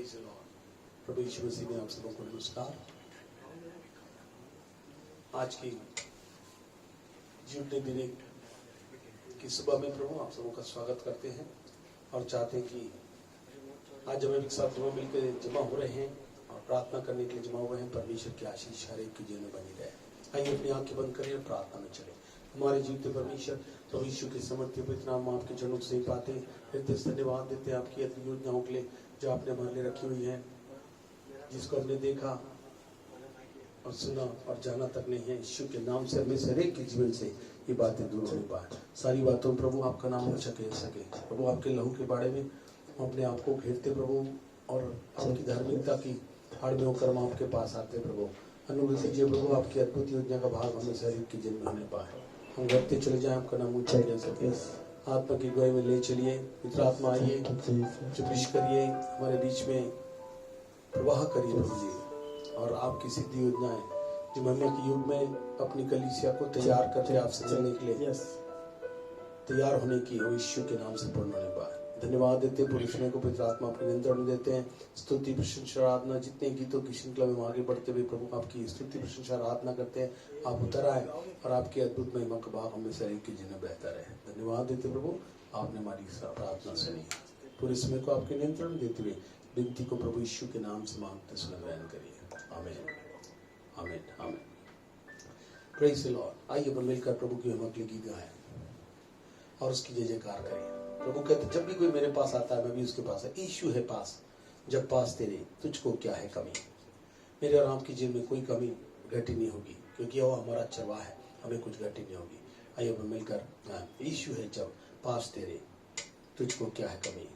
Praise the lord. प्रभु यीशु मसीह में आप सबको नमस्कार। आज की जीवने दिन की सुबह में प्रभु आप सबों का स्वागत करते हैं और चाहते हैं कि आज हम एक साथ दोनों मिलकर जमा हो रहे हैं और प्रार्थना करने के लिए जमा हुए हैं। परमेश्वर की आशीष हर एक की जीवन में बनी रहे। आइए अपनी आंखें बंद करिए और प्रार्थना में चले। हमारे जीवते परमेश्वर प्रभु यीशु के समर्थ्य पवित्र नाम आपके चरणों से पाते हैं। हृदय से धन्यवाद देते हैं आपकी अद्भुत योजनाओं के लिए जो आपने हमारे लिए रखी हुई है, जिसको हमने देखा और सुना और जाना तक नहीं है। यीशु के नाम से हमें हर एक के जीवन से ये बातें दूर होने पाए। सारी बातों प्रभु आपका नाम ऊंचा कह सके। प्रभु आपके लहू के बारे में हम अपने आप को घेरते प्रभु और आपकी धार्मिकता की आड़ में होकर हम आपके पास आते प्रभु। अनुग्रह दीजिए प्रभु, आपकी अद्भुत योजना का भाग हमें शरीर के जन्म होने पाए। हम घटते चले जाए, आपका नाम ऊंचा कह सके। आत्मा की गुआई में ले चलिए। पवित्र आत्मा आइए, प्रवेश करिए हमारे बीच में, प्रवाह करिए प्रभु जी। और आपकी सिद्धि योजनाएं जो महिमा के युग में अपनी कलीसिया को तैयार करते आपसे चलने के लिए तैयार होने की यीशु के नाम से पूर्ण होने पाए। धन्यवाद देते पूरे समय को पवित्र आत्मा आपके नियंत्रण में देते हैं। स्तुति प्रशंसा आराधना जितने गीतों की श्रृंखला में आगे बढ़ते हुए प्रभु आपकी स्तुति प्रशंसा आराधना करते हैं। आप उतर आए और आपकी अद्भुत महिमा का भाग हमें शरीर की जीवन बेहतर है। धन्यवाद देते प्रभु, आपने हमारी प्रार्थना सुनी। पूरे समय को आपके नियंत्रण में देते हुए विनती को प्रभु यीशु के नाम से मांगते सुन ग्रहण करिए। आमीन आमीन आमीन। Praise the Lord. आइए अपन मिलकर प्रभु की महिमा के लिए गीत गाएं और उसकी जय जयकार करें। प्रभु कहते जब भी कोई मेरे पास आता है मैं भी उसके पास है। यीशु है पास, जब पास तेरे तुझको क्या है कमी। मेरे और आपकी जीवन में कोई कमी घटी नहीं होगी, क्योंकि वो हमारा चरवाहा है, हमें कुछ घटी नहीं होगी। आइए अपन मिलकर यीशु है जब पास तेरे तुझको क्या है कमी।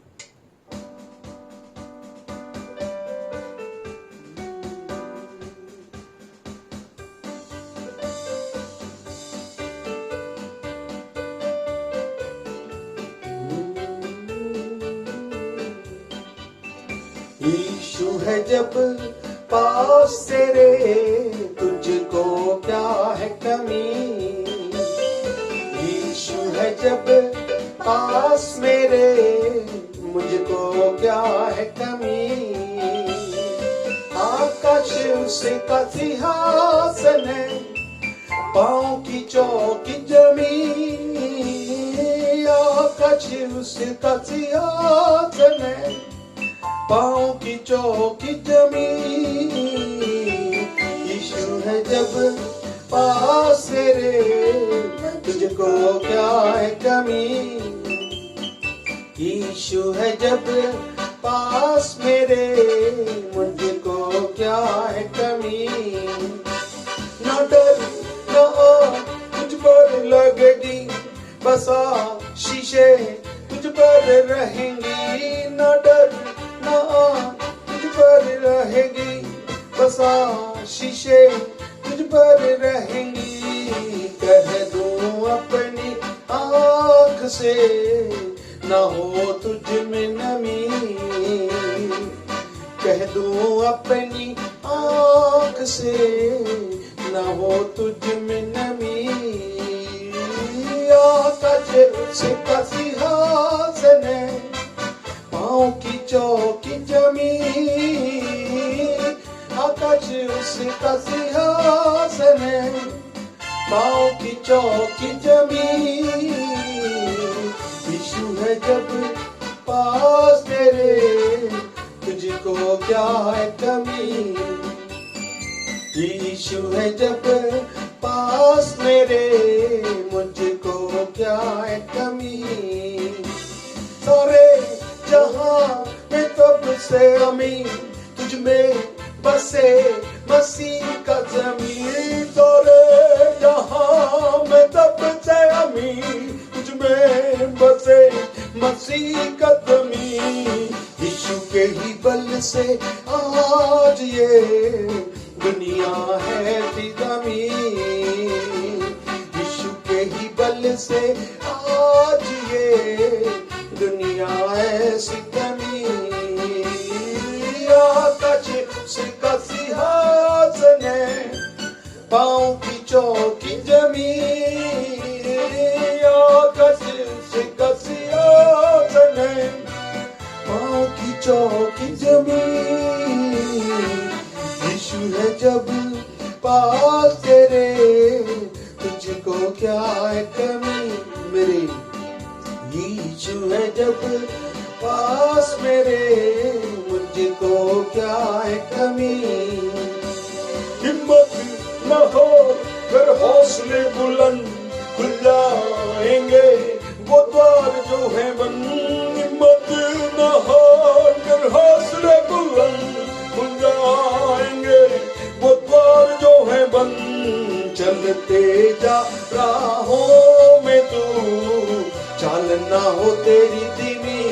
यीशु है जब पास तेरे तुझको क्या है कमी। यीशु है जब पास मेरे मुझको क्या है कमी। आकाश उसका सिंहासन है, पाँव की चौकी जमीन। आकाश उसका सिंहासन है, पाँव की चौकी जमीन। यीशु है जब पास तेरे तुझको क्या है कमी। यीशु है जब पास मेरे मुझको क्या है कमी। न डर न तुझ पर लगेगी, बसा शीशे तुझ पर रहेंगी। न डर तुझ पर रहेगी, बसा शीशे तुझ पर रहेंगी। कह दूं अपनी आँख से न हो तुझ में नमी। कह दूं अपनी आँख से न हो तुझ में नमी। आकाश से का सिंहासन है, पाँव की चौकी जमीन। आकाश उसका सिंहासन है, पाँव की चौकी जमीन। यीशु है जब पास तेरे तुझको क्या है कमी। यीशु है जब पास मेरे मुझको क्या है कमी। सारे जहां में तब से अमीर तुझ में बसे मसीह का ज़मीर। सारे जहां में तब से अमीर तुझ में बसे मसीह का ज़मीर। यीशु के ही बल से आज ये दुनिया है ज़मीर। यीशु के ही बल से आज ये दुनिया है सितमी। आकाश उसका सिंहासन है, पाँव की चौकी जमीन। आकाश उसका सिंहासन है, पाँव की चौकी जमीन, यीशु है जब पास तेरे, तुझको क्या है कमी मेरी। यीशु है जब पास मेरे, मुझको क्या है कमी। हिम्मत न हो कर हौसले बुलंद, खुल जाएंगे वो द्वार जो है बंद। हिम्मत न हो कर हौसले बुलंद, खुल जाएंगे वो द्वार जो है बंद। चलते जा राहों में तू, चालना हो तेरी धीमी,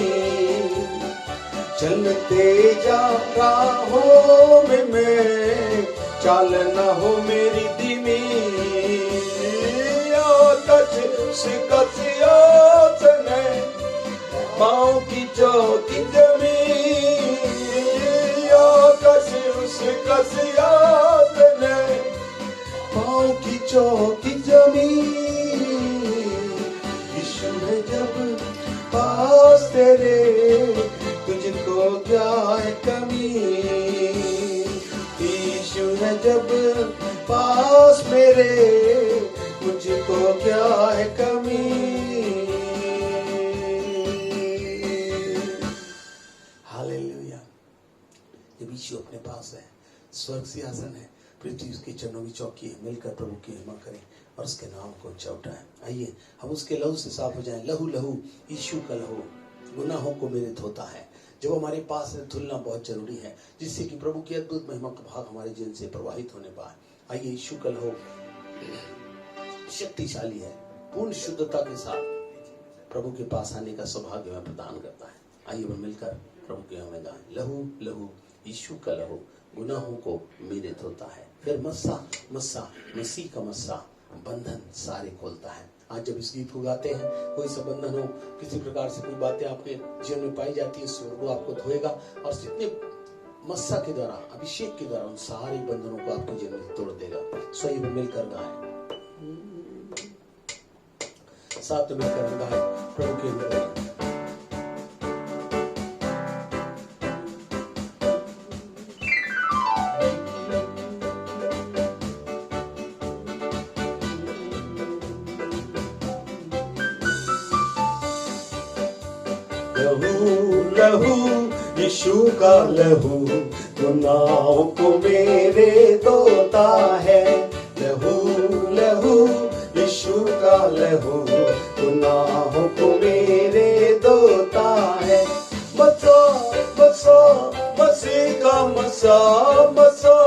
चलते जा राहों में मैं, चालना हो मेरी धीमी। आकाश से कसियात ने पाँव की चौकी जमीन, आकाश से कसियात ने पाँव की चौकी जमीन। यीशु है जब पास तेरे, तुझको क्या है कमी। यीशु है जब पास मेरे, मुझको क्या है कमी। हालेलुया। जब यीशु अपने पास है, स्वर्ग सिंहासन है, पृथ्वी उसके चरणों की चौकी है, मिलकर प्रभु की महिमा करें और उसके नाम को ऊंचा उठाएं। आइए हम उसके लहू से साफ हो जाएं। लहू लहू यीशु का लहू गुनाहों को मेरे धोता है। जब हमारे पास है, धुलना बहुत जरूरी है, जिससे कि प्रभु की अद्भुत महिमा का भाग हमारे जीवन से प्रवाहित होने पाए। आइए यीशु का लहू शक्तिशाली है, पूर्ण शुद्धता के साथ प्रभु के पास आने का सौभाग्य में प्रदान करता है। आइए हम मिलकर प्रभु के हमें गाएं। लहू लहू यीशु का लहू गुनाहों को मेरे धोता है। फिर मस्सा मस्सा मसीह का मस्सा बंधन सारे खोलता है। आज जब इस गीत को गाते हैं, कोई सा बंधन हो, किसी प्रकार से कोई बातें आपके जीवन में पाई जाती है, वो आपको धोएगा और जितने मस्सा के द्वारा, अभिषेक के द्वारा उन सारे बंधनों को आपके जीवन में तोड़ देगा। स्वयं में मिलकर गाएं, साथ में मिलकर गाएं प्रभु के अंदर। लहू लहू यीशु का लहू गुनाहों को मेरे धोता है। लहू लहू यीशु का लहू गुनाहों को मेरे धोता है। मसा मसा मसीह का मसा, मसा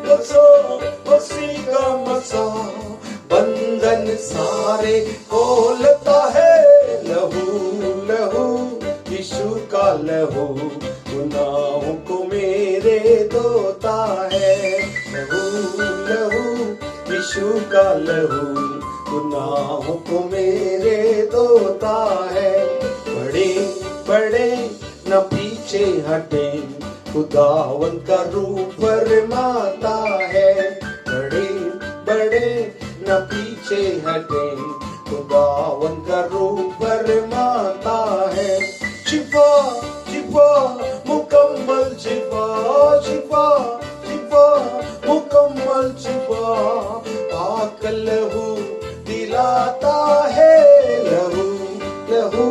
मसा मसीह का मसा बंधन सारे खोलता है। लहू लहू यीशु का लहू गुनाहों को मेरे धोता है। लहू लहू यीशु का लहू गुनाहों को मेरे धोता है। बड़े बड़े न पीछे हटे, खुदावन का रूप फरमाता है। बड़े बड़े न पीछे हटे, खुदावन का रूप फरमाता है। शिफा शिफा मुकम्मल शिफा, शिफा शिफा मुकम्मल शिफा पाक लहू दिलाता है। लहू लहू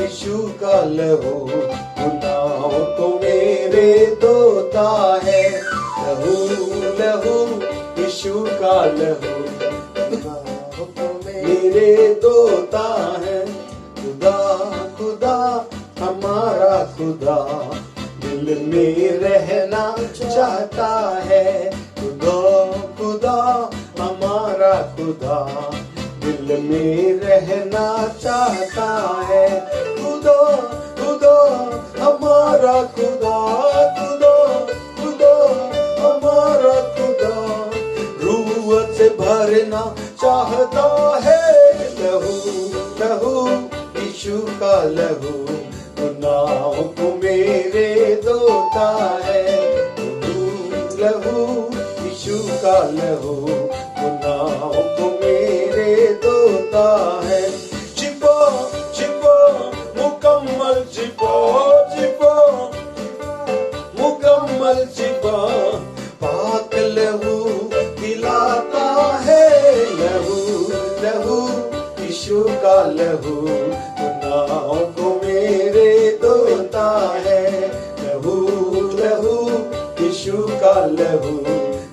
यीशु का लहू गुनाहों को मेरे धोता है। लहू लहू यीशु का लहू गुनाहों को मेरे धोता है। खुदा खुदा हमारा खुदा दिल में रहना चाहता है। खुदा खुदा हमारा खुदा दिल में रहना चाहता है। खुदा खुदा हमारा खुदा, खुदा खुदा हमारा खुदा रूह से भरना चाहता है। लहू लहू यीशु का लहू गुनाहों को मेरे धोता है। लहू लहू यीशु का लहू गुनाहों को मेरे धोता है। शिफा शिफा मुकम्मल शिफा, शिफा लहू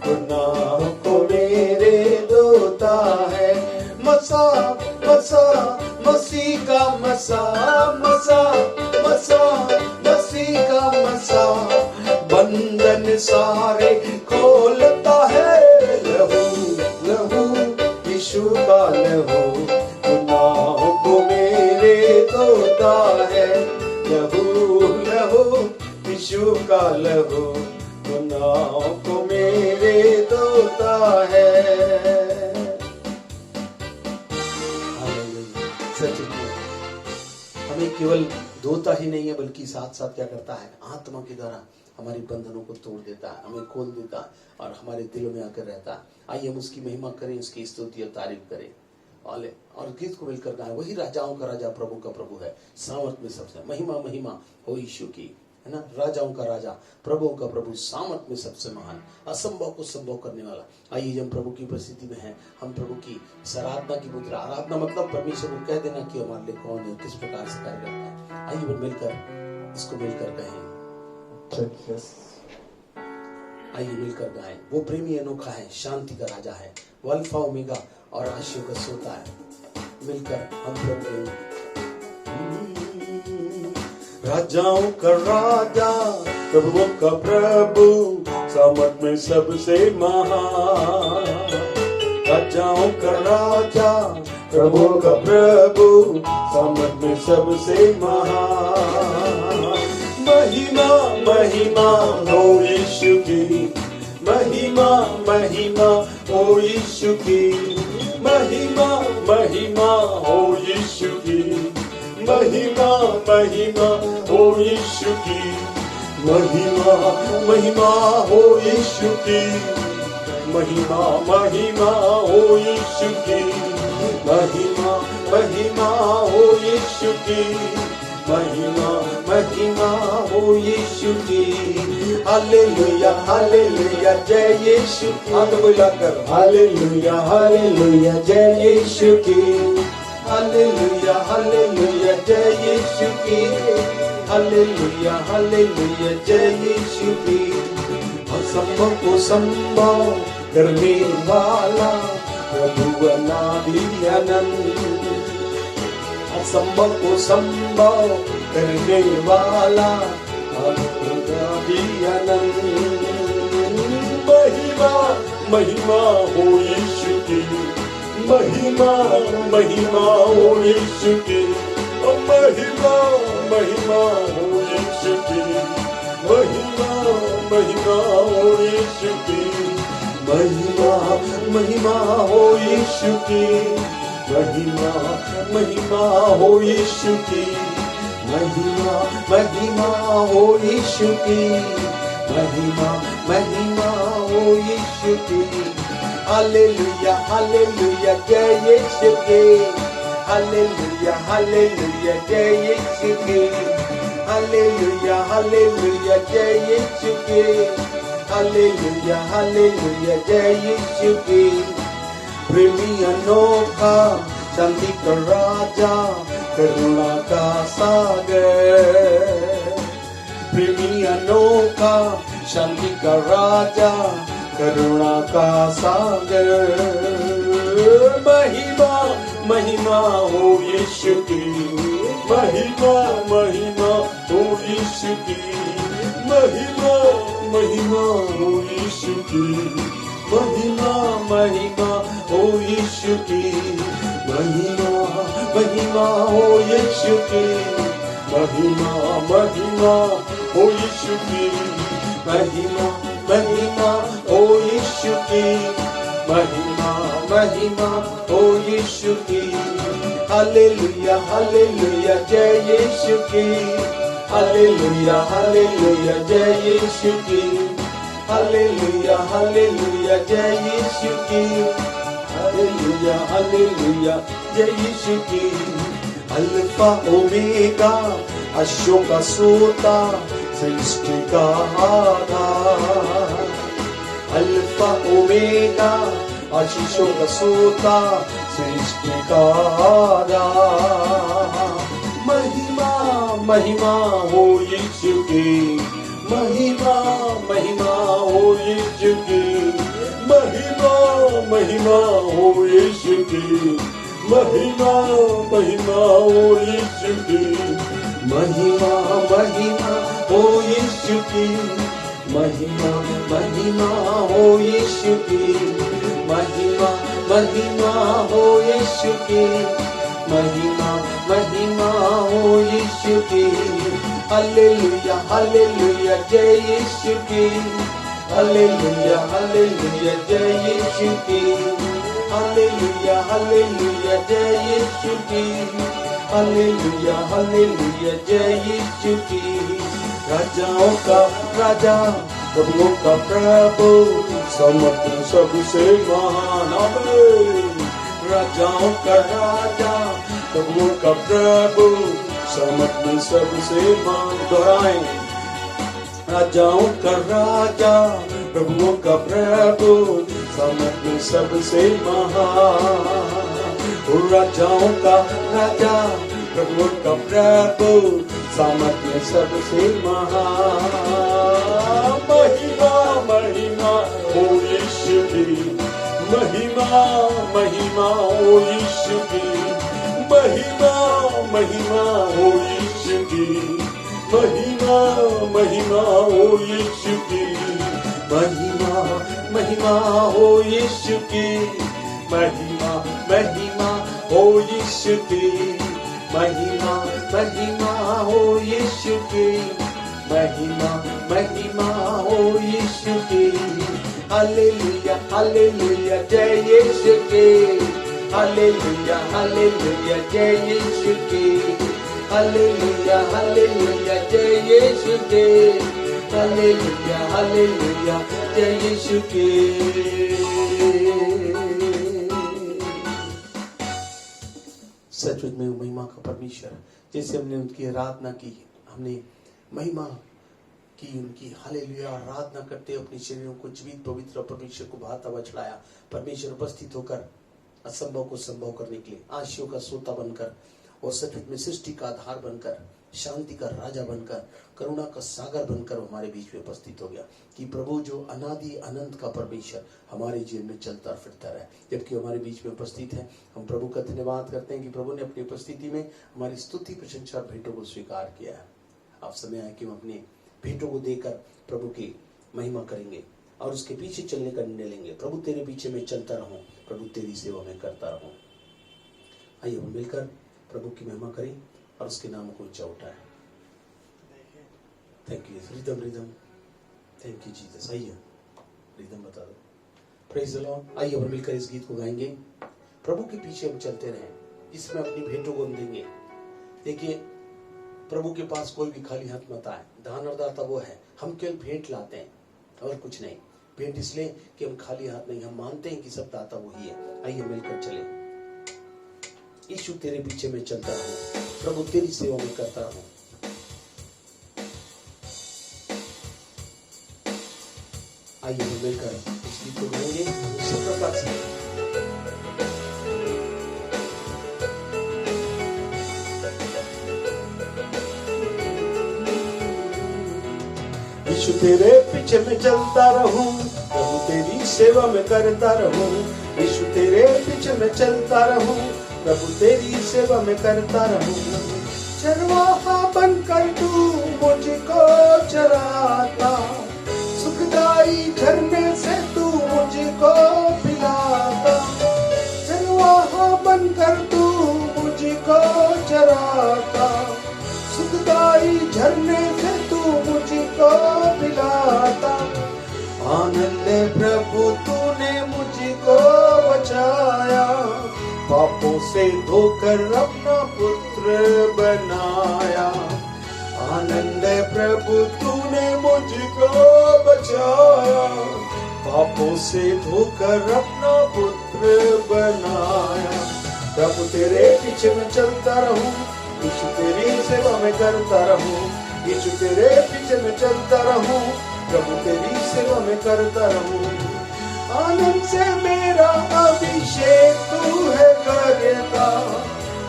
गुनाहों को मेरे धोता है। मसा मसा मसीह का मसा, मसा मसा मसीह का मसा, बंधन सारे खोलता है। लहू लहू यीशु का लहू गुनाहों को मेरे धोता है। लहू लहू यीशु का लहू गुनाहों को मेरे धोता है। सच में हमें केवल धोता ही नहीं है, बल्कि साथ साथ क्या करता है, आत्मा के द्वारा हमारी बंधनों को तोड़ देता है, हमें खोल देता है और हमारे दिलों में आकर रहता है। आइए हम उसकी महिमा करें, उसकी स्तुति और तारीफ करें और गीत को मिलकर गाएं। वही राजाओं का राजा, प्रभु का प्रभु है, सामर्थ में सबसे महिमा महिमा हो यीशु की, है ना। राजाओं का राजा, प्रभुओं का प्रभु, सामर्थ में सबसे महान, असंभव को संभव करने वाला। आइए हम प्रभु की उपस्थिति में हैं, हम प्रभु की आराधना की मुद्रा। आराधना मतलब परमेश्वर को कह देना कि हमारे लिए कौन है, किस प्रकार से कार्य करता है। आइए मिलकर इसको मिलकर कहें, आइए मिलकर गाएं। वो प्रेमी अनोखा है, शांति का राजा है, वो अल्फा ओमेगा और आशियों का सोता है। मिलकर हम प्रभु राजाओं का राजा, प्रभुओं का प्रभु, सामर्थ में सबसे महान। राजाओं का राजा, प्रभुओं का प्रभु, सामर्थ में सबसे महान। महिमा महिमा हो यीशु की, महिमा महिमा हो यीशु की, महिमा महिमा हो यीशु की, महिमा महिमा हो यीशु की, महिमा महिमा हो यीशु की, महिमा महिमा हो यीशु की, महिमा महिमा हो यीशु की, महिमा महिमा हो यीशु की। हालेलुया हालेलुया जय यीशु की। हाथ मिलाकर हालेलुया हालेलुया जय यीशु की, हालेलुया हालेलुया जय यीशु की, हालेलुया हालेलुया जय यीशु की। असंभव को संभव करने वाला प्रभु अनादि अनंत, असंभव को संभव करने वाला अनादि अनंत। महिमा महिमा हो यीशु की, महिमा महिमा हो यीशु की, महिमा महिमा हो यीशु की, महिमा महिमा हो यीशु की, महिमा महिमा हो यीशु की, महिमा महिमा हो यीशु की, महिमा महिमा हो यीशु की, महिमा महिमा हो यीशु की। हालेलुया हालेलुया जय यीशु की, हालेलुया हालेलुया जय यीशु की, हालेलुया हालेलुया जय यीशु की, हालेलुया हालेलुया जय यीशु की। प्रेमी अनोखा, शांति का राजा, करुणा का सागर। प्रेमी अनोखा, शांति का राजा, करुणा का सागर। महिमा महिमा हो यीशु की, महिमा महिमा हो यीशु की, महिमा महिमा हो यीशु की, महिमा महिमा हो यीशु की, महिमा महिमा हो यीशु की, महिमा महिमा हो यीशु की, महिमा महिमा हो यीशु की, महिमा महिमा हो यीशु की। हालेलुया हालेलुया जय यीशु की, हालेलुया हालेलुया जय यीशु की, हालेलुया हालेलुया जय यीशु की, हालेलुया हालेलुया जय यीशु की। अल्फा ओमेगा, आशियों का सोता, सृष्टि का आधार। अल्फा ओमेगा, आशीषों का सोता, सृष्टि का आधार। महिमा महिमा हो यीशु की, महिमा महिमा हो यीशु की, महिमा महिमा हो यीशु की, महिमा महिमा हो यीशु की, महिमा महिमा हो यीशु की, महिमा महिमा हो यीशु की, महिमा महिमा हो यीशु की, महिमा महिमा हो यीशु की। हालेलुया हालेलुया जय यीशु की, हालेलुया हालेलुया जय यीशु की, हालेलुया हालेलुया जय यीशु की, हालेलुया हालेलुया जय यीशु की। राजाओं का राजा, प्रभुओं का प्रभु, समर्थ सबसे महान। राजाओं का राजा, प्रभुओं का प्रभु, समर्थ सबसे महान। दोहराएं, राजाओं का राजा, प्रभुओं का प्रभु, समर्थ सबसे महान। राजाओं का राजा, प्रभुओं का प्रभु, सामर्थ्य सबसे महान। महिमा महिमा हो यीशु की, महिमा महिमा हो यीशु की, महिमा महिमा हो यीशु की, महिमा महिमा हो यीशु की, महिमा महिमा हो यीशु की, महिमा महिमा हो यीशु की, महिमा महिमा हो यीशु की, महिमा महिमा हो यीशु की। हालेलुया हालेलुया जय यीशु की, हालेलुया हालेलुया जय यीशु की, हालेलुया हालेलुया जय यीशु की, हालेलुया हालेलुया जय यीशु की। सचमुच में महिमा का परमेश्वर, जैसे हमने उनकी आराधना की, हमने महिमा की उनकी, हालेलुया आराधना करते अपने शरीरों को जीवित पवित्र और परमेश्वर को भाता हुआ चढ़ाया। परमेश्वर उपस्थित होकर असंभव को संभव करने के लिए, आशियों का सोता बनकर और सचमुच में सृष्टि का आधार बनकर, शांति का राजा बनकर, करुणा का सागर बनकर हमारे बीच में उपस्थित हो गया। कि प्रभु जो अनादि अनंत का परमेश्वर हमारे जीवन में चलता फिरता रहे, जबकि हमारे बीच में उपस्थित है। हम प्रभु का धन्यवाद करते हैं कि प्रभु ने अपनी उपस्थिति में हमारी स्तुति प्रशंसा और भेंटों को स्वीकार किया है। अब समय आया कि हम अपने भेंटों को देकर प्रभु की महिमा करेंगे और उसके पीछे चलने का निर्णय लेंगे। प्रभु तेरे पीछे मैं चलता रहूं, प्रभु तेरी सेवा में करता रहूं। आइए हम मिलकर प्रभु की महिमा करें और उसके नाम को ऊंचा उठाएं। Thank you rhythm rhythm, thank you Jesus. आइए रिदम बता दो, प्रेज द लॉर्ड। आइए हम मिलकर इस गीत को गाएंगे। प्रभु के पीछे हम चलते रहें, इसमें अपनी भेंटों को हम देंगे। देखिए, प्रभु के पास कोई भी खाली हाथ मत आए। दान और दाता वो है, हम केवल भेंट लाते हैं और कुछ नहीं। भेंट इसलिए कि हम खाली हाथ नहीं, हम मानते हैं कि सब दाता वही है। आइए मिलकर चले। यीशु तेरे पीछे मैं चलता रहूं, प्रभु तेरी सेवा में करता रहूं। आइए हम मिलकर इस गीत को गाएंगे इसी प्रकार से। यीशु तेरे पीछे मैं चलता रहूं, प्रभु तेरी सेवा में करता रहूं। यीशु तेरे पीछे मैं चलता रहूं, प्रभु तेरी सेवा में करता रहूं। चरवाहा बनकर तू मुझको चराता, सुखदाई झरने से तू मुझको पिलाता। चरवाहा बनकर तू मुझको चराता, सुखदाई झरने से तू मुझको पिलाता। आनंद प्रभु तूने मुझको बचाया, पापों से धोकर अपना पुत्र बनाया। आनंद प्रभु तूने मुझको बचाया, पापों से धोकर अपना पुत्र बनाया। प्रभु तेरे पीछे मैं चलता रहूं, यीशु तेरी सेवा में करता रहूं। यीशु तेरे पीछे मैं चलता रहूं, प्रभु तेरी सेवा में करता रहूं। आनंद से मेरा अभिषेक तू है करता,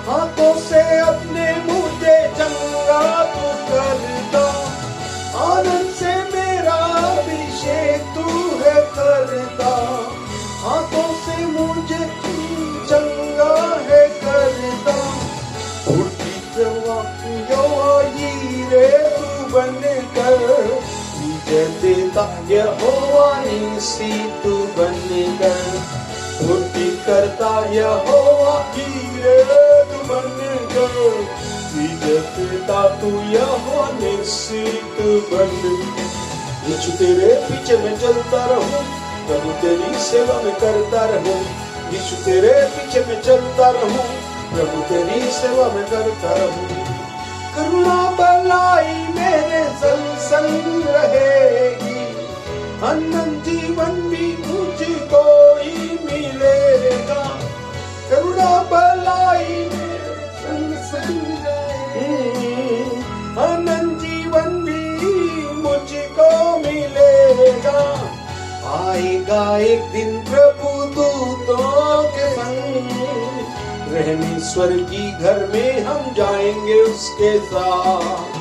हाथों से अपने मुझे चंगा तू करता। आनंद से मेरा अभिषेक तू कर विजय देता यहोवा निस्सी तू बनकर, पूर्ति करता यहोवा हीरे तू बनकर, विजय देता तू यहोवा निस्सी तू बनकर। यीशु तेरे पीछे मैं चलता रहूं, प्रभु तेरी सेवा में करता रहूं। यीशु तेरे पीछे मैं चलता रहूं, प्रभु तेरी सेवा में करता रहूं। करुणा भलाई मेरे संग संग रहेगी, अनंत जीवन भी मुझको ही मिलेगा। करुणा भलाई मेरे संग संग रहेगी, अनंत जीवन भी मुझको मिलेगा। आएगा एक दिन प्रभु दूतों के संग, रहने स्वर्गी घर में हम जाएंगे उसके साथ।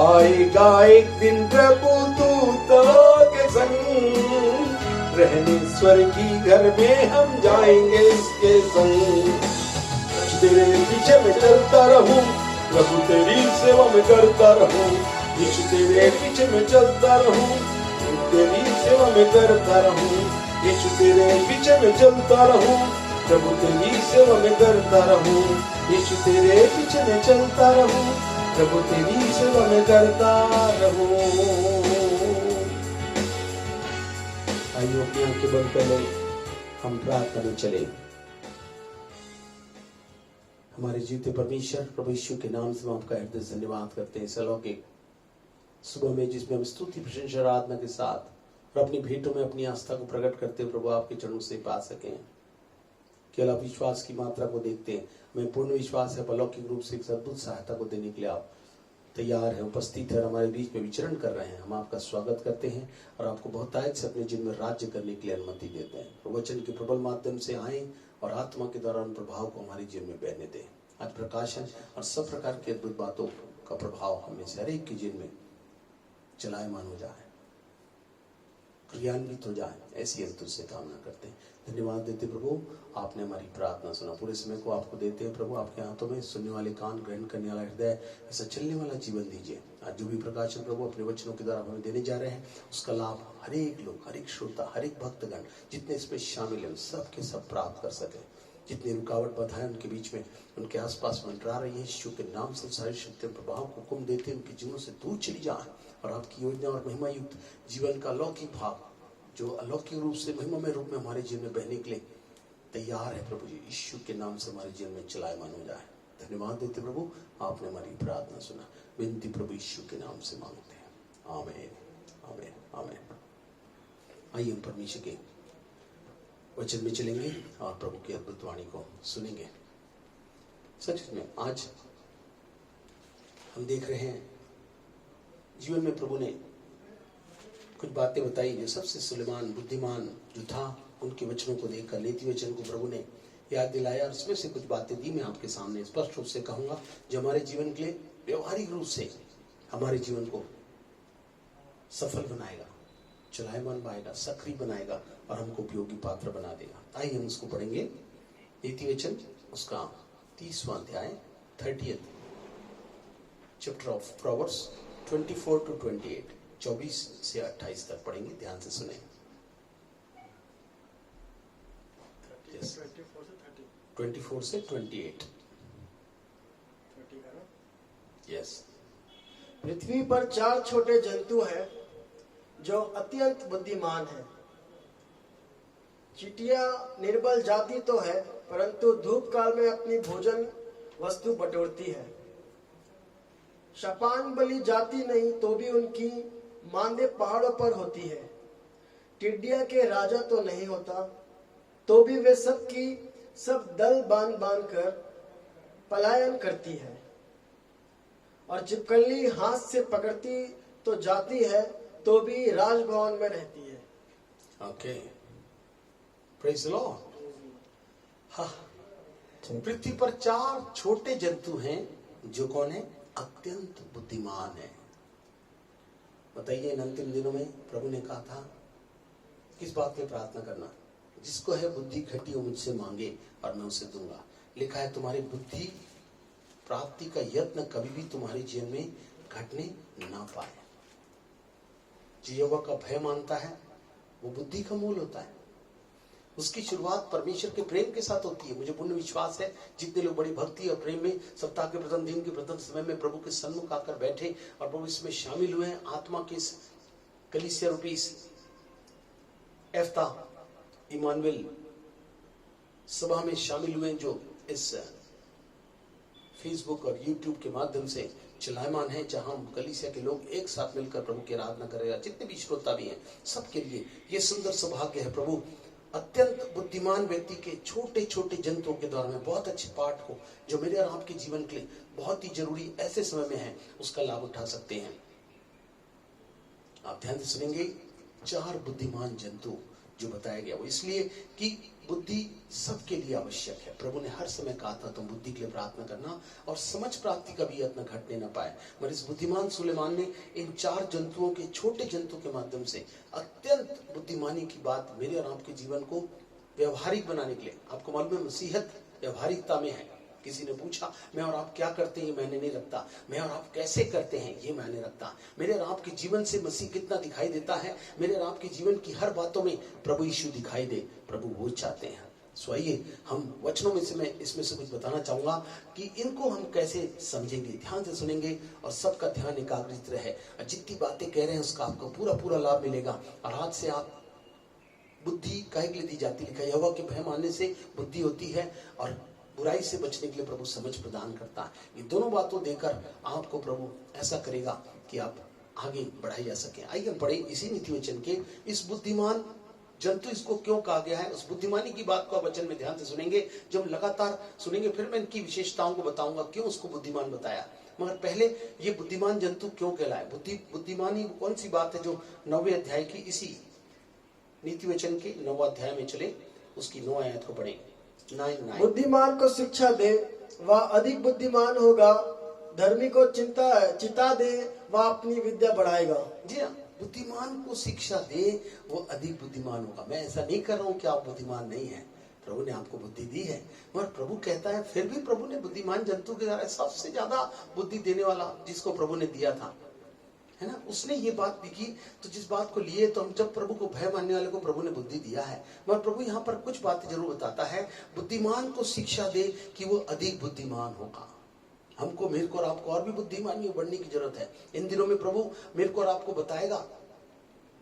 आएगा एक दिन प्रभु दूतों के संग, रहने स्वर्गी घर में हम जाएंगे उसके संग। तेरे पीछे मैं चलता रहूं, प्रभु तेरी सेवा में करता रहूं। यीशु तेरे पीछे मैं चलता रहूं, तेरी सेवा में करता रहूं। यीशु तेरे पीछे मैं चलता रहूं, प्रभु तेरी सेवा में करता रहूं। यीशु तेरे पीछे मैं चलता रहूं, प्रभु तेरी सेवा में करता रहूं। आइए अपनी आंखें बंद कर लें, हम प्रार्थना में चले। हमारे जीते परमेश्वर प्रभु यीशु के नाम से हम आपका हृदय से धन्यवाद करते हैं। अलौकिक सुबह में जिसमें हम स्तुति प्रशंसा आराधना के साथ और अपनी भेंटों में अपनी आस्था को प्रकट करते हुए प्रभु आपके चरणों से पा सकें। केवल आप विश्वास की मात्रा को देखते हैं, मैं पूर्ण विश्वास है अलौकिक रूप से एक अद्भुत सहायता को देने के लिए आप तैयार हैं, उपस्थित है, हमारे बीच में विचरण कर रहे हैं। हम आपका स्वागत करते हैं और आपको बहुतायत से अपने जीवन में राज्य करने के लिए अनुमति देते हैं। वचन के प्रबल माध्यम से आए और आत्मा के दौरान प्रभाव को हमारे जीवन में बहने दें। आज प्रकाशन और सब प्रकार की अद्भुत बातों का प्रभाव हमें से हर एक के जीवन में चलायमान हो जाए, क्रियान्वित हो जाए, ऐसी हम तुझसे कामना करते हैं। धन्यवाद देते प्रभु, आपने हमारी प्रार्थना सुना। पूरे समय को आपको देते हैं प्रभु, आपके हाथों में सुनने वाले कान, ग्रहण करने वाला हृदय, ऐसा चलने वाला जीवन दीजिए। आज जो भी प्रकाशन प्रभु अपने वचनों के द्वारा हमें देने जा रहे हैं, उसका लाभ हर एक लोग, हर एक श्रोता, हर एक भक्तगण जितने इसमें शामिल हैं सब के सब प्राप्त कर सके। जितनी रुकावट बाधाएं उनके बीच में, उनके आसपास मंडरा रही है, यीशु के नाम से सारी शक्ति प्रभाव को हुक्म देते हैं उनके जीवनों से दूर चली जाए और आपकी योजना और महिमा युक्त जीवन का अलौकिक भाव जो अलौकिक रूप से महिमामय रूप में हमारे जीवन में बहने के लिए तैयार है प्रभु जी, यीशु के नाम से हमारे जीवन में चलायमान हो जाए। धन्यवाद देते प्रभु, आपने हमारी प्रार्थना सुना। विनती प्रभु यीशु के नाम से मांगते हैं, आमीन, आमीन, आमीन। आइए हम परमेश्वर के वचन में चलेंगे और प्रभु की अद्भुत वाणी को सुनेंगे। सच में आज हम देख रहे हैं जीवन में प्रभु ने कुछ बातें बताई जो सबसे सुलेमान बुद्धिमान जो था उनके वचनों को देखकर नीति वचन को प्रभु ने याद दिलाया और उसमें से कुछ बातें दी। मैं आपके सामने स्पष्ट रूप से कहूंगा जो हमारे जीवन के लिए व्यवहारिक रूप से हमारे जीवन को सफल बनाएगा, चलायमान बनाएगा, सक्रिय बनाएगा और हमको उपयोगी पात्र बना देगा। आइए हम उसको पढ़ेंगे। नीति वचन उसका 30वां अध्याय 30th chapter of proverbs 24 to 28, 24 से 28 तक पढ़ेंगे। ध्यान से सुने। 24 से 28। यस। पृथ्वी पर 4 छोटे जंतु हैं जो अत्यंत बुद्धिमान हैं। चींटियां निर्बल जाति तो है, परंतु धूप काल में अपनी भोजन वस्तु बटोरती है। शपान बली जाति नहीं तो भी उनकी मांदे पहाड़ों पर होती है। टिड्डिया के राजा तो नहीं होता तो भी वे सब दल बांध बांध कर पलायन करती है। और छिपकली हाथ से पकड़ती तो जाती है तो भी राजभवन में रहती है। Okay, praise the Lord. हाँ, पृथ्वी पर 4 छोटे जंतु हैं जो कौन है? अत्यंत बुद्धिमान है। बताइए इन अंतिम दिनों में प्रभु ने कहा था किस बात में प्रार्थना करना? जिसको है बुद्धि घटी वो मुझसे मांगे और मैं उसे दूंगा। लिखा है तुम्हारी बुद्धि प्राप्ति का यत्न कभी भी तुम्हारे जीवन में घटने ना पाए। जो यहोवा का भय मानता है वो बुद्धि का मूल होता है। उसकी शुरुआत परमेश्वर के प्रेम के साथ होती है। मुझे पूर्ण विश्वास है जितने लोग बड़ी भक्ति और प्रेम में सप्ताह के प्रथम दिन के प्रथम समय में प्रभु के सन्मुख आकर बैठे और प्रभु इसमें शामिल हुए हैं, आत्मा के इस कलीसिया रूपी इस एफ्ता इमानुएल सभा में शामिल हुए, जो इस फेसबुक और यूट्यूब के माध्यम से चलायमान है, जहां हम कलीसिया के लोग एक साथ मिलकर प्रभु की आराधना करेगा। जितने भी श्रोता भी हैं सबके लिए ये सुंदर सौभाग्य है। प्रभु अत्यंत बुद्धिमान व्यक्ति के छोटे छोटे जंतुओं के द्वारा में बहुत अच्छे पाठ को, जो मेरे और आपके जीवन के लिए बहुत ही जरूरी ऐसे समय में है, उसका लाभ उठा सकते हैं। आप ध्यान से सुनेंगे 4 बुद्धिमान जंतु जो बताया गया, वो इसलिए कि बुद्धि सबके लिए आवश्यक है। प्रभु ने हर समय कहा था तुम बुद्धि के लिए प्रार्थना करना और समझ प्राप्ति का भी यत्न घटने न पाए। मगर इस बुद्धिमान सुलेमान ने इन 4 जंतुओं के, छोटे जंतु के माध्यम से अत्यंत बुद्धिमानी की बात मेरे और आपके जीवन को व्यवहारिक बनाने के लिए, आपको मालूम है मसीहत व्यवहारिकता में है। किसी ने पूछा मैं और आप क्या करते हैं ये मायने नहीं रखता, मैं और आप कैसे करते हैं ये मायने रखता। मेरे और आपके जीवन से मसीह कितना दिखाई देता है, मेरे और आपके जीवन की हर बातों में प्रभु यीशु दिखाई दे, प्रभु वो चाहते हैं। सो आइए हम वचनों में से मैं इसमें से कुछ बताना चाहूंगा कि इनको हम कैसे समझेंगे। ध्यान से सुनेंगे और सबका ध्यान एकाग्रित रहे। जितनी बातें कह रहे हैं उसका आपको पूरा पूरा लाभ मिलेगा। और आज से आप बुद्धि काहे के लिए दी जाती है, लिखा यहोवा के भय मानने से बुद्धि होती है और बुराई से बचने के लिए प्रभु समझ प्रदान करता है। ये दोनों बातों देकर आपको प्रभु ऐसा करेगा कि आप आगे बढ़ाई जा सके। आइए हम पढ़े इसी नीति वचन के इस बुद्धिमान जंतु, इसको क्यों कहा गया है, उस बुद्धिमानी की बात को वचन में ध्यान से सुनेंगे। जब लगातार सुनेंगे फिर मैं इनकी विशेषताओं को बताऊंगा क्यों उसको बुद्धिमान बताया। मगर पहले ये बुद्धिमान जंतु क्यों कहलाए। बुद्धिमानी कौन सी बात है जो 9वें अध्याय की इसी नीति वचन के 9वां अध्याय में चले, उसकी 9 आयत को पढ़ेंगे। 9 बुद्धिमान को शिक्षा दे वह अधिक बुद्धिमान होगा, धर्मी को चिता दे वह अपनी विद्या बढ़ाएगा। जी हाँ, बुद्धिमान को शिक्षा दे वो अधिक बुद्धिमान होगा। मैं ऐसा नहीं कर रहा हूँ कि आप बुद्धिमान नहीं हैं, प्रभु ने आपको बुद्धि दी है। मगर प्रभु कहता है फिर भी प्रभु ने बुद्धिमान जंतु के द्वारा सबसे ज्यादा बुद्धि देने वाला जिसको प्रभु ने दिया था, है ना, उसने ये बात लिखी। तो जिस बात को लिए तो हम जब प्रभु को भय मानने वाले को प्रभु ने बुद्धि दिया है, मगर प्रभु यहाँ पर कुछ बातें जरूर बताता है। बुद्धिमान को शिक्षा दे कि वो अधिक बुद्धिमान होगा। हमको, मेरे को और आपको और भी बुद्धिमानी बढ़ने की जरूरत है। इन दिनों में प्रभु मेरे को और आपको बताएगा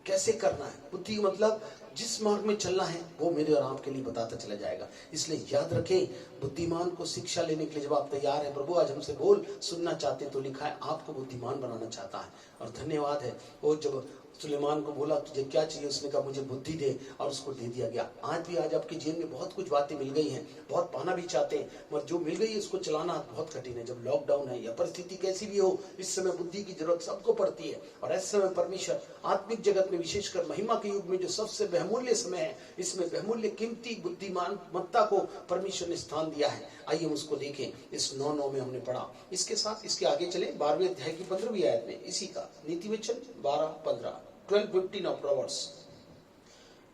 कैसे करना है। बुद्धि मतलब जिस मार्ग में चलना है वो मेरे और आपके लिए बताता चला जाएगा। इसलिए याद रखें, बुद्धिमान को शिक्षा लेने के लिए जब आप तैयार हैं, प्रभु आज हमसे बोल सुनना चाहते हैं, तो लिखा है आपको बुद्धिमान बनाना चाहता है। और धन्यवाद है, वो जब सुलेमान को बोला तुझे क्या चाहिए, उसने कहा मुझे बुद्धि दे, और उसको दे दिया गया। आज भी आज आपके जीवन में बहुत कुछ बातें मिल गई हैं, बहुत पाना भी चाहते हैं, मगर जो मिल गई है उसको चलाना बहुत कठिन है। जब लॉकडाउन है या परिस्थिति कैसी भी हो, इस समय बुद्धि की जरूरत सबको पड़ती है। और ऐसे समय परमेश्वर आत्मिक जगत में, विशेषकर महिमा के युग में जो सबसे बहुमूल्य समय है, इसमें बहुमूल्य कीमती बुद्धिमान मत्ता को परमेश्वर ने स्थान दिया है। आइए हम उसको देखें। इस 9:9 में हमने पढ़ा। इसके साथ इसके आगे चले 12वें अध्याय की 15वीं आयत में, इसी का नीति वचन 12-15 12-15 ऑफ प्रोवर्ब्स।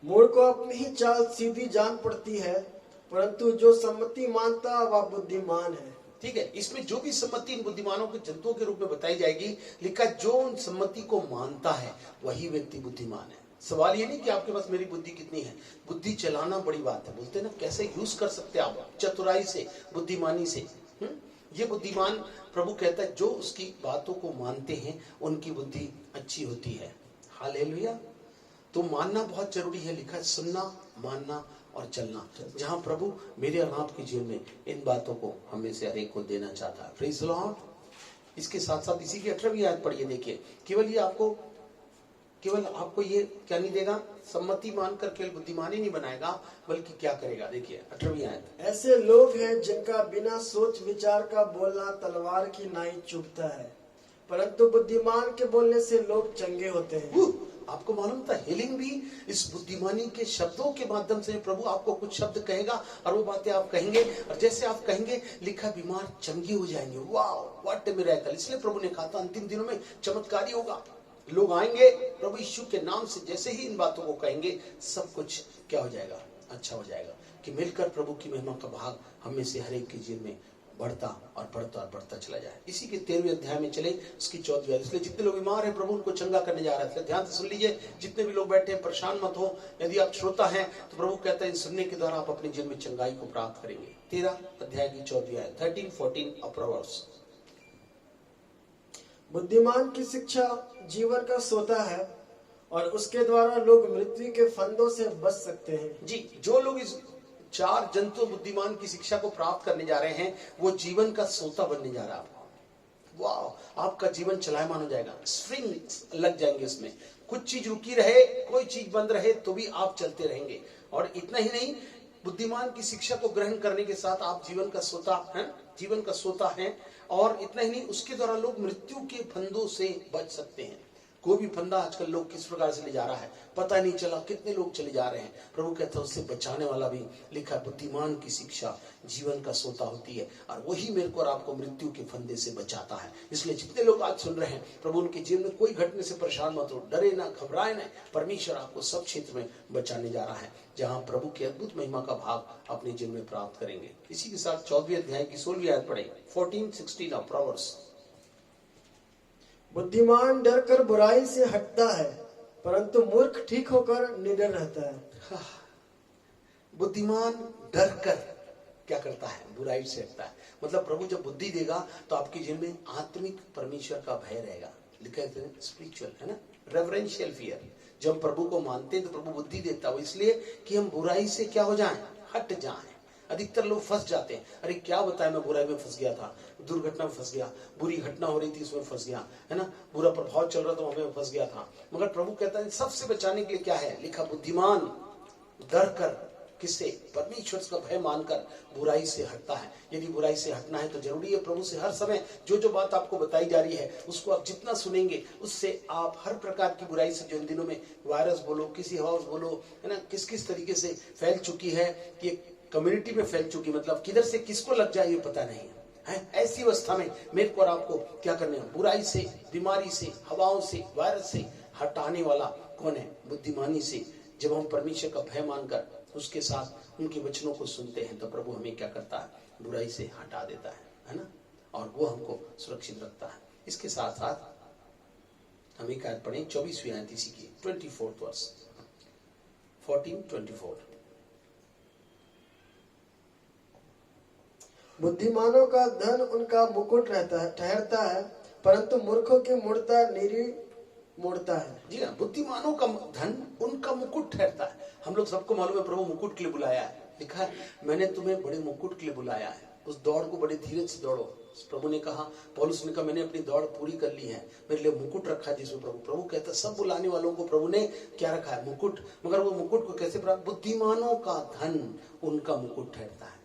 मूढ़ को अपनी ही चाल सीधी जान पड़ती है, परंतु जो सम्मति मानता वह बुद्धिमान है। ठीक है, इसमें जो भी सम्मति इन बुद्धिमानों के जंतुओं के रूप में बताई जाएगी, लिखा जो उन सम्मति को मानता है वही व्यक्ति बुद्धिमान है। सवाल ये नहीं कि आपके पास मेरी बुद्धि कितनी है, बुद्धि चलाना बड़ी बात है। बोलते ना कैसे यूज कर सकते हैं आप चतुराई से, बुद्धिमानी से। ये बुद्धिमान प्रभु कहता है जो उसकी बातों को मानते हैं उनकी बुद्धि अच्छी होती है। हालेलुया। तो मानना बहुत जरूरी है। लिखा है सुनना, मानना और चलना। जहां प्रभु मेरे और आपके जीवन में इन बातों को हमें से हर एक को देना चाहता है। Praise the Lord. इसके साथ साथ इसी की 18वीं आयत पढ़िए। देखिए, केवल आपको ये क्या नहीं देगा, सम्मति मानकर केवल बुद्धिमानी नहीं बनाएगा, बल्कि क्या करेगा। देखिए 18वीं आयत। ऐसे लोग हैं जिनका बिना सोच विचार का बोलना तलवार की नाई चुभता है, परंतु बुद्धिमान के बोलने से लोग चंगे होते हैं। आपको मालूम था हीलिंग भी इस बुद्धिमानी के शब्दों के माध्यम से। प्रभु आपको कुछ शब्द कहेगा और वो बातें आप कहेंगे, और जैसे आप कहेंगे लिखा बीमार चंगे हो जाएंगे। वाह, व्हाट अ मिरेकल। इसलिए प्रभु ने कहा था अंतिम दिनों में चमत्कारी होगा। लोग आएंगे प्रभु यीशु के नाम से, जैसे ही इन बातों को कहेंगे सब कुछ क्या हो जाएगा, अच्छा हो जाएगा। कि मिलकर प्रभु की महिमा का भाग हमें से हर एक के जीवन में बढ़ता और बढ़ता और बढ़ता चला जाए। इसी के 13वें अध्याय में चले, उसकी 14वीं आयत। इसलिए जितने लोग बीमार हैं प्रभु उनको चंगा करने जा रहा है। इसलिए ध्यान से सुन लीजिए, जितने भी लोग बैठे हैं परेशान मत हो। यदि आप श्रोता हैं तो प्रभु कहता है इन सुनने के द्वारा आप अपने जीवन में चंगाई को प्राप्त करेंगे। 13 अध्याय की 14वीं आयत, 13-14 ऑफ प्रोवर्ब्स। बुद्धिमान की शिक्षा जीवन का सोता है और उसके द्वारा लोग मृत्यु के फंदों से बच सकते हैं। जी, जो लोग इस 4 जंतु बुद्धिमान की शिक्षा को प्राप्त करने जा रहे हैं वो जीवन का सोता बनने जा रहा है। वाह, आपका जीवन चलायमान हो जाएगा, स्प्रिंग लग जाएंगे उसमें। कुछ चीज रुकी रहे, कोई चीज बंद रहे तो भी आप चलते रहेंगे। और इतना ही नहीं, बुद्धिमान की शिक्षा को ग्रहण करने के साथ आप जीवन का सोता हैं, जीवन का सोता हैं। और इतना ही नहीं, उसके द्वारा लोग मृत्यु के फंदों से बच सकते हैं। कोई भी फंदा आजकल लोग किस प्रकार से ले जा रहा है पता नहीं चला, कितने लोग चले जा रहे हैं। प्रभु कहता है उससे बचाने वाला भी लिखा, बुद्धिमान की शिक्षा जीवन का सोता होती है और वही मेरे को और आपको मृत्यु के फंदे से बचाता है। इसलिए जितने लोग आज सुन रहे हैं प्रभु, उनके जीवन में कोई घटने से परेशान मत हो, डरे ना, घबराए ना। परमेश्वर आपको सब क्षेत्र में बचाने जा रहा है जहां प्रभु की अद्भुत महिमा का भाग अपने जीवन में प्राप्त करेंगे। इसी के साथ 14वें अध्याय की 16वीं आयत पढ़े, 14-16 ऑफ प्रोवर्ब्स। बुद्धिमान डर कर बुराई से हटता है परंतु मूर्ख ठीक होकर निडर रहता है। बुद्धिमान डर कर क्या करता है? बुराई से हटता है। मतलब प्रभु जब बुद्धि देगा तो आपके जीवन में आत्मिक परमेश्वर का भय रहेगा। लिखा है स्पिरिचुअल, है ना, रेवरेंशियल फियर। जब हम प्रभु को मानते हैं तो प्रभु बुद्धि देता है, इसलिए कि हम बुराई से क्या हो जाएं, हट जाएं। अधिकतर लोग फंस जाते हैं, अरे क्या बताया मैं बुराई में फंस गया था, दुर्घटना में फंस गया, बुरी घटना हो रही थी उसमें फंस गया, है ना, बुरा प्रभाव चल रहा था हमें फंस गया था। मगर प्रभु कहता है सबसे बचाने के लिए क्या है? लिखा, बुद्धिमान डर कर, किससे? परमेश्वर का भय मानकर बुराई से हटता है। यदि बुराई से हटना है तो जरूरी है प्रभु से हर समय जो जो बात आपको बताई जा रही है उसको आप जितना सुनेंगे उससे आप हर प्रकार की बुराई से, जो इन दिनों में वायरस बोलो, किसी हाउस बोलो, है ना, किस किस तरीके से फैल चुकी है कि कम्युनिटी में फैल चुकी, मतलब किधर से किसको लग जाए ये पता नहीं है। ऐसी अवस्था में मेरे को और आपको क्या करना है? बुराई से, बीमारी से, हवाओं से, वायरस से हटाने वाला कौन है? बुद्धिमानी से। जब हम परमेश्वर का भय मानकर उसके साथ उनके वचनों को सुनते हैं तो प्रभु हमें क्या करता है? बुराई से हटा देता है ना, और वो हमको सुरक्षित रखता है। इसके साथ साथ हम एक आयत पढ़ें, 24वीं आयत इसी की, 24th वर्स, 14-24। बुद्धिमानों का धन उनका मुकुट ठहरता है परंतु मूर्खों की मूर्ता मुड़ता है। जी हाँ, बुद्धिमानों का धन उनका मुकुट ठहरता है। हम लोग सबको मालूम है प्रभु मुकुट के लिए बुलाया है। लिखा है मैंने तुम्हें बड़े मुकुट के लिए बुलाया है, उस दौड़ को बड़े धीरज से दौड़ो। प्रभु ने कहा, पौलुस ने कहा मैंने अपनी दौड़ पूरी कर ली है, मेरे लिए मुकुट रखा है जिसमें प्रभु कहता है सब बुलाने वालों को प्रभु ने क्या रखा है? मुकुट। मगर वो मुकुट को कैसे प्राप्त? बुद्धिमानों का धन उनका मुकुट ठहरता है।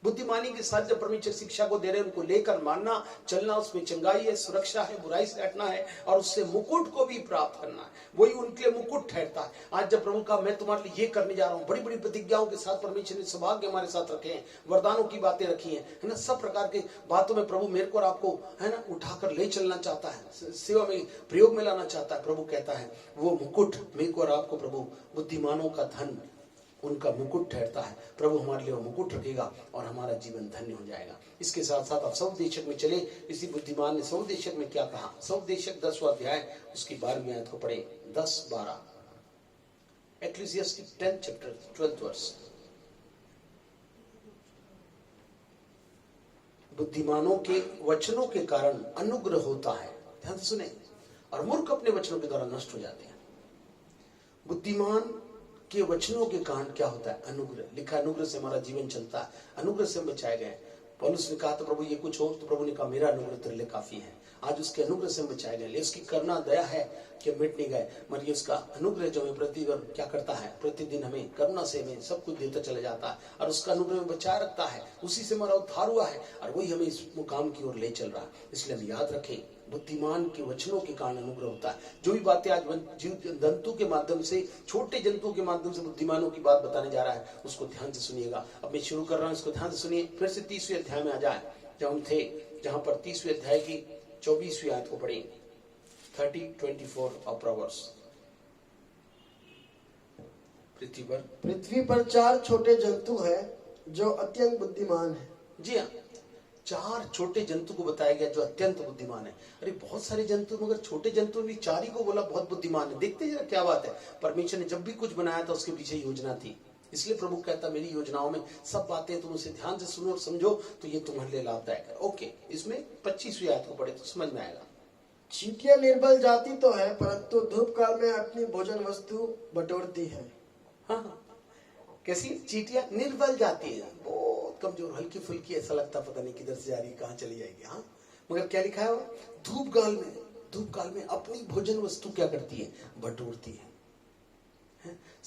बुद्धिमानी के साथ जब परमेश्वर शिक्षा को दे रहे हैं उनको लेकर मानना, चलना, उसमें चंगाई है, सुरक्षा है, बुराई से हटना है और उससे मुकुट को भी प्राप्त करना है, वही उनके लिए मुकुट ठहरता है। आज जब प्रभु का मैं तुम्हारे लिए ये करने जा रहा हूँ, बड़ी बड़ी प्रतिज्ञाओं के साथ परमेश्वर ने सौभाग्य हमारे साथ रखे हैं, वरदानों की बातें रखी हैं, है ना, सब प्रकार की बातों में प्रभु मेरे को और आपको, है ना, उठाकर ले चलना चाहता है, सेवा में प्रयोग में लाना चाहता है। प्रभु कहता है वो मुकुट मेरे को और आपको प्रभु, बुद्धिमानों का धन उनका मुकुट ठहरता है। प्रभु हमारे लिए वो मुकुट रखेगा और हमारा जीवन धन्य हो जाएगा। इसके साथ साथ आप सौदेशक में चले। इसी बुद्धिमान ने सौदेशक में क्या कहा? सौदेशक 10वां अध्याय उसकी 12वीं आयत को पढ़े, 10-12, एक्लेसियास्टिक 10th chapter 12th verse। बुद्धिमानों के वचनों के कारण अनुग्रह होता है, ध्यान से सुने, और मूर्ख अपने वचनों के द्वारा नष्ट हो जाते हैं। बुद्धिमान के वचनों के कारण क्या होता है? अनुग्रह। लिखा, अनुग्रह से हमारा जीवन चलता है, अनुग्रह से हम बचाए गए। पौलुस ने कहा तो प्रभु ये कुछ हो, तो प्रभु ने कहा मेरा अनुग्रह तेरे लिए काफी है। आज उसके अनुग्रह से हम बचाए गए। लेकिन उसकी करना दया है कि मिट नहीं गए, मगर ये उसका अनुग्रह जो हमें प्रतिदिन क्या करता है? प्रतिदिन हमें करुणा से हमें सब कुछ देता चला जाता है और उसका अनुग्रह में बचाए रखता है। उसी से हमारा उद्धार हुआ है और वही हमें इस मुकाम की ओर ले चल रहा है। इसलिए हम याद रखें, बुद्धिमान के वचनों के कारण अनुग्रह होता है। जो भी बातें आज जंतु के माध्यम से, छोटे जंतुओं के माध्यम से बुद्धिमानों की बात बताने जा रहा है, उसको ध्यान से सुनिएगा। अब मैं शुरू कर रहा हूं, इसको ध्यान से सुनिए। फिर से 30वें अध्याय में आ जाए जहां हम थे, जहां पर 30वें अध्याय की 24वीं आयत को पढ़ी, 30-24 ऑफ प्रोवर्ब्स। पृथ्वी पर 4 छोटे जंतु हैं जो अत्यंत बुद्धिमान है। जी हाँ, 4 छोटे जंतु को बताया गया जो अत्यंत बुद्धिमान है। अरे बहुत सारे जंतु, मगर छोटे जंतु ने 4 ही को बोला बहुत बुद्धिमान है। देखते जरा क्या बात है। परमेश्वर ने जब भी कुछ बनाया था उसके पीछे योजना थी। इसलिए प्रभु कहता मेरी योजनाओं में सब बातें तुम उसे ध्यान से सुनो और समझो तो ये तुम्हारे लिए लाभदायक है। ओके, इसमें 25वीं आयत को पढ़े तो समझ में आएगा। चींटियां निर्बल जाति तो है, परंतु धूप काल में अपनी भोजन वस्तु बटोरती है। हाँ, कैसी चींटियां निर्बल जाती है, बहुत कमजोर, हल्की फुल्की, ऐसा लगता पता नहीं किधर से जा रही, कहाँ चली जाएगी। हाँ, मगर क्या लिखा है? धूप काल में अपनी भोजन वस्तु क्या करती है? बटोरती है।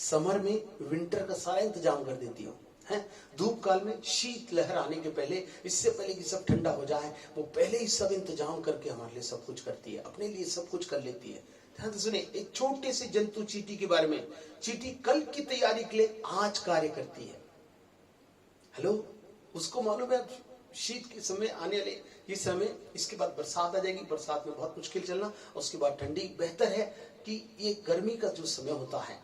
समर में विंटर का सारा इंतजाम कर देती हो है। धूप काल में शीत लहर आने के पहले, इससे पहले कि सब ठंडा हो जाए, वो पहले ही सब इंतजाम करके हमारे लिए सब कुछ करती है, अपने लिए सब कुछ कर लेती है। ध्यान से सुने, एक छोटे से जंतु चींटी के बारे में। चींटी कल की तैयारी के लिए आज कार्य करती है। हेलो, उसको मालूम है शीत के समय आने वाले ये समय, इसके बाद बरसात आ जाएगी, बरसात में बहुत मुश्किल चलना, उसके बाद ठंडी। बेहतर है कि ये गर्मी का जो समय होता है,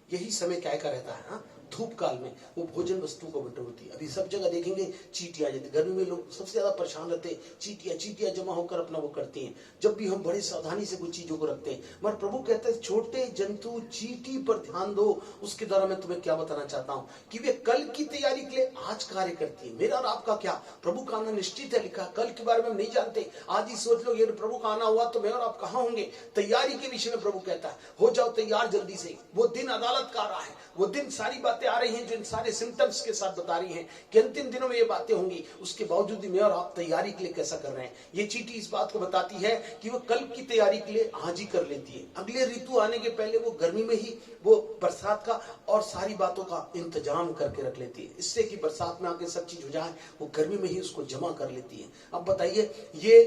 यही समय क्या का रहता है। हाँ, धूप काल में वो भोजन वस्तु को बटोरती है। अभी सब जगह देखेंगे चींटियां, जैसे गर्मी में लोग सबसे ज्यादा परेशान रहते हैं, चींटियां जमा होकर अपना वो करती हैं। जब भी हम बड़े सावधानी से कुछ चीजों को रखते हैं, मगर प्रभु कहते हैं छोटे जंतु चींटी पर ध्यान दो। उसके द्वारा मैं तुम्हें क्या बताना चाहता हूँ कि वे कल की तैयारी के लिए आज कार्य करती है। मेरा और आपका क्या? प्रभु का आना निश्चित है, लिखा। कल के बारे में हम नहीं जानते। आज ही सोच लो, ये प्रभु का आना हुआ तो मैं और आप कहाँ होंगे? तैयारी के विषय में प्रभु कहता है हो जाओ तैयार जल्दी से। वो दिन अदालत का आ रहा है, वो दिन सारी बातें आ रही हैं जो इन सारे सिम्टम्स के साथ बता रही हैं कि अंतिम दिनों में ये बातें होंगी। उसके बावजूद भी मैं और आप तैयारी के लिए कैसा कर रहे हैं? ये चींटी इस बात को बताती है कि वो कल की तैयारी के लिए आज ही कर लेती है। अगले ऋतु आने के पहले वो गर्मी में ही वो बरसात का और सारी बातों का इंतजाम करके रख लेती है, इससे कि बरसात में आके सब चीज हो जाए, वो गर्मी में ही उसको जमा कर लेती है। अब बताइए ये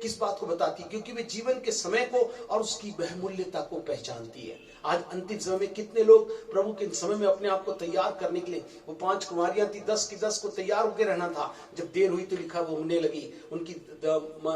किस बात को बताती है? क्योंकि वे जीवन के समय को और उसकी बहुमूल्यता को पहचानती है। आज अंतिम समय में कितने लोग प्रभु के समय में अपने आप को तैयार करने के लिए, वो 5 कुमारियां थी, 10 की 10 को तैयार होकर रहना था। जब देर हुई तो लिखा वो होने लगी, उनकी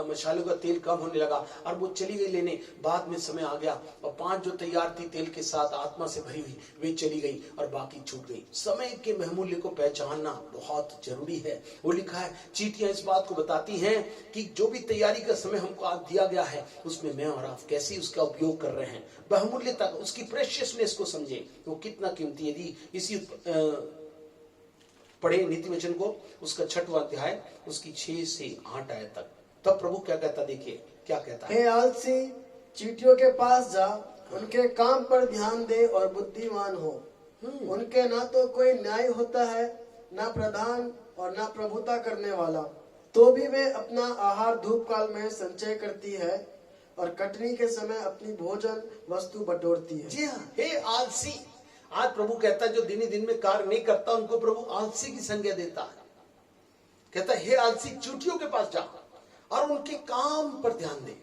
मशालों का तेल कम होने लगा और वो चली गई लेने। बाद में समय आ गया और 5 जो तैयार थी तेल के साथ आत्मा से भरी हुई, वे चली गई और बाकी छूट गई। समय के बहुमूल्य को पहचानना बहुत जरूरी है। वो लिखा है चींटियां इस बात को बताती हैं कि जो भी तैयारी का समय हमको आज दिया गया है, उसमें मैं और आप कैसे उसका उपयोग कर रहे हैं। बहुमूल्यता, उसकी प्रेशियसनेस को समझे, वो कितना कीमती। यदि इसी पढ़े नीति वचन को, उसका 6वां अध्याय, उसकी 6 से 8 आयत तक, तब प्रभु क्या कहता, देखिए क्या कहता है। हे आलसी, चींटियों के पास जा, उनके काम पर ध्यान दे और बुद्धिमान हो। उनके ना तो कोई न्याय होता है, ना प्रधान और ना प्रभुता करने वाला, तो भी वे अपना आहार धूप काल में संचय करती है और कटनी के समय अपनी भोजन वस्तु बटोरती है। जी हाँ, हे आलसी। आज प्रभु कहता है जो दिन ही दिन में कार्य नहीं करता उनको प्रभु आलसी की संज्ञा देता है। कहता है हे आलसी, चींटियों के पास जा और उनके काम पर ध्यान दे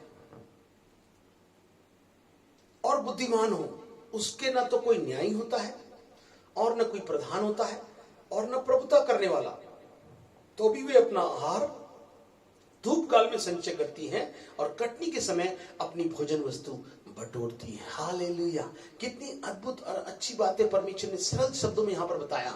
और बुद्धिमान हो। उसके ना तो कोई न्यायी होता है और न कोई प्रधान होता है और न प्रभुता करने वाला, तो भी वे अपना आहार धूप काल में संचय करती हैं और कटनी के समय अपनी भोजन वस्तु बटोरती है। हालेलुया! कितनी अद्भुत और अच्छी बातें परमेश्वर ने सरल शब्दों में यहाँ पर बताया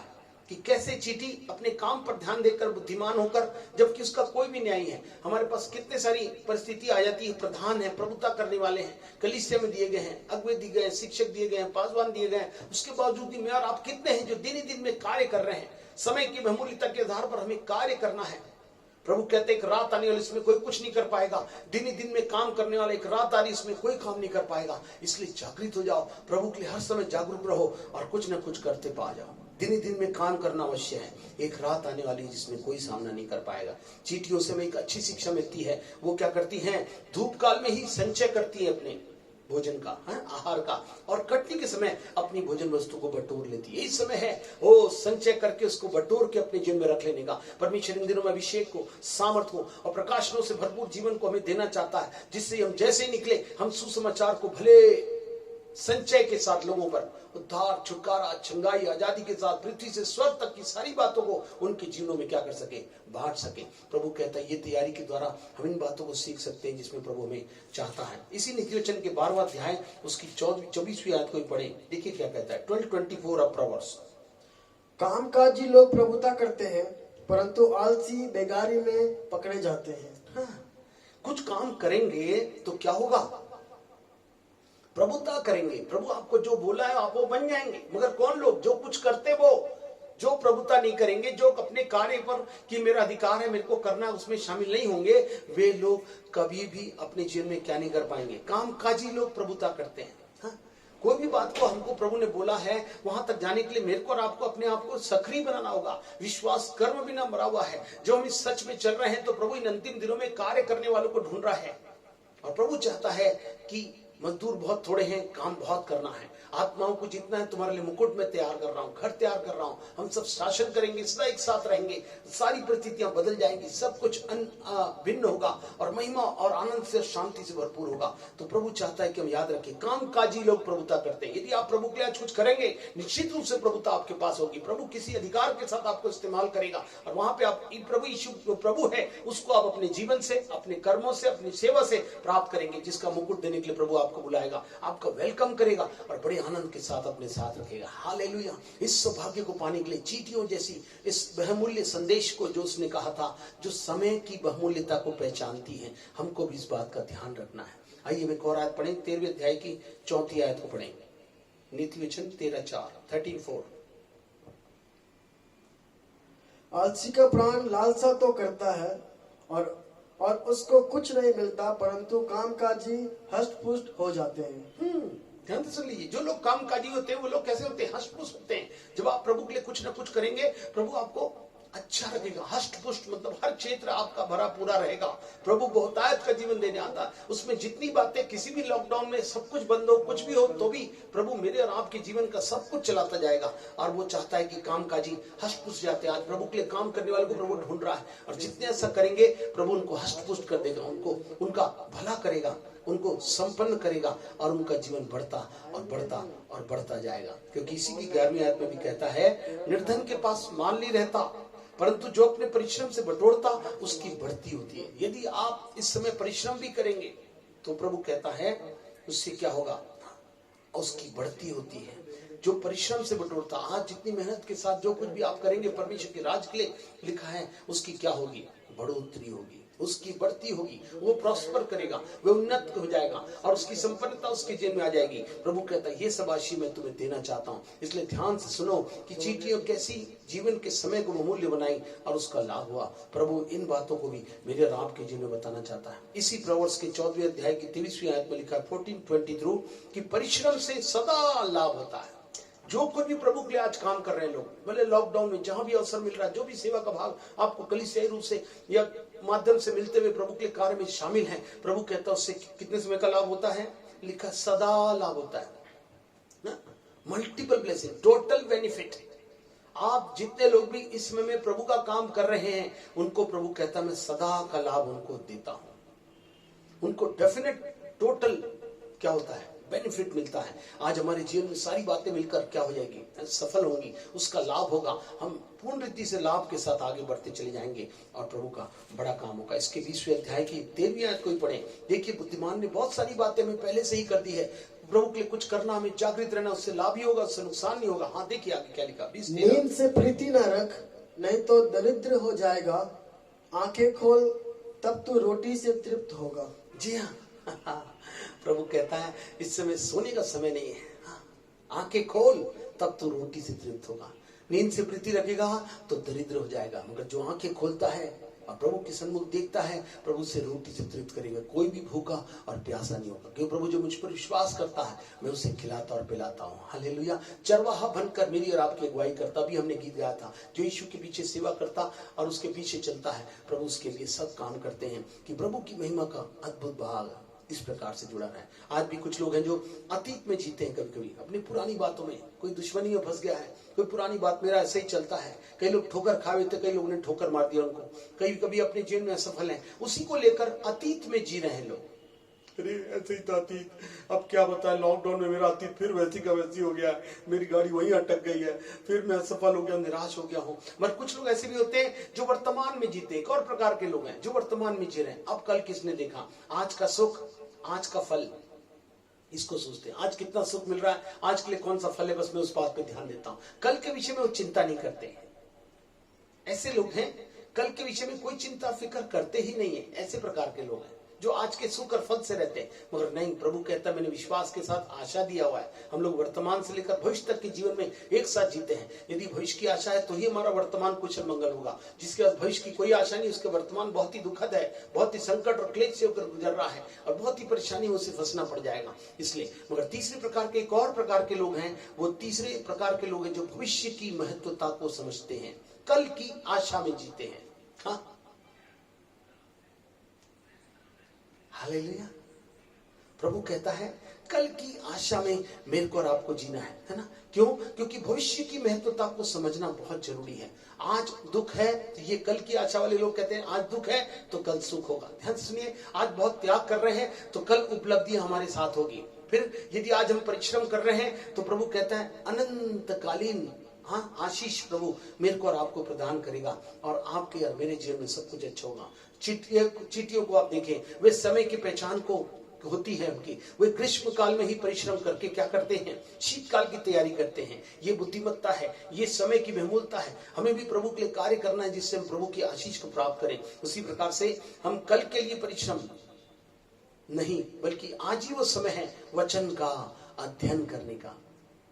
कि कैसे चींटी अपने काम पर ध्यान देकर बुद्धिमान होकर, जबकि उसका कोई भी न्याय है। हमारे पास कितने सारी परिस्थिति आ जाती है, प्रधान है, प्रभुता करने वाले हैं, कलीसिया में दिए गए हैं, अगुवे दिए गए हैं, शिक्षक दिए गए हैं, पासवान दिए गए हैं, उसके बावजूद भी मैं और आप कितने हैं जो दिन ही दिन में कार्य कर रहे हैं। समय की बहुमूल्यता के आधार पर हमें कार्य करना है। प्रभु कहते एक रात आने वाली, इसमें कोई कुछ नहीं कर पाएगा। दिन ही दिन में काम करने वाला, एक रात आ रही, इसमें कोई काम नहीं कर पाएगा। इसलिए जागृत हो जाओ, प्रभु के लिए हर समय जागरूक रहो और कुछ न कुछ करते पा जाओ। दिन ही दिन में काम करना अवश्य है। एक रात आने वाली जिसमें कोई सामना नहीं कर पाएगा। चींटियों से हमें एक अच्छी शिक्षा मिलती है। वो क्या करती हैं? धूप काल में ही संचय करती है अपने भोजन का, आहार का, और कटनी के समय अपनी भोजन वस्तु को बटोर लेती है। यही समय है वो संचय करके उसको बटोर के अपने जीवन में रख लेने का। परमेश्वर इन दिनों में अभिषेक को, सामर्थ को और प्रकाशनों से भरपूर जीवन को हमें देना चाहता है, जिससे हम जैसे ही निकले हम सुसमाचार को भले संचय के साथ लोगों पर उद्धार, छुटकारा, छंगाई, आजादी के साथ पृथ्वी से स्वर्ग तक की सारी बातों को उनके जीवनों में क्या कर सके, बांट सके। प्रभु कहता है ये तैयारी के द्वारा हम इन बातों को सीख सकते हैं जिसमें प्रभु हमें चाहता है। इसी नीति वचन के 12वां अध्याय उसकी 24वीं आयत को पढ़े, देखिए क्या कहता है। 12:24 ऑफ प्रोवर्ब्स। कामकाजी लोग प्रभुता करते हैं, परंतु आलसी बेगारी में पकड़े जाते हैं। हाँ, कुछ काम करेंगे तो क्या होगा? प्रभुता करेंगे, प्रभु आपको जो बोला है आप वो बन जाएंगे। मगर कौन लोग जो कुछ करते वो जो प्रभुता नहीं करेंगे, जो अपने कार्य पर कि मेरा अधिकार है मेरे को करना है उसमें शामिल नहीं होंगे, वे लोग कभी भी अपने जीवन में क्या नहीं कर पाएंगे। कामकाजी लोग प्रभुता करते हैं। हाँ? कोई भी बात को हमको प्रभु ने बोला है वहां तक जाने के लिए मेरे को और आपको अपने आप को सक्रिय बनाना होगा। विश्वास कर्म भी ना मरा हुआ है। जो हम इस सच में चल रहे हैं तो प्रभु इन अंतिम दिनों में कार्य करने वालों को ढूंढ रहा है और प्रभु चाहता है कि मजदूर बहुत थोड़े हैं, काम बहुत करना है। आत्माओं को जितना है तुम्हारे लिए मुकुट में तैयार कर रहा हूं, घर तैयार कर रहा हूं। हम सब शासन करेंगे, सदा एक साथ रहेंगे, सारी परिस्थितियां बदल जाएंगी, सब कुछ भिन्न होगा और महिमा और आनंद से शांति से भरपूर होगा। तो प्रभु चाहता है कि हम याद रखें, कामकाजी लोग प्रभुता करते हैं। यदि आप प्रभु के लिए आज कुछ करेंगे निश्चित रूप से प्रभुता आपके पास होगी। प्रभु किसी अधिकार के साथ आपको इस्तेमाल करेगा और वहां पे आप प्रभु यीशु प्रभु है उसको आप अपने जीवन से, अपने कर्मों से, अपनी सेवा से प्राप्त करेंगे, जिसका मुकुट देने के लिए प्रभु आपको बुलाएगा, आपका वेलकम करेगा और बड़े आनंद के साथ अपने साथ रखेगा। हालेलुया। इस सौभाग्य को पाने के लिए चींटियों जैसी इस बहुमूल्य संदेश को जो उसने कहा था, जो समय की बहुमूल्यता को पहचानती है, हमको भी इस बात का ध्यान रखना है। आइए एक और आयत पढ़ें, 13वें अध्याय की 4थी आयत को पढ़ें। नीति वचन 13:4 आलसी का प्राण लालसा तो करता है और उसको कुछ नहीं मिलता, परंतु कामकाजी हष्ट-पुष्ट हो जाते हैं। ध्यान से सुन लीजिए, जो लोग कामकाजी होते हैं वो लोग कैसे होते हैं? हष्ट-पुष्ट होते हैं। जब आप प्रभु के लिए कुछ ना कुछ करेंगे प्रभु आपको अच्छा रखेगा। हष्ट-पुष्ट मतलब हर क्षेत्र आपका भरा पूरा रहेगा। प्रभु बहुतायत का जीवन देने आता है। उसमें जितनी बातें, किसी भी लॉकडाउन में सब कुछ बंद हो, कुछ भी हो, तो भी प्रभु मेरे और आपके जीवन का सब कुछ चलाता जाएगा और वो चाहता है कि कामकाजी हष्ट-पुष्ट जाते हैं। आज प्रभु के लिए काम करने वालों को प्रभु ढूंढ रहा है और जितने ऐसा करेंगे प्रभु उनको हष्ट-पुष्ट कर देगा, उनको उनका भला करेगा, उनको संपन्न करेगा और उनका जीवन बढ़ता और बढ़ता और बढ़ता जाएगा। क्योंकि इसी की 11वीं आयत में भी कहता है, निर्धन के पास माल नहीं रहता, परंतु जो अपने परिश्रम से बटोरता उसकी बढ़ती होती है। यदि आप इस समय परिश्रम भी करेंगे तो प्रभु कहता है उससे क्या होगा? उसकी बढ़ती होती है। जो परिश्रम से बटोरता, आज जितनी मेहनत के साथ जो कुछ भी आप करेंगे परमेश्वर के राज के लिए लिखा है, उसकी क्या होगी? बढ़ोतरी होगी, उसकी बढ़ती होगी, वो प्रॉस्पर करेगा, वो उन्नत हो जाएगा और उसकी संपन्नता उसके जीवन में आ जाएगी। प्रभु कहता है ये सब आशीष मैं तुम्हें देना चाहता हूँ। इसलिए ध्यान से सुनो कि चींटियों कैसी जीवन के समय को मूल्य बनाई और उसका लाभ हुआ। प्रभु इन बातों को भी मेरे और आपके जीवन में बताना चाहता है। इसी प्रवर्स के 14वें अध्याय की 23वीं आयत में लिखा है 14:23 कि परिश्रम से सदा लाभ होता है। जो कुछ भी प्रभु के लिए आज काम कर रहे हैं लोग, भले लॉकडाउन में जहां भी अवसर मिल रहा है, जो भी सेवा का भाग आपको कलीसियाई रूप से या माध्यम से मिलते हुए प्रभु के लिए कार्य में शामिल हैं, प्रभु कहता है उससे कितने समय का लाभ होता है? लिखा सदा लाभ होता है ना, मल्टीपल ब्लेसिंग, टोटल बेनिफिट। आप जितने लोग भी इस समय में प्रभु का काम कर रहे हैं उनको प्रभु कहता है मैं सदा का लाभ उनको देता हूं। उनको डेफिनेट टोटल क्या होता है? बेनिफिट मिलता है। आज हमारे जीवन में सारी बातें मिलकर क्या हो जाएगी? सफल होंगी, उसका लाभ होगा। हम पूर्ण रीति से लाभ के साथ आगे बढ़ते चले जाएंगे और प्रभु का बड़ा काम होगा। इसके 20वें अध्याय की 13वीं आयत को ही पढ़ें। देखिए बुद्धिमान ने बहुत सारी बातें हमें पहले से ही कर दी है। प्रभु के लिए कुछ करना, हमें जागृत रहना, उससे लाभ ही होगा, उससे नुकसान नहीं होगा। हाँ देखिए आगे क्या लिखा। नींद से प्रीति न रख, नहीं तो दरिद्र हो जाएगा। आंखें खोल तब तू रोटी से तृप्त होगा। जी हाँ प्रभु कहता है इस समय सोने का समय नहीं है। आंखें खोल तब तो रोटी से तृप्त होगा। नींद से प्रीति रखेगा तो दरिद्र हो जाएगा, मगर जो आंखें खोलता है और प्रभु के सन्मुख देखता है प्रभु से रोटी से तृप्त करेगा। कोई भी भूखा और प्यासा नहीं होगा, क्योंकि प्रभु जो मुझ पर विश्वास करता है मैं उसे खिलाता और पिलाता हूँ। हालेलुया। चरवाहा बनकर मेरी और आपकी अगुवाई करता, भी हमने गीत गाया था। जो यीशु के पीछे सेवा करता और उसके पीछे चलता है, प्रभु उसके लिए सब काम करते हैं कि प्रभु की महिमा का अद्भुत भाग इस प्रकार से जुड़ा है। आज भी कुछ लोग हैं जो अतीत में जीते हैं, कभी कभी अपनी पुरानी बातों में, कोई दुश्मनी में फंस गया है, कोई पुरानी बात मेरा ऐसे ही चलता है। कई लोग ठोकर खाए थे, कई लोगों ने ठोकर मार दिया उनको, कई कभी अपने जीवन में असफल हैं, उसी को लेकर अतीत में जी रहे हैं लोग। अरे ऐसे ही था अतीत, अब क्या बताएं, लॉकडाउन में मेरा अतीत फिर वैसी का वैसी हो गया है, मेरी गाड़ी वहीं अटक गई है, फिर मैं असफल हो गया, निराश हो गया हूँ। मगर कुछ लोग ऐसे भी होते हैं जो वर्तमान में जीते। एक और प्रकार के लोग हैं जो वर्तमान में जी रहे हैं। अब कल किसने देखा? आज का सुख, आज का फल, इसको सोचते हैं। आज कितना सुख मिल रहा है, आज के लिए कौन सा फल है, बस मैं उस बात पे ध्यान देता हूं। कल के विषय में वो चिंता नहीं करते हैं। ऐसे लोग हैं कल के विषय में कोई चिंता फिक्र करते ही नहीं है। ऐसे प्रकार के लोग हैं जो आज के सुख और फल से रहते हैं, मगर नहीं, प्रभु कहता है मैंने विश्वास के साथ आशा दिया हुआ है। हम लोग वर्तमान से लेकर भविष्य तक के जीवन में एक साथ जीते हैं। यदि भविष्य की आशा है तो ही हमारा वर्तमान कुशल मंगल होगा। जिसके पास भविष्य की कोई आशा नहीं, उसके वर्तमान बहुत ही दुखद है, बहुत ही संकट और क्लेश से होकर गुजर रहा है और बहुत ही परेशानियों से फंसना पड़ जाएगा। इसलिए मगर तीसरे प्रकार के एक और प्रकार के लोग हैं, वो तीसरे प्रकार के लोग हैं जो भविष्य की महत्वता को समझते हैं, कल की आशा में जीते हैं। हाँ, हालेलुया। प्रभु कहता है कल की आशा में मेरे को और आपको जीना है ना? क्यों? क्योंकि भविष्य की महत्वता को समझना बहुत जरूरी है। आज दुख है तो ये कल की आशा वाले लोग कहते हैं आज दुख है तो कल सुख होगा। ध्यान सुनिए, आज बहुत त्याग कर रहे हैं तो कल उपलब्धि हमारे साथ होगी। फिर यदि आज हम परिश्रम कर रहे हैं तो प्रभु कहता है अनंतकालीन आशीष प्रभु मेरे को और आपको प्रदान करेगा और आपके और मेरे जीवन में सब कुछ अच्छा होगा। चींटियों को आप देखें, वे समय की पहचान को होती है उनकी, वे ग्रीष्म काल में ही परिश्रम करके क्या करते हैं, शीतकाल की तैयारी करते हैं। ये बुद्धिमत्ता है, ये समय की बहुमूल्यता है। हमें भी प्रभु के लिए कार्य करना है जिससे हम प्रभु की आशीष को प्राप्त करें। उसी प्रकार से हम कल के लिए परिश्रम नहीं, बल्कि आज ही वो समय है वचन का अध्ययन करने का।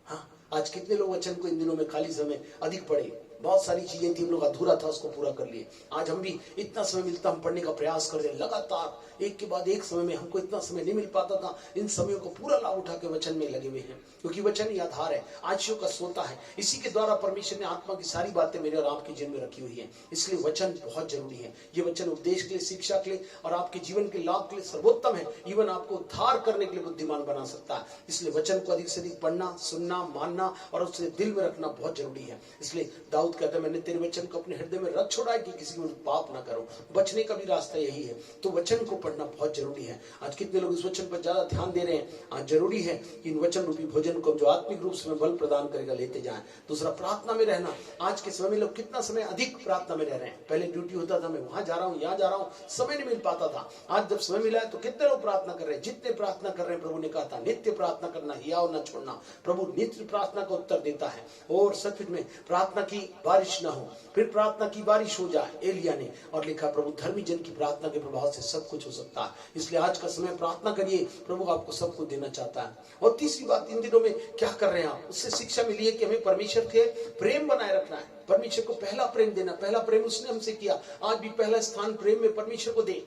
हाँ, आज कितने लोग वचन को इन दिनों में खाली समय अधिक पढ़े, बहुत सारी चीजें थी, हम लोग अधूरा था उसको पूरा कर लिए। आज हम भी इतना समय मिलता, हम पढ़ने का प्रयास कर रहे हैं लगातार, एक के बाद एक समय में। हमको इतना समय नहीं मिल पाता था, इन समयों को पूरा लाभ उठा के वचन में लगे हुए हैं, क्योंकि वचन ही आधार है, आशियों का सोता है। इसी के द्वारा परमेश्वर ने आत्मा की सारी बातें मेरे और आपके जीवन में रखी हुई है। इसलिए वचन बहुत जरूरी है। ये वचन उपदेश के लिए, शिक्षा के लिए और आपके जीवन के लाभ के लिए सर्वोत्तम है। इवन आपको उद्धार करने के लिए बुद्धिमान बना सकता है। इसलिए वचन को अधिक से अधिक पढ़ना, सुनना, मानना और उसे दिल में रखना बहुत जरूरी है। इसलिए दाऊद कहता है मैंने तेरे वचन को अपने हृदय में रख छोड़ा है कि किसी को पाप ना करो। बचने का भी रास्ता यही है। तो वचन को पढ़ना बहुत जरूरी है। आज कितने लोग इस वचन पर ज्यादा ध्यान दे रहे हैं? आज जरूरी है कि इन वचन रूपी भोजन को जो आत्मिक रूप से बल प्रदान करेगा लेते जाएं। दूसरा, प्रार्थना में रहना। आज के समय में लोग कितना समय अधिक प्रार्थना में रह रहे हैं। पहले ड्यूटी होता था, मैं वहां जा रहा हूँ, यहाँ जा रहा हूँ, समय नहीं मिल पाता था। आज जब समय मिला है तो कितने लोग प्रार्थना कर रहे हैं। जितने प्रार्थना कर रहे हैं, प्रभु ने कहा था नित्य प्रार्थना करना, हियाव न छोड़ना। प्रभु नित्य प्रार्थना का उत्तर देता है। और सच में प्रार्थना की बारिश ना हो, फिर प्रार्थना की बारिश हो जाए, एलिया ने, और लिखा प्रभु धर्मी जन की प्रार्थना के प्रभाव से सब कुछ हो सकता है। इसलिए आज का समय प्रार्थना करिए, प्रभु आपको सब कुछ देना चाहता है। और तीसरी बात, इन दिनों में क्या कर रहे हैं आप? उससे शिक्षा मिली है कि हमें परमेश्वर के प्रेम बनाए रखना है। परमेश्वर को पहला प्रेम देना। पहला प्रेम उसने हमसे किया, आज भी पहला स्थान प्रेम में परमेश्वर को दे।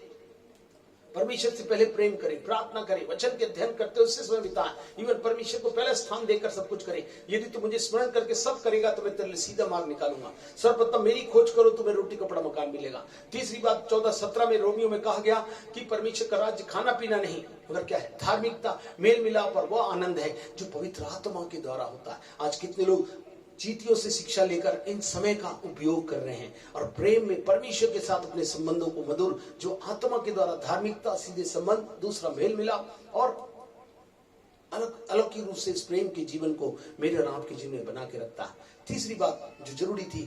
परमेश्वर से पहले प्रेम करें, प्रार्थना करें, वचन के अध्ययन करते हुए उससे समय बिताएं। इवन परमेश्वर को पहले स्थान देकर सब कुछ करें। यदि तू मुझे स्मरण करके सब करेगा तो मैं तेरे लिए सीधा मार्ग निकालूंगा। सर्वप्रथम मेरी खोज करो, तुम्हें रोटी कपड़ा मकान मिलेगा। तीसरी बात 14:17 में रोमियो में कहा गया कि परमेश्वर का राज्य खाना पीना नहीं, मगर क्या है? धार्मिकता, मेल मिलाप और वह आनंद है जो पवित्र आत्मा के द्वारा होता है। आज कितने लोग चींटियों से शिक्षा लेकर इन समय का उपयोग कर रहे हैं और प्रेम में परमेश्वर के साथ अपने संबंधों को मधुर, जो आत्मा के द्वारा धार्मिकता, सीधे संबंध, दूसरा मेल मिलाप और अलग अलग की रूप से इस प्रेम के जीवन को मेरे और आपके जीवन में बना के रखता है। तीसरी बात जो जरूरी थी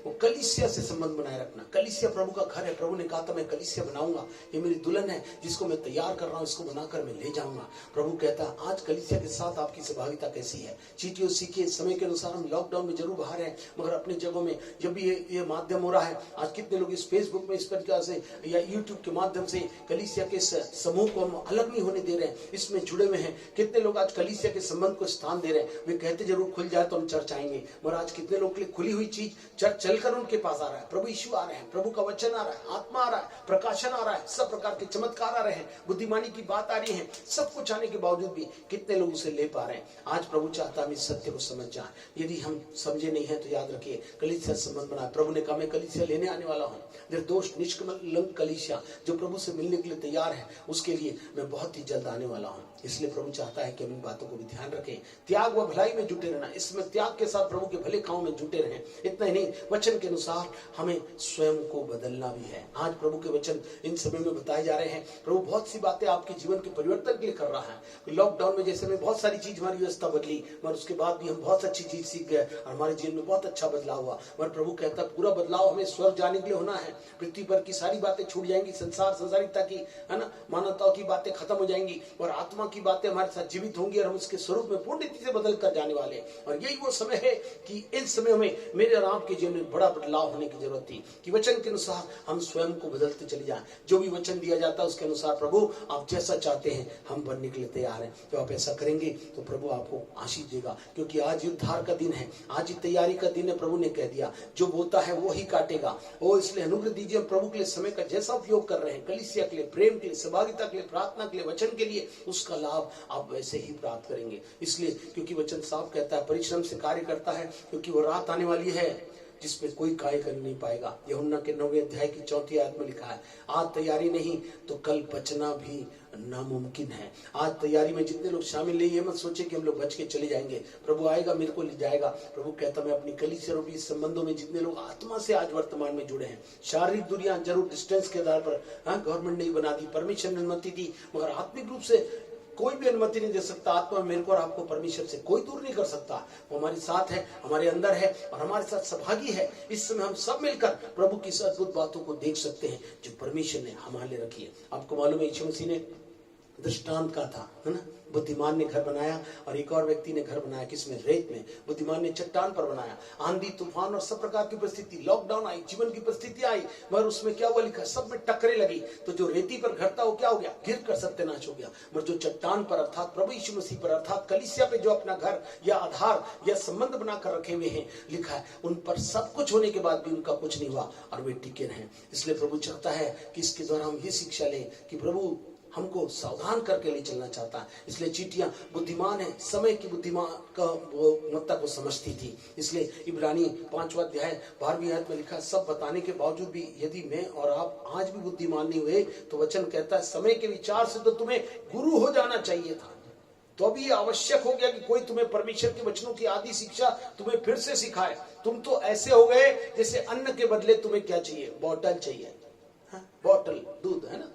वो कलीसिया से संबंध बनाए रखना। कलीसिया प्रभु का घर है। प्रभु ने कहा था मैं कलीसिया बनाऊंगा, ये मेरी दुल्हन है जिसको मैं तैयार कर रहा हूँ, इसको बनाकर मैं ले जाऊंगा। प्रभु कहता है आज कलीसिया के साथ आपकी सहभागिता कैसी है? चीटियों सीखिए। समय के अनुसार हम लॉकडाउन में जरूर बाहर हैं, मगर अपनी जगहों में जब भी ये माध्यम हो रहा है, आज कितने लोग इस फेसबुक में इस प्रकार से या यूट्यूब के माध्यम से कलीसिया के समूह को हम अलग नहीं होने दे रहे हैं, इसमें जुड़े हुए हैं। कितने लोग आज कलीसिया के संबंध को स्थान दे रहे हैं। वे कहते जरूर खुल जाए तो हम चर्च आएंगे, मगर आज कितने लोग के लिए खुली हुई चीज चर्च चलकर उनके पास आ रहा है। प्रभु यीशु आ रहे हैं, प्रभु का वचन आ रहा है, आत्मा आ रहा है, प्रकाशन आ रहा है, सब प्रकार के चमत्कार आ रहे हैं, बुद्धिमानी की बात आ रही है। सब कुछ आने के बावजूद भी कितने लोग उसे ले पा रहे हैं? आज प्रभु चाहता है हम इस सत्य को समझ जाए। यदि हम समझे नहीं है तो याद रखिए कलीसिया संबंध बनाए। प्रभु ने कहा मैं कलीसिया लेने आने वाला हूँ, निर्दोष निष्कलंक कलीसिया जो प्रभु से मिलने के लिए तैयार है, उसके लिए मैं बहुत ही जल्द आने वाला हूँ। इसलिए प्रभु चाहता है कि हम इन बातों को भी ध्यान रखें। त्याग व भलाई में जुटे रहना, इसमें त्याग के साथ प्रभु के भले कामों में जुटे रहें। इतना ही नहीं, वचन के अनुसार हमें स्वयं को बदलना भी है। आज प्रभु के वचन इन समय में बताए जा रहे हैं। प्रभु बहुत सी बातें आपके जीवन के परिवर्तन के लिए कर रहा है। लॉकडाउन में जैसे में बहुत सारी चीज हमारी व्यवस्था बदली, मगर उसके बाद भी हम बहुत अच्छी चीज सीख गए और हमारे जीवन में बहुत अच्छा बदलाव हुआ। मगर प्रभु कहता है पूरा बदलाव हमें स्वर्ग जाने के लिए होना है। पृथ्वी पर की सारी बातें छूट जाएंगी, संसारिकता की, है ना, मानवता की बातें खत्म हो जाएंगी और आत्मा की बातें हमारे साथ जीवित होंगी और हम उसके स्वरूप में पूर्ण रीति से बदल कर जाने वाले हैं। और यही वो समय है कि इन समयों में मेरे और आपके जीवन में बड़ा बदलाव होने की जरूरत थी कि वचन के अनुसार हम स्वयं को बदलते चले जाएं। जो भी वचन दिया जाता है उसके अनुसार प्रभु आप जैसा चाहते हैं हम बनने के लिए तैयार हैं। तो आप ऐसा करेंगे तो प्रभु आपको आशीष देगा, क्योंकि आज उद्धार का दिन है, आज ही तैयारी का दिन है। प्रभु ने कह दिया जो बोता है वो ही काटेगा। ओ इसलिए अनुग्रह दीजिए, हम प्रभु के लिए समय का जैसा उपयोग कर रहे हैं, कलीसिया के लिए, प्रेम के लिए, सहभागिता के लिए, प्रार्थना के लिए, वचन के लिए, उसका लाभ आप वैसे ही प्राप्त करेंगे। इसलिए क्योंकि वचन साफ कहता है परिश्रम से कार्य करता है, क्योंकि वो रात आने वाली है जिसमें कोई कार्य कर नहीं पाएगा। यूहन्ना के 9वें अध्याय की 4वीं आयत में लिखा है आज तैयारी नहीं तो कल बचना भी नामुमकिन है। आज तैयारी में जितने लोग शामिल नहीं, ये मत सोचे कि हम लोग बच के चले जाएंगे, प्रभु आएगा मेरे को ले जाएगा। प्रभु कहता मैं अपनी कलीसिया रूपी संबंधों में जितने लोग आत्मा से आज वर्तमान में जुड़े हैं, शारीरिक दूरियां जरूर डिस्टेंस के आधार पर गवर्नमेंट ने बना दी, परमिशन ने अनुमति दी, मगर आत्मिक रूप से कोई भी अनुमति नहीं दे सकता। आत्मा मेरे को और आपको परमेश्वर से कोई दूर नहीं कर सकता। वो हमारे साथ है, हमारे अंदर है और हमारे साथ सहभागी है। इस समय हम सब मिलकर प्रभु की अद्भुत बातों को देख सकते हैं जो परमेश्वर ने हमारे लिए रखी है। आपको मालूम है यीशु मसीह ने दृष्टांत का था, है ना। बुद्धिमान ने घर बनाया और एक और व्यक्ति ने घर बनाया, किसमें? रेत में। बुद्धिमान ने चट्टान पर बनाया। आंधी तूफान और सब प्रकार की परिस्थिति, लॉकडाउन आई, जीवन की परिस्थिति आई, मगर उसमें क्या हुआ लिखा, सब में टकरे लगी। तो जो रेती पर घर था वो क्या हो गया? गिर कर सत्यानाश हो गया। मगर जो चट्टान पर अर्थात प्रभु यीशु मसीह पर अर्थात कलीसिया पे जो अपना घर या आधार या संबंध बनाकर रखे हुए हैं, लिखा है उन पर सब कुछ होने के बाद भी उनका कुछ नहीं हुआ और वे टिके रहे। इसलिए प्रभु चाहता है कि इसके द्वारा हम ये शिक्षा लें कि प्रभु हमको सावधान करके ले चलना चाहता है। इसलिए चीटियां बुद्धिमान है, समय की बुद्धिमान का महत्ता को समझती थी। इसलिए इब्रानी 5वां अध्याय 12वीं आयत में लिखा, सब बताने के बावजूद भी यदि मैं और आप आज भी बुद्धिमान नहीं हुए तो वचन कहता है समय के विचार से तो तुम्हें गुरु हो जाना चाहिए था। तो अभी आवश्यक हो गया कि कोई तुम्हें परमेश्वर के वचनों की आदि शिक्षा तुम्हें फिर से सिखाए। तुम तो ऐसे हो गए जैसे अन्न के बदले तुम्हें क्या चाहिए? बॉटल चाहिए, बॉटल दूध, है ना,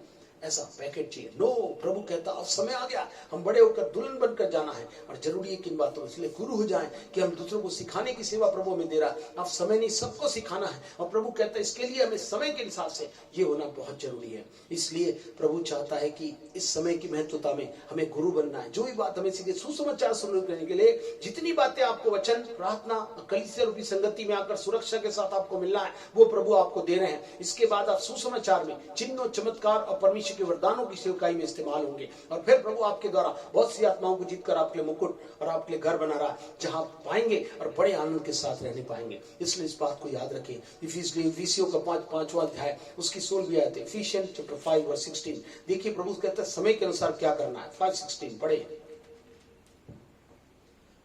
ऐसा पैकेट चाहिए। नो, प्रभु कहता अब समय आ गया, हम बड़े होकर दुल्हन बनकर जाना है और जरूरी है किन बातों में, इसलिए गुरु हो जाएं कि हम दूसरों को सिखाने की सेवा प्रभु में दे रहा है। अब समय नहीं, सबको सिखाना है और प्रभु कहता है इसके लिए हमें समय के हिसाब से ये होना बहुत जरूरी है। इसलिए प्रभु चाहता है कि इस समय की महत्वता में हमें गुरु बनना है। जो भी बात हमें सीधे सुसमाचार सुनने करने के लिए जितनी बातें आपको वचन, प्रार्थना, कलीसिया रूपी संगति में आकर सुरक्षा के साथ आपको मिलना है वो प्रभु आपको दे रहे हैं। इसके बाद आप सुसमाचार में चिन्ह, चमत्कार और परमेश्वर के वरदानों की सेवकाई में इस्तेमाल होंगे और फिर प्रभु आपके द्वारा बहुत सी आत्माओं को जीतकर आपके लिए मुकुट और आपके लिए घर बना रहा है जहां आप पाएंगे और बड़े आनंद के साथ रहने पाएंगे। इसलिए इस बात को याद रखें। इफिसियों का 5वां अध्याय उसकी 16वीं आयत है, इफिशियंस चैप्टर 5 वर्स 16। देखिए प्रभु कहता है समय के अनुसार क्या करना है। 5:16 पढ़े।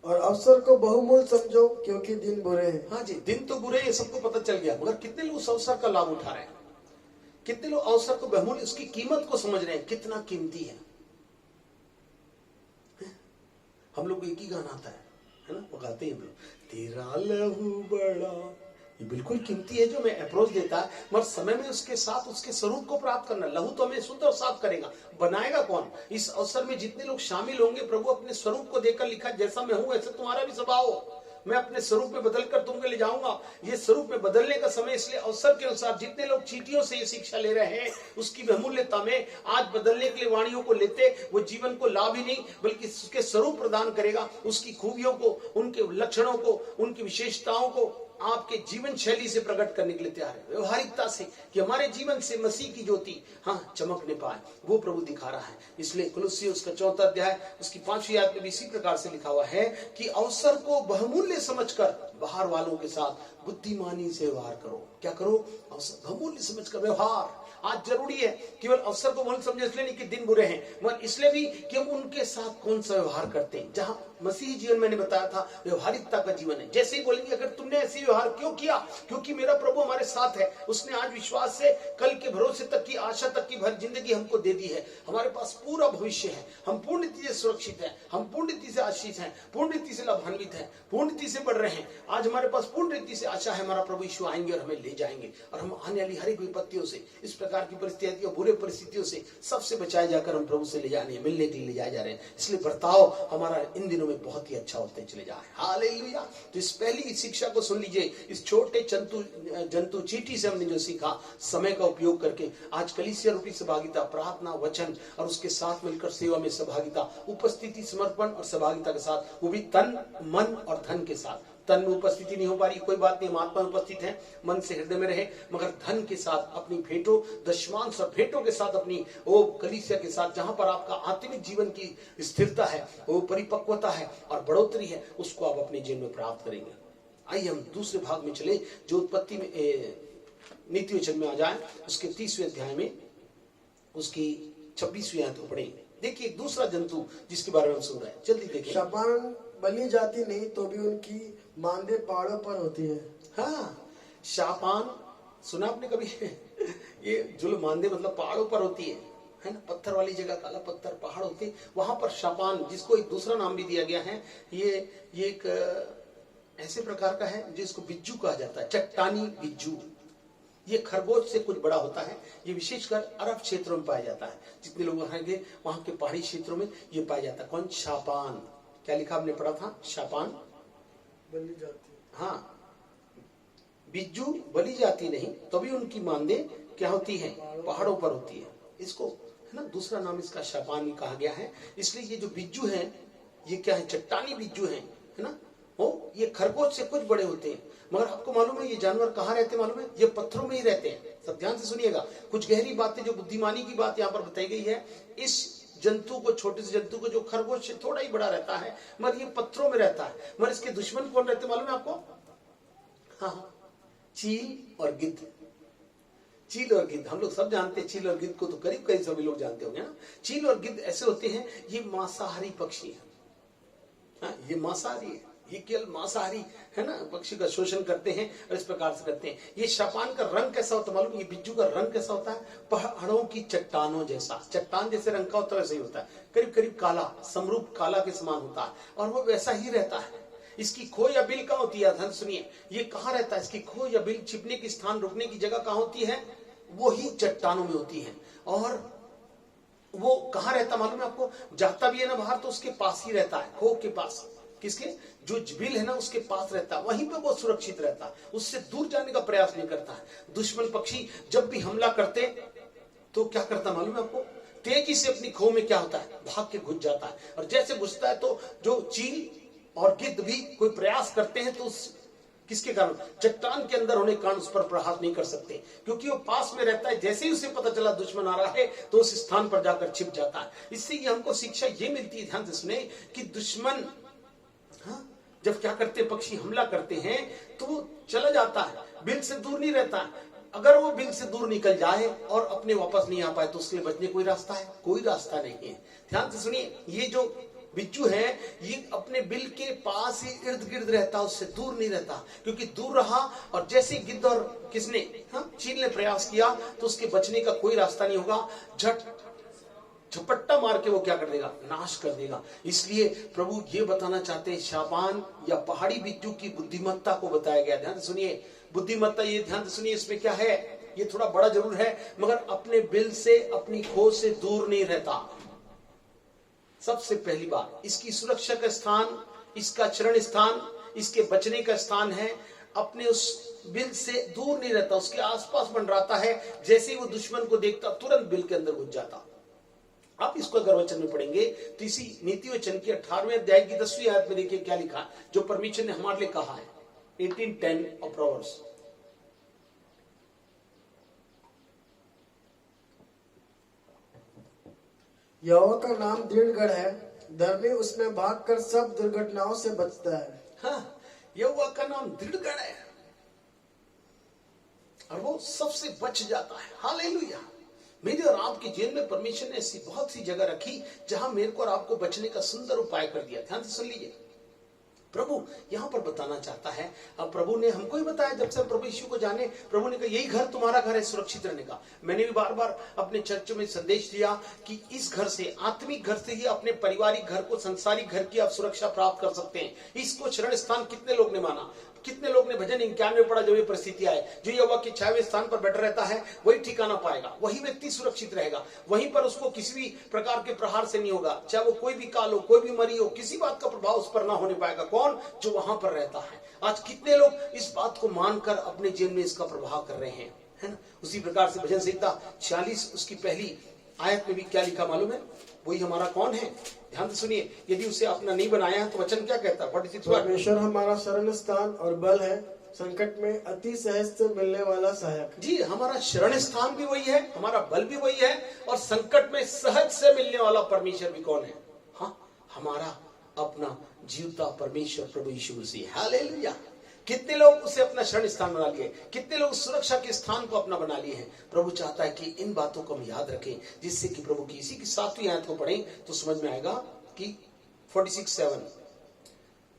और अवसर को बहुमूल्य समझो क्योंकि दिन बुरे हैं। हाँ जी, दिन तो बुरे, ये सबको पता चल गया, मगर कितने लोग उस अवसर का लाभ उठा रहे हैं? कितने लोग अवसर को बहुमूल्य, उसकी कीमत को समझ रहे हैं, कितना कीमती है। हम लोग एक ही गाना आता है ना, वो गाते हैं हम लोग, तेरा लहू बड़ा, ये बिल्कुल कीमती है जो हमें अप्रोच देता है, मगर समय में उसके साथ उसके स्वरूप को प्राप्त करना। लहू तो हमें शुद्ध और साफ करेगा, बनाएगा कौन? इस अवसर में जितने लोग शामिल होंगे प्रभु अपने स्वरूप को देखकर लिखा, जैसा मैं हूं ऐसे तुम्हारा भी स्वभाव हो, मैं अपने स्वरूप में बदलकर तुमको ले जाऊंगा। ये स्वरूप में बदलने का समय, इसलिए अवसर के अनुसार जितने लोग चीटियों से ये शिक्षा ले रहे हैं उसकी बहुमूल्यता में आज बदलने के लिए वाणियों को लेते, वो जीवन को लाभ ही नहीं बल्कि उसके स्वरूप प्रदान करेगा, उसकी खूबियों को, उनके लक्षणों को, उनकी विशेषताओं को आपके जीवन शैली से प्रकट करने के लिए तैयार है, व्यवहारिकता से, कि हमारे जीवन से मसीह की ज्योति चमकने पाए, वो प्रभु दिखा रहा है। इसलिए कुलुस्सी उसका 4वां अध्याय उसकी 5वीं आयत में भी इसी प्रकार से लिखा हुआ है कि अवसर को बहुमूल्य समझकर बाहर वालों के साथ बुद्धिमानी से व्यवहार करो। क्या करो? अवसर बहुमूल्य समझकर व्यवहार। आज जरूरी है केवल अवसर को बहुमूल्य समझे इसलिए नहीं कि दिन बुरे हैं, मगर इसलिए भी कि हम उनके साथ कौन सा व्यवहार करते हैं। जहां मसीही जीवन मैंने बताया था व्यवहारिकता का जीवन है। जैसे ही बोलेंगे अगर तुमने ऐसे व्यवहार क्यों किया, क्योंकि मेरा प्रभु हमारे साथ है, उसने आज विश्वास से कल के भरोसे तक की, आशा तक की भर जिंदगी हमको दे दी है, हमारे पास पूरा भविष्य है, हम पूर्ण रीति से सुरक्षित हैं, हम पूर्ण रीति से आशीष हैं, पूर्ण रीति से लाभान्वित हैं, पूर्ण रीति से बढ़ रहे हैं। आज हमारे पास पूर्ण रीति से आशा है हमारा प्रभु यीशु आएंगे और हमें ले जाएंगे और हम आने वाली हर एक विपत्तियों से, इस प्रकार की परिस्थितियों, बुरे परिस्थितियों से सबसे बचाए जाकर हम प्रभु से ले जाने, मिलने के लिए ले जाए जा रहे हैं। इसलिए बर्ताव हमारा इन दिनों में बहुत ही अच्छा होते चले जा रहे हैं। हालेलुया। तो इस पहली शिक्षा को सुन लीजिए। इस छोटे जंतु चींटी से हमने जो सीखा, समय का उपयोग करके आज कलीसिया रूपी सहभागिता, प्रार्थना, वचन और उसके साथ मिलकर सेवा में सहभागिता, उपस्थिति, समर्पण और सहभागिता के साथ, वो भी तन, मन और धन के साथ, तन में उपस्थिति नहीं हो पा रही, कोई बात नहीं, हम आत्मा में उपस्थित हैं, मन से हृदय में रहे, मगर धन के साथ अपनी भेंटों, दशमांश और भेंटों के साथ अपनी वो कलीसिया के साथ जहां पर आपका आत्मिक जीवन की स्थिरता है, वो परिपक्वता है और बढ़ोतरी है, उसको आप अपने जीवन में प्राप्त करेंगे। आइए हम दूसरे भाग में चले, जो उत्पत्ति में नीति वचन में आ जाए, उसके 30वें अध्याय में उसकी 26वीं आयत को पढ़ेंगे। देखिए एक दूसरा जंतु जिसके बारे में हम सुन रहे हैं, जल्दी देखिए। शापान बलि जाती नहीं तो भी उनकी मांदे पहाड़ों पर होती है। हाँ, शापान सुना आपने कभी? ये जो मांदे मतलब पहाड़ों पर होती है ना, पत्थर वाली जगह, काला पत्थर पहाड़ होते हैं, वहां पर शापान, जिसको एक दूसरा नाम भी दिया गया है, ये एक ऐसे प्रकार का है जिसको बिज्जू कहा जाता है, चट्टानी बिज्जू। ये खरगोश से कुछ बड़ा होता है, ये विशेषकर अरब क्षेत्रों में पाया जाता है। जितने लोग रहेंगे वहां के पहाड़ी क्षेत्रों में ये पाया जाता है। कौन? शापान। क्या लिखा आपने पढ़ा था? शापान बलि जाती। हाँ, बिज्जू बलि जाती नहीं तो भी उनकी मांदे क्या होती है? पहाड़ों पर होती है। इसको है ना, दूसरा नाम इसका शापान कहा गया है। इसलिए ये जो बिज्जू हैं, ये क्या है? चट्टानी बिज्जू हैं, है ना। वो ये खरगोश से कुछ बड़े होते हैं, मगर आपको मालूम है ये जानवर कहाँ रहते हैं? मालूम है? ये पत्थरों में ही रहते हैं। सब ध्यान से सुनिएगा, कुछ गहरी बातें, जो बुद्धिमानी की बात यहाँ पर बताई गई है। इस जंतु को, छोटे से जंतु को, जो खरगोश से थोड़ा ही बड़ा रहता है, मगर ये पत्थरों में रहता है। मगर इसके दुश्मन कौन रहते मालूम है आपको? हाँ, चील और गिद्ध। चील और गिद्ध हम लोग सब जानते हैं, चील और गिद्ध को तो करीब करीब सभी लोग जानते होंगे ना। चील और गिद्ध ऐसे होते हैं, ये मांसाहारी पक्षी है। हाँ, ये मांसाहारी है, ये केवल मांसाहारी है ना, पक्षी का शोषण करते हैं और इस प्रकार से करते हैं। ये शापान का रंग कैसा होता है मालूम? ये बिज्जू का रंग कैसा होता है? पहाड़ों की चट्टानों जैसा, चट्टान जैसे रंग का होता है वैसे ही होता है, करीब करीब काला, समरूप काला के समान होता है, और वो वैसा ही रहता है। इसकी खो या बिल कहाँ होती है? ध्यान सुनिए, ये कहाँ रहता है? इसकी खो या बिल, छिपने की स्थान, रुकने की जगह कहाँ होती है? वो ही चट्टानों में होती है। और वो कहाँ रहता मालूम है आपको? जाता भी है ना बाहर तो उसके पास ही रहता है, खो के पास। किसके? जो बिल है ना उसके पास रहता है, वहीं पे वो सुरक्षित रहता है, उससे दूर जाने का प्रयास नहीं करता है। दुश्मन पक्षी जब भी हमला करते तो क्या करता मालूम है आपको? तेजी से अपनी खो में क्या होता है? भाग के घुस जाता है। और जैसे घुसता है तो जो चील और गिद्ध भी कोई प्रयास करते हैं तो उस किसके कारण? चट्टान के अंदर होने के कारण उस पर प्रहार नहीं कर सकते, क्योंकि वो पास में रहता है। जैसे ही उसे पता चला दुश्मन आ रहा है तो उस स्थान पर जाकर छिप जाता है। इससे ये हमको शिक्षा ये मिलती है, ध्यान से सुने, कि दुश्मन जब क्या करते, पक्षी हमला करते हैं तो वो चला जाता है, बिल से दूर नहीं रहता है। अगर वो बिल से दूर निकल जाए और अपने वापस नहीं आ पाए तो उसके लिए बचने कोई रास्ता है? कोई रास्ता नहीं है। ध्यान से सुनिए, ये जो बिज्जू है ये अपने बिल के पास ही इर्द गिर्द रहता, उससे दूर नहीं रहता, क्योंकि दूर रहा और जैसे गिद्ध और किसने, चील ने प्रयास किया तो उसके बचने का कोई रास्ता नहीं होगा। झपट्टा मार के वो क्या कर देगा? नाश कर देगा। इसलिए प्रभु ये बताना चाहते हैं, शापान या पहाड़ी बिज्जू की बुद्धिमत्ता को बताया गया। ध्यान से सुनिए, बुद्धिमत्ता, ये ध्यान से सुनिए, इसमें क्या है? ये थोड़ा बड़ा जरूर है, मगर अपने बिल से, अपनी खोज से दूर नहीं रहता। सबसे पहली बात, इसकी सुरक्षा का स्थान, इसका चरण स्थान, इसके बचने का स्थान है, अपने उस बिल से दूर नहीं रहता, उसके आसपास मंडराता है। जैसे ही वो दुश्मन को देखता तुरंत बिल के अंदर घुस जाता। आप इसको अगर वचन में पढ़ेंगे तो इसी नीति वचन के 18वें अध्याय की 10वीं आयत में देखिए क्या लिखा, जो परमेश्वर ने हमारे लिए कहा है। 18:10 ऑफ प्रोवर्ब्स। यहोवा का नाम दृढ़गढ़ है, धर्मी उसमें भागकर सब दुर्घटनाओं से बचता है। हाँ, यहोवा का नाम दृढ़गढ़ है और वो सबसे बच जाता है। हालेलुया। मेरे और आपके जीवन में परमेश्वर ने ऐसी बहुत सी जगह रखी जहां मेरे को और आपको बचने का सुंदर उपाय कर दिया। ध्यान से सुन लीजिए, प्रभु यहां पर बताना चाहता है। अब प्रभु ने हमको ही बताया, जब से प्रभु यीशु को जाने, प्रभु ने कहा यही घर तुम्हारा घर है सुरक्षित रहने का। मैंने भी बार बार अपने चर्चों में संदेश दिया कि इस घर से, आत्मिक घर से ही अपने पारिवारिक घर को, संसारिक घर की आप सुरक्षा प्राप्त कर सकते हैं। इसको शरण स्थान कितने लोग ने माना? कितने लोग ने भजन 91 में पढ़ा? जब ये परिस्थिति आए, जो यहोवा के छावे स्थान पर बैठा रहता है वही ठिकाना पाएगा, वही व्यक्ति सुरक्षित रहेगा, वहीं पर उसको किसी भी प्रकार के प्रहार से नहीं होगा, चाहे वो कोई भी काल हो, कोई भी मरी हो, किसी बात का प्रभाव उस पर ना होने पाएगा। कौन? जो वहां पर रहता है। आज कितने लोग इस बात को मानकर अपने जीवन में इसका प्रभाव कर रहे हैं, है ना। उसी प्रकार से भजन संहिता 46 उसकी पहली आयत में भी क्या लिखा मालूम है? वही हमारा कौन है? ध्यान से सुनिए, यदि उसे अपना नहीं बनाया है तो वचन क्या कहता है? 46 वर्ष, परमेश्वर हमारा शरण स्थान और बल है, संकट में अति सहज से मिलने वाला सहायक। जी, हमारा शरण स्थान भी वही है, हमारा बल भी वही है, और संकट में सहज से मिलने वाला परमेश्वर भी कौन है? हाँ, हमारा अपना जीवता परमेश्वर प्रभु यीशु मसीह। हालेलुया। कितने लोग उसे अपना शरण स्थान बना लिए, कितने लोग सुरक्षा के स्थान को अपना बना लिए हैं। प्रभु चाहता है कि इन बातों को हम याद रखें, जिससे कि प्रभु की इसी की 7वीं आयत को पढ़ें तो समझ में आएगा कि 46:7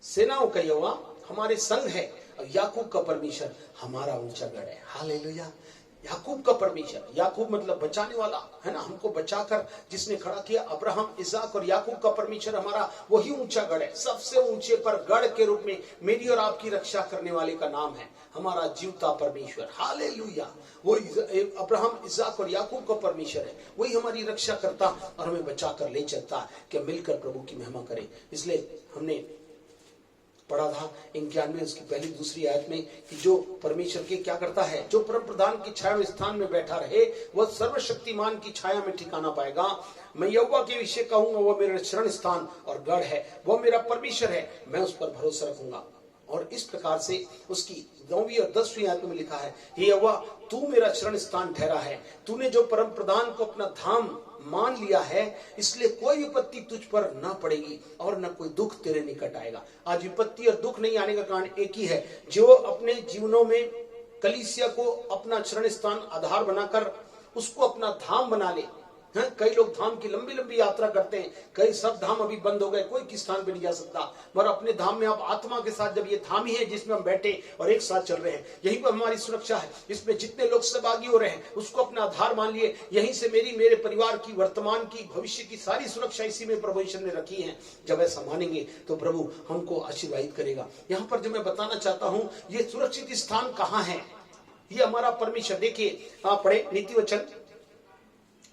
सेनाओं का यहोवा हमारे संग है और याकूब का परमेश्वर हमारा ऊंचा गढ़ है। हालेलुया। याकूब का परमेश्वर, याकूब मतलब बचाने वाला है ना, हमको बचाकर जिसने खड़ा किया, अब्राहम, इसहाक और याकूब का परमेश्वर हमारा वही ऊंचा गढ़ है। सबसे ऊंचे पर गढ़ के रूप में मेरी और आपकी रक्षा करने वाले का नाम है हमारा जीवता परमेश्वर। हालेलुया। वो अब्राहम, इसहाक और याकूब का परमेश्वर है, वही हमारी रक्षा करता और हमें बचाकर ले चलता है कि मिलकर प्रभु की महिमा करें। इसलिए हमने पढ़ा था 91 उसकी पहली दूसरी आयत में कि जो परमेश्वर के क्या करता है, जो परम प्रधान की छाया में स्थान में बैठा रहे वह सर्वशक्तिमान की छाया में ठिकाना पाएगा। मैं यहोवा के विषय कहूंगा, वह मेरा शरण स्थान और गढ़ है, वह मेरा परमेश्वर है, मैं उस पर भरोसा रखूंगा। और इस प्रकार से उसकी 9वीं और 10वीं आयत में लिखा है, हे यहोवा तू मेरा शरण स्थान ठहरा है, तूने जो परम प्रधान को अपना धाम मान लिया है, इसलिए कोई विपत्ति तुझ पर ना पड़ेगी और न कोई दुख तेरे निकट आएगा। आज विपत्ति और दुख नहीं आने का कारण एक ही है, जो अपने जीवनों में कलीसिया को अपना शरण स्थान आधार बनाकर उसको अपना धाम बना ले। कई लोग धाम की लंबी लंबी यात्रा करते हैं, कई सब धाम अभी बंद हो गए, कोई किस स्थान पे नहीं जा सकता, मगर अपने धाम में आप आत्मा के साथ, जब ये धाम ही है जिसमें हम बैठे और एक साथ चल रहे हैं, यहीं पर हमारी सुरक्षा है। इसमें जितने लोग सहभागी हो रहे हैं उसको अपना आधार मान लिए, यहीं से मेरे परिवार की, वर्तमान की, भविष्य की सारी सुरक्षा इसी में प्रभु ईश्वर ने रखी है। जब ऐसा मानेंगे तो प्रभु हमको आशीर्वादित करेगा। यहाँ पर जो मैं बताना चाहता हूँ, ये सुरक्षित स्थान कहाँ है, ये हमारा परमेश्वर। देखिए पढ़े नीति वचन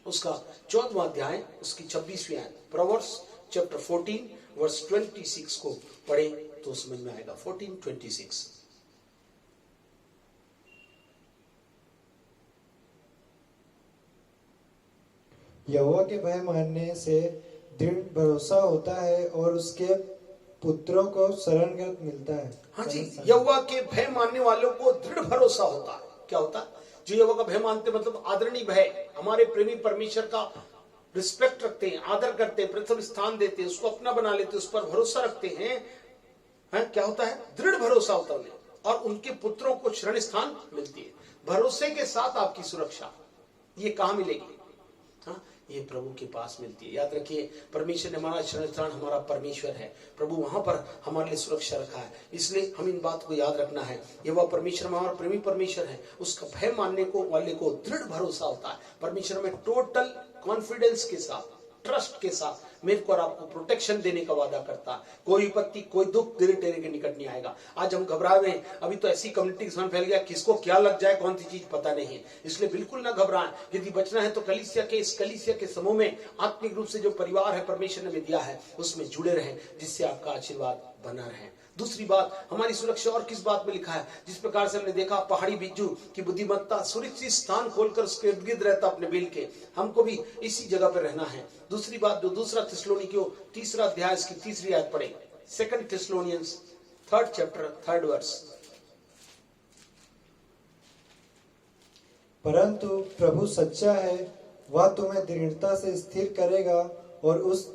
उसका 14वां अध्याय उसकी 26वीं आयत, प्रोवर्ब्स चैप्टर 14 वर्स 26 को पढ़े तो समझ में आएगा। 14:26 यहोवा के भय मानने से दृढ़ भरोसा होता है और उसके पुत्रों को शरण मिलता है। हाँ जी, यहोवा के भय मानने वालों को दृढ़ भरोसा होता है। क्या होता है? जो यहोवा का भय मानते मतलब आदरणीय भय, हमारे प्रेमी परमेश्वर का रिस्पेक्ट रखते हैं, आदर करते हैं, प्रथम स्थान देते हैं, उसको अपना बना लेते हैं, उस पर भरोसा रखते हैं। क्या होता है? दृढ़ भरोसा होता है और उनके पुत्रों को शरण स्थान मिलती है। भरोसे के साथ आपकी सुरक्षा ये कहां मिलेगी? ये प्रभु के पास मिलती है। याद रखिए, परमेश्वर ने हमारा शरण स्थान, हमारा परमेश्वर है, प्रभु वहां पर हमारे लिए सुरक्षा रखा है। इसलिए हम इन बात को याद रखना है। ये वह परमेश्वर हमारा प्रेमी परमेश्वर है, उसका भय मानने को वाले को दृढ़ भरोसा होता है। परमेश्वर में टोटल कॉन्फिडेंस के साथ, ट्रस्ट के साथ मेरे को और आपको प्रोटेक्शन देने का वादा करता है। कोई विपत्ति, कोई दुख तेरे के निकट नहीं आएगा। आज हम घबराए हुए हैं, अभी तो ऐसी कम्युनिटी के साथ फैल गया, किसको क्या लग जाए, कौन सी चीज पता नहीं है। इसलिए बिल्कुल ना घबराएं। यदि बचना है तो इस कलीसिया के समूह में आत्मिक रूप से जो परिवार है परमेश्वर ने दिया है उसमें जुड़े रहें, जिससे आपका आशीर्वाद बना रहे। दूसरी बात, हमारी सुरक्षा और किस बात में लिखा है? जिस प्रकार से हमने देखा पहाड़ी बिज्जू की बुद्धिमत्ता सुरक्षित स्थान खोलकर उसके इर्द गिर्द रहता अपने बिल के, हमको भी इसी जगह पर रहना है। दूसरी बात, जो दूसरा थिस्सलुनीकियों 3 अध्याय की 3 आयत पढ़े, 2 थिस्सलुनियंस 3 चैप्टर 3 वर्स। परंतु प्रभु सच्चा है, वह तुम्हें दृढ़ता से स्थिर करेगा और उस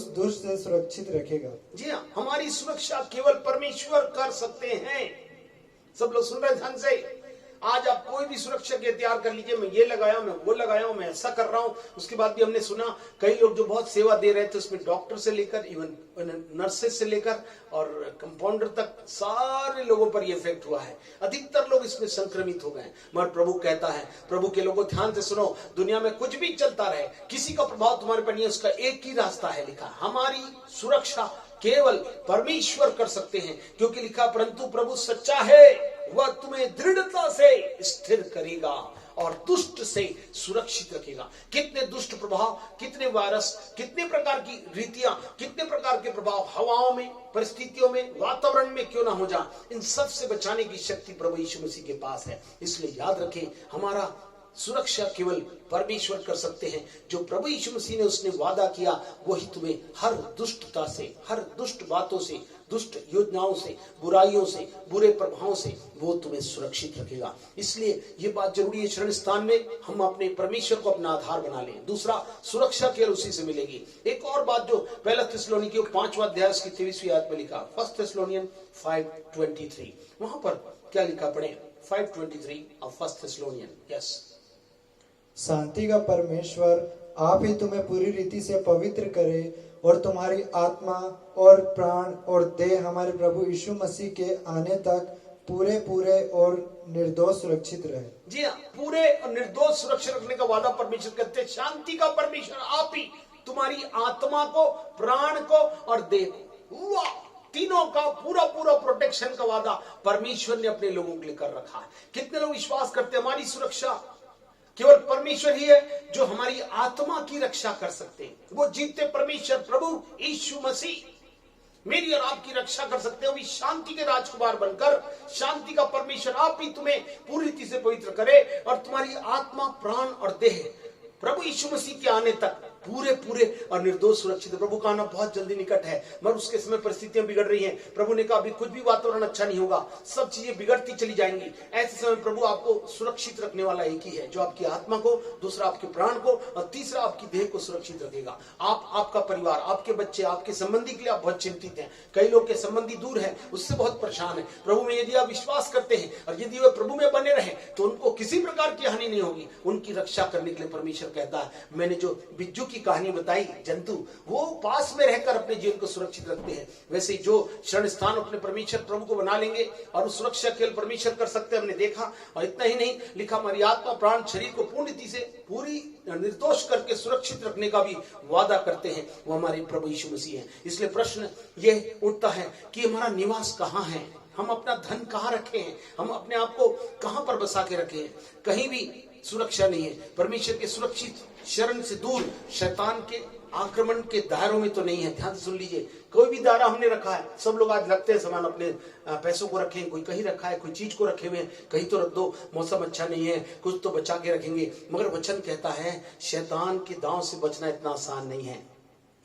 दुष्ट से सुरक्षित रखेगा। जी हाँ, हमारी सुरक्षा केवल परमेश्वर कर सकते हैं। सब लोग सुन रहे ध्यान से? आज आप कोई भी सुरक्षा के तैयार कर लीजिए, मैं ये लगाया, मैं वो लगाया हूं, मैं ऐसा कर रहा हूं। उसके बाद भी हमने सुना कई लोग जो बहुत सेवा दे रहे थे, उसमें डॉक्टर से लेकर इवन नर्सेस से लेकर और कंपाउंडर तक सारे लोगों पर ये इफेक्ट हुआ है। अधिकतर लोग इसमें संक्रमित हो गए। मगर प्रभु कहता है, प्रभु के लोगों ध्यान से सुनो, दुनिया में कुछ भी चलता रहे, किसी का प्रभाव तुम्हारे पर नहीं है, उसका एक ही रास्ता है लिखा, हमारी सुरक्षा केवल परमेश्वर कर सकते हैं। क्योंकि लिखा, परंतु प्रभु सच्चा है, वह तुम्हें दृढ़ता से स्थिर करेगा और दुष्ट से सुरक्षित रखेगा। कितने दुष्ट प्रभाव, कितने वायरस, कितने प्रकार की रीतियां, कितने प्रकार के प्रभाव हवाओं में, परिस्थितियों में, वातावरण में क्यों ना हो जाए, इन सब से बचाने की शक्ति प्रभु यीशु मसीह के पास है। इसलिए याद रखें, हमारा सुरक्षा केवल परमेश्वर कर सकते हैं। जो प्रभु यीशु मसीह ने उसने वादा किया वही तुम्हें हर दुष्टता से, हर दुष्ट बातों से, दुष्ट योजनाओं से, बुराइयों से, बुरे प्रभावों से वो तुम्हें सुरक्षित रखेगा। इसलिए ये बात जरूरी है, शरण स्थान में हम अपने परमेश्वर को अपना आधार बना लें। दूसरा, सुरक्षा केवल उसी से मिलेगी। एक और बात जो पहला थिस्सलुनीकियों 5वां अध्याय की 23वीं आयत में लिखा, 1 Thessalonians 5:23, वहां पर क्या लिखा पढ़े? 5:23 of 1 Thessalonians। यस, शांति का परमेश्वर आप ही तुम्हें पूरी रीति से पवित्र करे और तुम्हारी आत्मा और प्राण और देह हमारे प्रभु यीशु मसीह के आने तक पूरे पूरे और निर्दोष सुरक्षित रहे। जी हाँ, पूरे और निर्दोष सुरक्षित रखने का वादा परमेश्वर करते हैं। शांति का परमेश्वर आप ही तुम्हारी आत्मा को, प्राण को और देह को, वाह, तीनों का पूरा पूरा प्रोटेक्शन का वादा परमेश्वर ने अपने लोगों के लिए कर रखा है। कितने लोग विश्वास करते हैं हमारी सुरक्षा केवल परमेश्वर ही है जो हमारी आत्मा की रक्षा कर सकते हैं। वो जीते परमेश्वर प्रभु यीशु मसीह मेरी और आपकी रक्षा कर सकते हो। शांति के राजकुमार बनकर शांति का परमेश्वर आप ही तुम्हें पूरी रीति से पवित्र करे और तुम्हारी आत्मा, प्राण और देह प्रभु यीशु मसीह के आने तक पूरे पूरे और निर्दोष सुरक्षित। प्रभु का आना बहुत जल्दी निकट है, मगर उसके समय परिस्थितियां बिगड़ रही हैं। प्रभु ने कहा अभी कुछ भी वातावरण अच्छा नहीं होगा, सब चीजें बिगड़ती चली जाएंगी। ऐसे समय प्रभु आपको सुरक्षित रखने वाला एक ही है जो आपकी आत्मा को, दूसरा आपके प्राण को और तीसरा आपकी देह को सुरक्षित रखेगा। आप, आपका परिवार, आपके बच्चे, आपके संबंधी के लिए आप बहुत चिंतित हैं। कई लोग के संबंधी दूर है, उससे बहुत परेशान है। प्रभु में यदि आप विश्वास करते हैं और यदि वे प्रभु में बने रहे तो उनको किसी प्रकार की हानि नहीं होगी। उनकी रक्षा करने के लिए परमेश्वर कहता है, मैंने जो बिज्जू की कहानी बताई, जंतु वो पास में रहकर अपने जीवन को सुरक्षित रखते हैं, वैसे ही जो शरण स्थान अपने परमेश्वर प्रभु को बना लेंगे और उस सुरक्षा केवल परमेश्वर कर सकते हैं, हमने देखा। और इतना ही नहीं, लिखा हमारी आत्मा, प्राण, शरीर को पूर्ण रीति से पूरी निर्दोष करके सुरक्षित रखने का भी वादा करते हैं वो हमारे प्रभु यीशु मसीह है। इसलिए प्रश्न ये उठता है कि हमारा निवास कहाँ है, हम अपना धन कहाँ रखे हैं, हम अपने आप को कहाँ पर बसा के रखे हैं। कहीं भी सुरक्षा नहीं है। परमेश्वर के सुरक्षित शरण से दूर, शैतान के आक्रमण के दायरों में तो नहीं है। ध्यान से सुन लीजिए, कोई भी दायरा हमने रखा है। सब लोग आज रखते हैं सामान, अपने पैसों को रखें, कोई कहीं रखा है, कोई चीज को रखे हुए हैं, कहीं तो रख दो, मौसम अच्छा नहीं है, कुछ तो बचा के रखेंगे। मगर वचन कहता है शैतान के दांव से बचना इतना आसान नहीं है।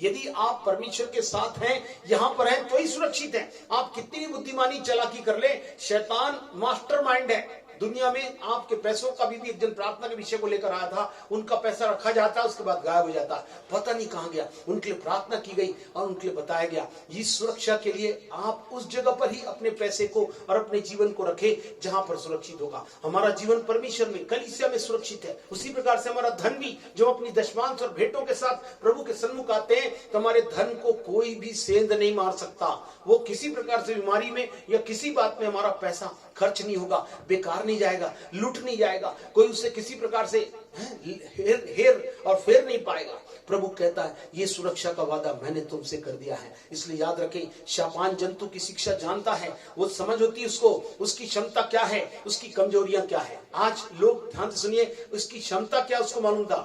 यदि आप परमेश्वर के साथ हैं, यहाँ पर हैं, तो ही सुरक्षित हैं। आप कितनी भी बुद्धिमानी चालाकी कर ले, शैतान मास्टरमाइंड है दुनिया में। आपके पैसों का भी एक जन प्रार्थना के विषय को लेकर आया था, उनका पैसा रखा जाता, उसके बाद गायब हो जाता, पता नहीं कहां गया। उनके लिए प्रार्थना की गई और उनके लिए बताया गया इस सुरक्षा के लिए आप उस जगह पर ही अपने पैसे को और अपने जीवन को रखें जहां पर सुरक्षित होगा। हमारा जीवन परमेश्वर में, कलीसिया में सुरक्षित है। उसी प्रकार से हमारा धन भी, जो अपनी दशमांश और भेंटों के साथ प्रभु के सन्मुख आते हैं, तो हमारे धन को कोई भी सेंध नहीं मार सकता। वो किसी प्रकार से बीमारी में या किसी बात में हमारा पैसा खर्च नहीं होगा, बेकार नहीं जाएगा, लूट नहीं जाएगा, कोई उससे किसी प्रकार से हेर और फेर नहीं पाएगा। प्रभु कहता है ये सुरक्षा का वादा मैंने तुमसे कर दिया है। इसलिए याद रखें, शापान जंतु की शिक्षा जानता है, वो समझ होती है उसको, उसकी क्षमता क्या है, उसकी कमजोरियां क्या है। आज लोग ध्यान से सुनिए, उसकी क्षमता क्या उसको मालूम था।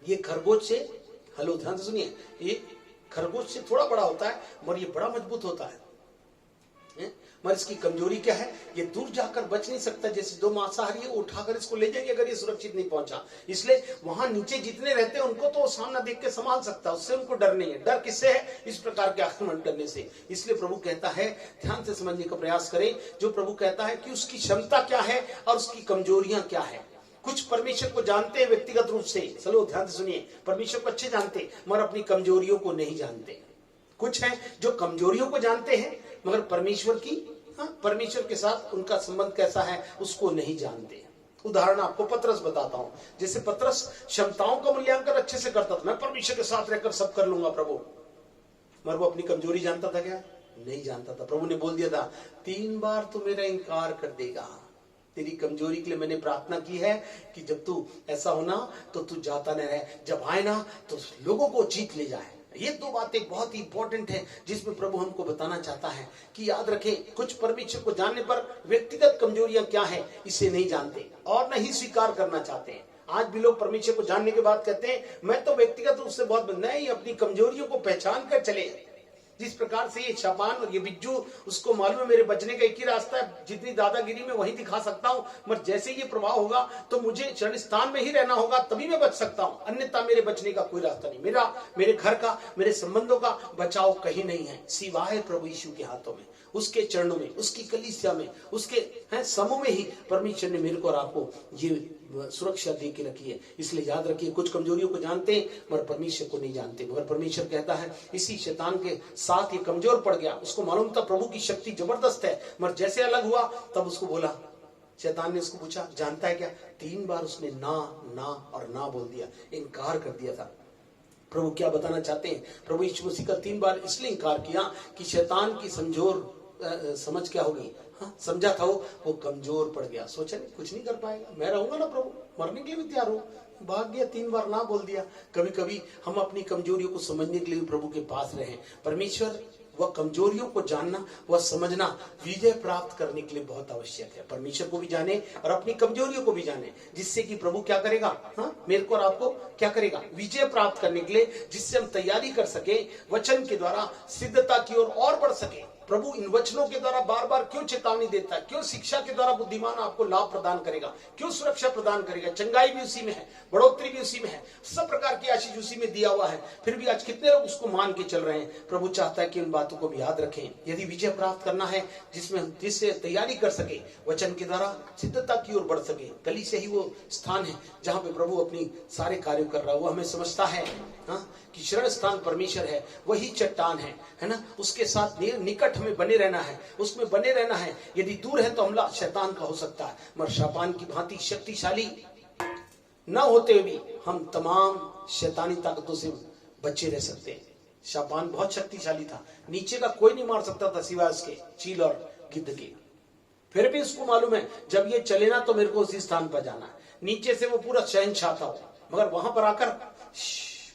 ये खरगोश से, हेलो ध्यान से सुनिए, ये खरगोश से थोड़ा बड़ा होता है मगर ये बड़ा मजबूत होता है। मगर इसकी कमजोरी क्या है, ये दूर जाकर बच नहीं सकता। जैसे दो मांसाहारी है, उठाकर इसको ले जाएंगे अगर ये सुरक्षित नहीं पहुंचा। इसलिए वहां नीचे जितने रहते हैं उनको तो सामना देख के संभाल सकता है, उससे उनको डर नहीं है। डर किससे है? इस प्रकार के आक्रमण करने से। इसलिए प्रभु कहता है, ध्यान से समझने का प्रयास करें, जो प्रभु कहता है कि उसकी क्षमता क्या है और उसकी कमजोरियां क्या है। कुछ परमेश्वर को जानते हैं व्यक्तिगत रूप से, चलो ध्यान से सुनिए, परमेश्वर को अच्छे जानते मगर अपनी कमजोरियों को नहीं जानते। कुछ हैं जो कमजोरियों को जानते हैं मगर परमेश्वर की, परमेश्वर के साथ उनका संबंध कैसा है उसको नहीं जानते। उदाहरण आपको पतरस बताता हूं। जैसे पतरस क्षमताओं का मूल्यांकन अच्छे से करता था, मैं परमेश्वर के साथ रहकर सब कर लूंगा प्रभु, मगर वो अपनी कमजोरी जानता था क्या? नहीं जानता था। प्रभु ने बोल दिया था 3 बार तू मेरा इनकार कर देगा। तेरी कमजोरी के लिए मैंने प्रार्थना की है कि जब तू ऐसा होना तो तू जाता न रहे, जब आए ना तो लोगों को जीत ले जाए। ये 2 बातें बहुत ही इंपॉर्टेंट है जिसमें प्रभु हमको बताना चाहता है कि याद रखें, कुछ परमेश्वर को जानने पर व्यक्तिगत कमजोरियां क्या है इसे नहीं जानते और नहीं स्वीकार करना चाहते हैं। आज भी लोग परमेश्वर को जानने के बाद कहते हैं मैं तो व्यक्तिगत रूप से बहुत नहीं, अपनी कमजोरियों को पहचान कर चले। जिस प्रकार से ये शैतान और ये बिज्जू, उसको मालूम है मेरे बचने का एक ही रास्ता है, जितनी दादागिरी में वही दिखा सकता हूं, मगर जैसे ये प्रभाव होगा तो मुझे शरण स्थान में ही रहना होगा, तभी मैं बच सकता हूं, अन्यथा मेरे बचने का कोई रास्ता नहीं। मेरा, मेरे घर का, मेरे संबंधों का बचाव कहीं नहीं है सिवाय प्रभु यीशु के हाथों में, उसके चरणों में, उसकी कलीसिया में, उसके समूह में ही परमेश्वर ने मेरे को और आपको ये सुरक्षा दे के रखी है। इसलिए याद रखिए, कुछ कमजोरियों को जानते हैं मगर परमेश्वर को नहीं जानते। मगर परमेश्वर कहता है इसी शैतान के साथ ये कमजोर पड़ गया, उसको मालूम था प्रभु की शक्ति जबरदस्त है, मगर जैसे अलग हुआ तब उसको बोला, शैतान ने उसको पूछा जानता है क्या, 3 बार उसने ना ना और ना बोल दिया, इनकार कर दिया था। प्रभु क्या बताना चाहते हैं, प्रभु यीशु मसीह का 3 बार इसलिए इनकार किया कि शैतान की समझ क्या होगी, हाँ, समझा था वो कमजोर पड़ गया, सोचा नहीं कुछ नहीं कर पाएगा, मैं रहूंगा ना प्रभु, मरने के लिए भी तैयार हूं, भाग गया, 3 बार ना बोल दिया। कभी कभी हम अपनी कमजोरियों को समझने के लिए प्रभु के पास रहें। परमेश्वर वह कमजोरियों को जानना, वह समझना विजय प्राप्त करने के लिए बहुत आवश्यक है। परमेश्वर को भी जाने और अपनी कमजोरियों को भी जाने, जिससे कि प्रभु क्या करेगा, हाँ, मेरे को और आपको क्या करेगा, विजय प्राप्त करने के लिए, जिससे हम तैयारी कर सके, वचन के द्वारा सिद्धता की ओर और बढ़ सके। प्रभु इन वचनों के द्वारा बार बार क्यों चेतावनी देता है, क्यों शिक्षा के द्वारा बुद्धिमान आपको लाभ प्रदान करेगा, क्यों सुरक्षा प्रदान करेगा, चंगाई भी उसी में है, बढ़ोतरी भी उसी में है, सब प्रकार की आशीष उसी में दिया हुआ है। फिर भी आज कितने लोग उसको मान के चल रहे हैं। प्रभु चाहता है कि उन बातों को भी याद रखें। यदि विजय प्राप्त करना है, जिससे तैयारी कर सके, वचन के द्वारा सिद्धता की ओर बढ़ सके, गली से ही वो स्थान है जहां पे प्रभु अपनी सारे कार्य कर रहा है। वो हमें समझता है, हाँ, कि शरण स्थान परमेश्वर है, वही चट्टान है ना, उसके साथ निकट हमें बने रहना है, उसमें बने रहना है। यदि दूर है तो हमला शैतान का हो सकता है, मगर शैतान की भांति शक्तिशाली न होते हुए भी हम तमाम शैतानी ताकतों से बचे रह सकते हैं। शैतान बहुत शक्तिशाली था, नीचे का कोई नहीं मार सकता था सिवाय उसके चील और गिद्ध के। फिर भी उसको मालूम है जब ये चले ना तो मेरे को उसी स्थान पर जाना है। नीचे से वो पूरा शहंशाह था, मगर वहां पर आकर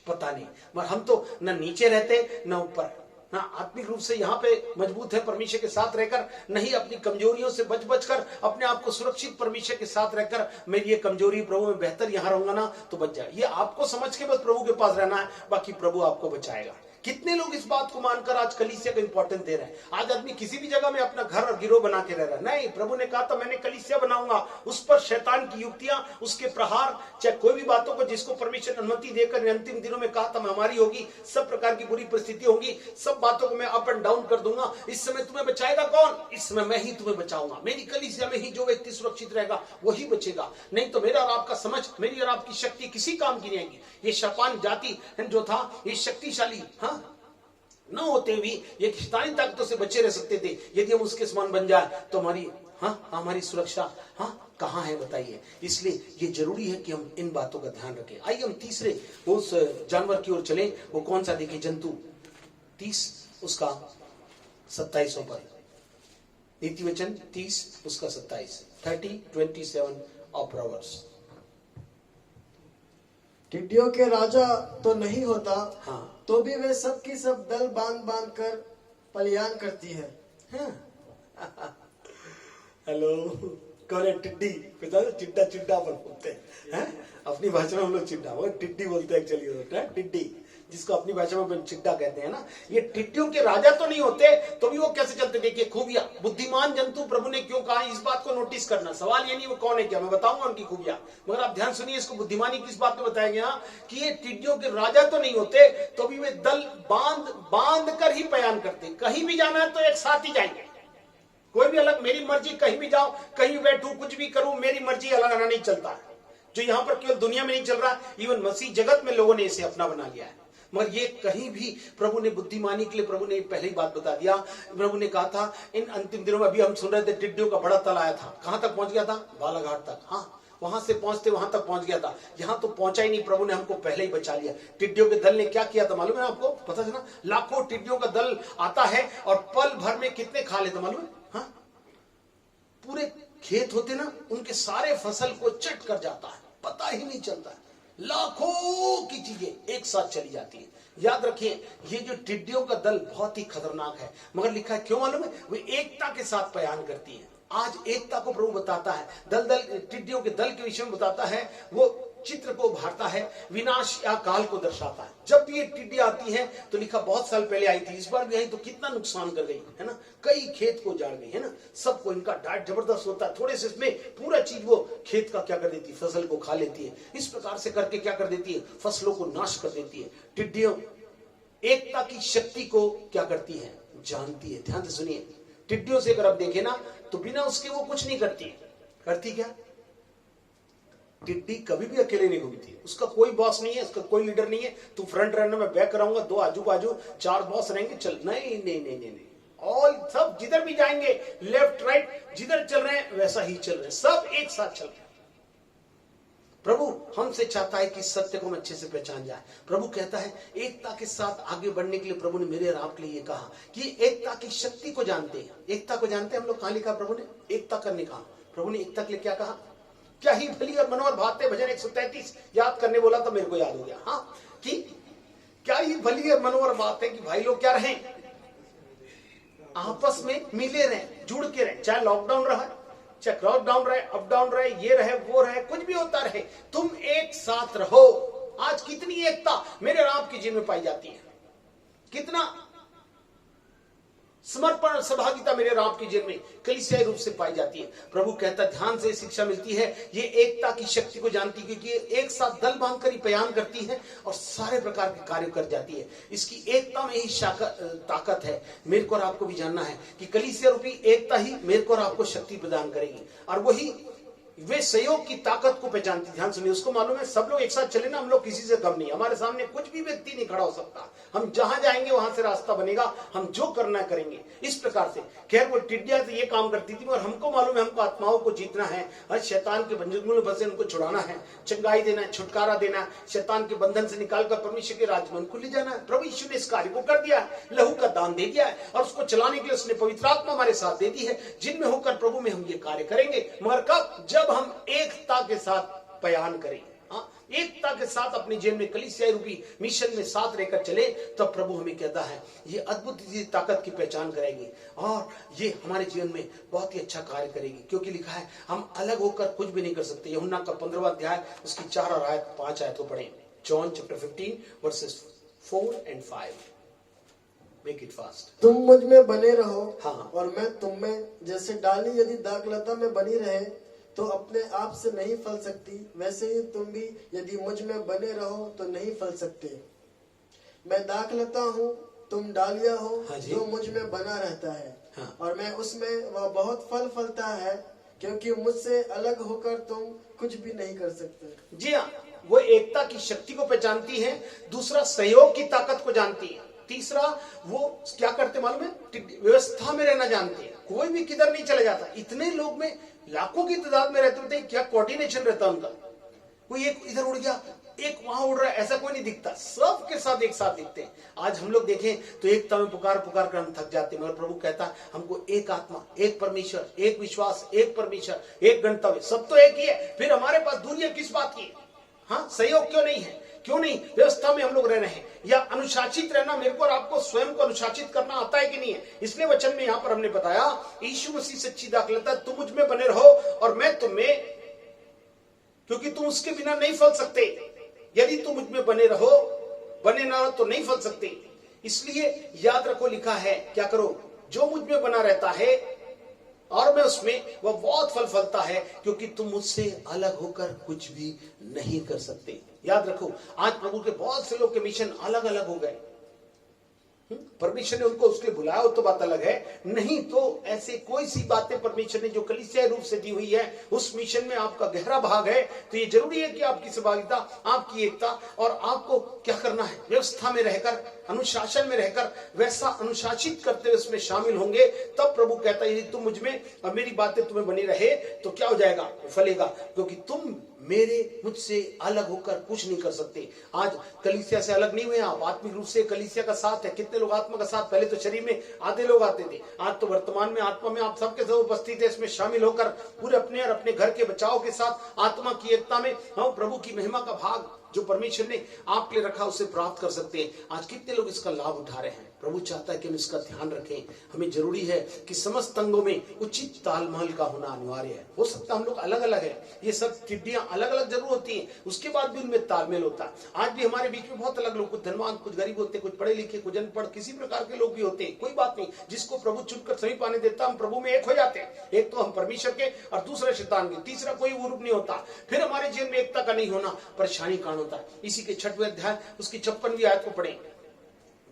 पता नहीं, मगर हम तो न नीचे रहते न ऊपर, ना आत्मिक रूप से यहाँ पे मजबूत है परमेश्वर के साथ रहकर, नहीं अपनी कमजोरियों से बच कर अपने आप को सुरक्षित परमेश्वर के साथ रहकर, मेरी ये कमजोरी प्रभु में बेहतर यहाँ रहूंगा ना तो बच जाए। ये आपको समझ के बस प्रभु के पास रहना है, बाकी प्रभु आपको बचाएगा। कितने लोग इस बात को मानकर आज कलीसिया को इंपॉर्टेंस दे रहे हैं। आज आदमी किसी भी जगह में अपना घर और गिरोह बना के रह रहा है। नहीं, प्रभु ने कहा था मैंने कलीसिया बनाऊंगा, उस पर शैतान की युक्तियां, उसके प्रहार, चाहे कोई भी बातों को जिसको परमेश्वर अनुमति देकर अंतिम दिनों में कहा था मैं हमारी होगी, सब प्रकार की बुरी परिस्थिति होगी, सब बातों को मैं अप एंड डाउन कर दूंगा। इस समय तुम्हें बचाएगा कौन? इस समय मैं ही तुम्हें बचाऊंगा। मेरी कलीसिया में ही जो व्यक्ति सुरक्षित रहेगा वही बचेगा, नहीं तो मेरा और आपका समझ, मेरी और आपकी शक्ति किसी काम की नहीं आएगी। ये शैतान जाति जो था, ये शक्तिशाली हाँ न होते हुए ये शैतानी ताकतों से बचे रह सकते थे। यदि हम उसके समान बन जाए तो हमारी सुरक्षा कहाँ है बताइए। इसलिए ये जरूरी है कि हम इन बातों का ध्यान रखें। आइए हम तीसरे उस जानवर की ओर चलें। वो कौन सा देखिए, जंतु 30 उसका 27 पर, नीति वचन 30 उसका 27, 30:27 ऑफ प्रोवर्ब्स। टिड्डियों के राजा तो नहीं होता, हाँ, तो भी वे सब की सब दल बांध बांध कर पलियान करती है। हेलो, कौन है? टिड्डी। चिड्डा चिड्डा पर बोलते हैं, अपनी भाषा में हम लोग चिड्डा, वो टिड्डी बोलते हैं एक्चुअली, टिड्डी, जिसको अपनी भाषा में चिड्डा कहते हैं ना। ये टिड्डियों के राजा तो नहीं होते, तो भी वो कैसे चलते? देखिए खूबियां, बुद्धिमान जंतु प्रभु ने क्यों कहा, इस बात को नोटिस करना। सवाल ये नहीं वो कौन है क्या, मैं बताऊंगा उनकी खूबियां, मगर आप ध्यान सुनिए। इसको बुद्धिमानी किस बात में बताया गया कि ये टिड्डियों के राजा तो नहीं होते, तो भी वे दल बांध कर ही पलायन करते। कहीं भी जाना है तो एक साथ ही जाएंगे, कोई भी अलग, मेरी मर्जी, कहीं भी जाओ, कहीं बैठू, कुछ भी करूं, मेरी मर्जी, अलग आना नहीं चलता है। जो यहाँ पर केवल दुनिया में नहीं चल रहा, इवन मसीह जगत में लोगों ने इसे अपना बना लिया है। मगर ये कहीं भी प्रभु ने बुद्धिमानी के लिए, प्रभु ने पहले ही बात बता दिया। प्रभु ने कहा था इन अंतिम दिनों में, अभी हम सुन रहे थे टिड्डियों का बड़ा तल आया था, कहां तक पहुंच गया था? बालाघाट तक। हाँ, वहां से पहुंचते वहां तक पहुंच गया था, यहां तो पहुंचा ही नहीं। प्रभु ने हमको पहले ही बचा लिया। टिड्डियों के दल ने क्या किया था मालूम है आपको? पता है ना, लाखों टिड्डियों का दल आता है और पल भर में कितने खा लेते मालूम है? हाँ, पूरे खेत होते ना, उनके सारे फसल को चट कर जाता है, पता ही नहीं चलता है। लाखों की चीजें एक साथ चली जाती है। याद रखिए, ये जो टिड्डियों का दल बहुत ही खतरनाक है, मगर लिखा है क्यों मालूम है? वे एकता के साथ पलायन करती है। आज एकता को प्रभु बताता है, टिड्डियों के दल के विषय में बताता है। वो चित्र को उभारता है, विनाश या काल को दर्शाता है। जब भी ये टिड्डियां आती हैं तो लिखा बहुत साल पहले आई थी, इस बार भी आई तो कितना नुकसान कर गई है ना, कई खेत को उजाड़ गई है ना। सबको इनका डाइट जबरदस्त होता है, थोड़े से इसमें पूरा चीज वो खेत का क्या कर देती है, फसल को खा लेती है। इस प्रकार से करके क्या कर देती है, फसलों को नाश कर देती है। टिड्डियों एकता की शक्ति को क्या करती है, जानती है। ध्यान से सुनिए, टिड्डियों से अगर आप देखें ना तो बिना उसके वो कुछ नहीं करती है। करती क्या, टिड्डी कभी भी अकेले नहीं घूमती है, उसका कोई बॉस नहीं है, उसका कोई लीडर नहीं है। तू फ्रंट रनर में बैक कराऊंगा, 2 आजू बाजू 4 बॉस रहेंगे, चल नहीं नहीं नहीं नहीं नहीं, ऑल सब जिधर भी जाएंगे लेफ्ट राइट जिधर चल रहे हैं वैसा ही चल रहे हैं, सब एक साथ चल रहे हैं। प्रभु हमसे चाहता है कि सत्य को हम अच्छे से पहचान जाए। प्रभु कहता है एकता के साथ आगे बढ़ने के लिए प्रभु ने मेरे और आपके लिए कहा कि एकता की शक्ति को जानते हैं। एकता को जानते हैं हम लोग, कहां लिखा प्रभु ने एकता करने कहा। प्रभु ने एकता के लिए क्या कहा, क्या ही भली और मनोहर बात है, भजन 133 याद करने बोला तो मेरे को याद हो गया। हाँ, कि क्या ही भली और मनोहर बात है कि भाई लोग क्या रहें, आपस में मिले रहें, जुड़ के रहें। चाहे लॉकडाउन रहा, चाहे क्रॉस डाउन रहे, अप डाउन रहे, ये रहे वो रहे, कुछ भी होता रहे, तुम एक साथ रहो। आज कितनी एकता मेरे और आपके जीवन में पाई जाती है, कितना समर्पण और सहभागिता मेरे और आपके जीवन में कलीसियाई रूप से पाई जाती है। प्रभु कहता ध्यान से शिक्षा मिलती है, ये एकता की शक्ति को जानती है, क्योंकि ये एक साथ दल बांध कर ही बयान करती है और सारे प्रकार के कार्य कर जाती है। इसकी एकता में ही ताकत है। मेरे को और आपको भी जानना है कि कलीसिया रूपी एकता ही मेरे को और आपको शक्ति प्रदान करेगी, और वही वे सहयोग की ताकत को पहचानती। ध्यान सुनिए, उसको मालूम है सब लोग एक साथ चले ना, हम लोग किसी से कम नहीं, हमारे सामने कुछ भी व्यक्ति नहीं खड़ा हो सकता, हम जहां जाएंगे वहां से रास्ता बनेगा, हम जो करना करेंगे। इस प्रकार से खैर वो टिड्डियां तो ये काम करती थी, और हमको मालूम है हमको आत्माओं को जीतना है, हर शैतान के बंधन में फंसे उनको छुड़ाना है, चंगाई देना है, छुटकारा देना है, शैतान के बंधन से निकालकर परमेश्वर के राज में उनको ले जाना है। प्रभु यीशु ने इस कार्य को कर दिया है, लहू का दान दे दिया है, और उसको चलाने के लिए उसने पवित्र आत्मा हमारे साथ दे दी है, जिनमें होकर प्रभु में हम ये कार्य करेंगे। मगर कब, जब हम एकता के साथ बयान करें, एकता के साथ अपने जीवन में कलीसिया रूपी मिशन में साथ रहकर चले, तब प्रभु हमें कहता है ये अद्भुत ताकत की पहचान करेंगे और ये हमारे जीवन में बहुत ही अच्छा कार्य करेगी। क्योंकि लिखा है हम अलग होकर कुछ भी नहीं कर सकते। यूहन्ना का 15वां अध्याय उसकी 4 और 5 आयत को पढ़ें। John chapter 15 versus 4 and 5। Make it fast. तुम मुझ में बने रहो, हाँ। और मैं तुम में। जैसे डाली यदि दाखलता में बनी रहे तो अपने आप से नहीं फल सकती, वैसे ही तुम भी यदि मुझ में बने रहो तो नहीं फल सकते। मैं दाखलता हूँ, तुम डालियां हो, हाँ जी। जो मुझ में बना रहता है, हाँ। और मैं उसमें, वह बहुत फल फलता है, क्योंकि मुझसे अलग होकर तुम कुछ भी नहीं कर सकते। जी हाँ, वो एकता की शक्ति को पहचानती है, दूसरा सहयोग की ताकत को जानती है, तीसरा वो क्या करते मालूम है, व्यवस्था में रहना जानती है। कोई भी किधर नहीं चला जाता। इतने लोग में लाखों की तादाद में रहते होते, क्या कोऑर्डिनेशन रहता उनका। कोई एक इधर उड़ गया, एक वहां उड़ रहा है, ऐसा कोई नहीं दिखता, सब के साथ एक साथ दिखते हैं। आज हम लोग देखें तो एकता में पुकार पुकार कर हम थक जाते हैं, मगर प्रभु कहता है हमको एक आत्मा, एक परमेश्वर, एक विश्वास, एक परमेश्वर, एक गंतव्य, सब तो एक ही है। फिर हमारे पास दूरियां किस बात की? हाँ, सहयोग क्यों नहीं है? क्यों नहीं व्यवस्था में हम लोग रह रहे हैं, या अनुशासित रहना मेरे को और आपको स्वयं को अनुशासित करना आता है कि नहीं है? इसलिए वचन में यहाँ पर हमने बताया यीशु मसीह सच्ची दाखलता, तुम मुझ में बने रहो और मैं तुम में, क्योंकि तुम उसके बिना नहीं फल सकते। यदि तुम मुझ में बने रहो, बने ना रहो तो नहीं फल सकते। इसलिए याद रखो, लिखा है क्या करो, जो मुझ में बना रहता है और मैं उसमें, वह बहुत फल फलता है, क्योंकि तुम मुझसे अलग होकर कुछ भी नहीं कर सकते। याद रखो, आज प्रभु के बहुत से लोग के मिशन अलग अलग हो गए। परमेश्वर ने उनको उसके लिए बुलाया, तो बात अलग है, नहीं तो ऐसे कोई सी बातें परमेश्वर ने जो कलीसियाई रूप से दी हुई है, उस मिशन में आपका गहरा भाग है, तो ये जरूरी है कि आपकी सहभागिता, आपकी एकता, और आपको क्या करना है, व्यवस्था में रहकर, अनुशासन में रहकर, वैसा अनुशासित करते हुए उसमें शामिल होंगे। तब प्रभु कहता है यदि तुम मुझ में और मेरी बातें तुम्हें बनी रहे तो क्या हो जाएगा, फलेगा, क्योंकि तुम मुझसे अलग होकर कुछ नहीं कर सकते। आज कलीसिया से अलग नहीं हुए आप, आत्मिक रूप से कलीसिया का साथ है। कितने लोग आत्मा का साथ, पहले तो शरीर में आधे लोग आते थे, आज तो वर्तमान में आत्मा में आप सबके सब उपस्थित है, इसमें शामिल होकर पूरे अपने और अपने घर के बचाव के साथ आत्मा की एकता में हम प्रभु की महिमा का भाग जो परमेश्वर ने आपके लिए रखा उसे प्राप्त कर सकते हैं। आज कितने लोग इसका लाभ उठा रहे हैं? प्रभु चाहता है कि हम इसका ध्यान रखें। हमें जरूरी है कि समस्त अंगों में उचित तालमेल का होना अनिवार्य है। हो सकता है हम लोग अलग अलग हैं, ये सब टिड्डियां अलग अलग जरूर होती हैं, उसके बाद भी उनमें तालमेल होता है। आज भी हमारे बीच में बहुत अलग लोग, कुछ धनवान, कुछ गरीब होते हैं, कुछ पढ़े लिखे, कुछ अनपढ़, किसी प्रकार के लोग भी होते हैं। कोई बात नहीं, जिसको प्रभु चुनकर समीप आने देता, हम प्रभु में एक हो जाते हैं। एक तो हम परमेश्वर के और दूसरा शैतान के, तीसरा कोई ग्रुप नहीं होता। फिर हमारे जीवन में एकता का नहीं होना परेशानी कारण होता है। इसी के 6वें अध्याय उसकी 56वीं आयत को पढ़ें,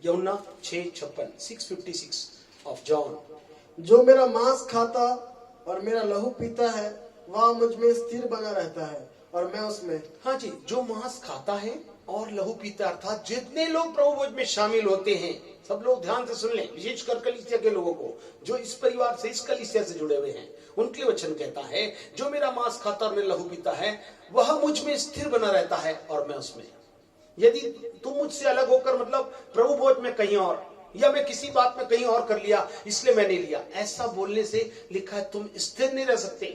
यूहन्ना 6:56, 6:56 ऑफ जॉन। जो मेरा मांस खाता और मेरा लहू पीता है वह मुझ में स्थिर बना रहता है और मैं उसमें। हाँ जी, जो मांस खाता है और लहू पीता, अर्थात जितने लोग प्रभु भोज में शामिल होते हैं, सब लोग ध्यान से सुन लें, विशेषकर कलीसिया के लोगों को जो इस परिवार से, इस कलीसिया से जुड़े हुए हैं, उनके लिए वचन कहता है, जो मेरा मांस खाता और मेरा लहू पीता है वह मुझ में स्थिर बना रहता है और मैं उसमें। यदि तुम मुझसे अलग होकर, मतलब प्रभु भोज में कहीं और, या मैं किसी बात में कहीं और कर लिया इसलिए मैंने लिया, ऐसा बोलने से लिखा है तुम स्थिर नहीं रह सकते।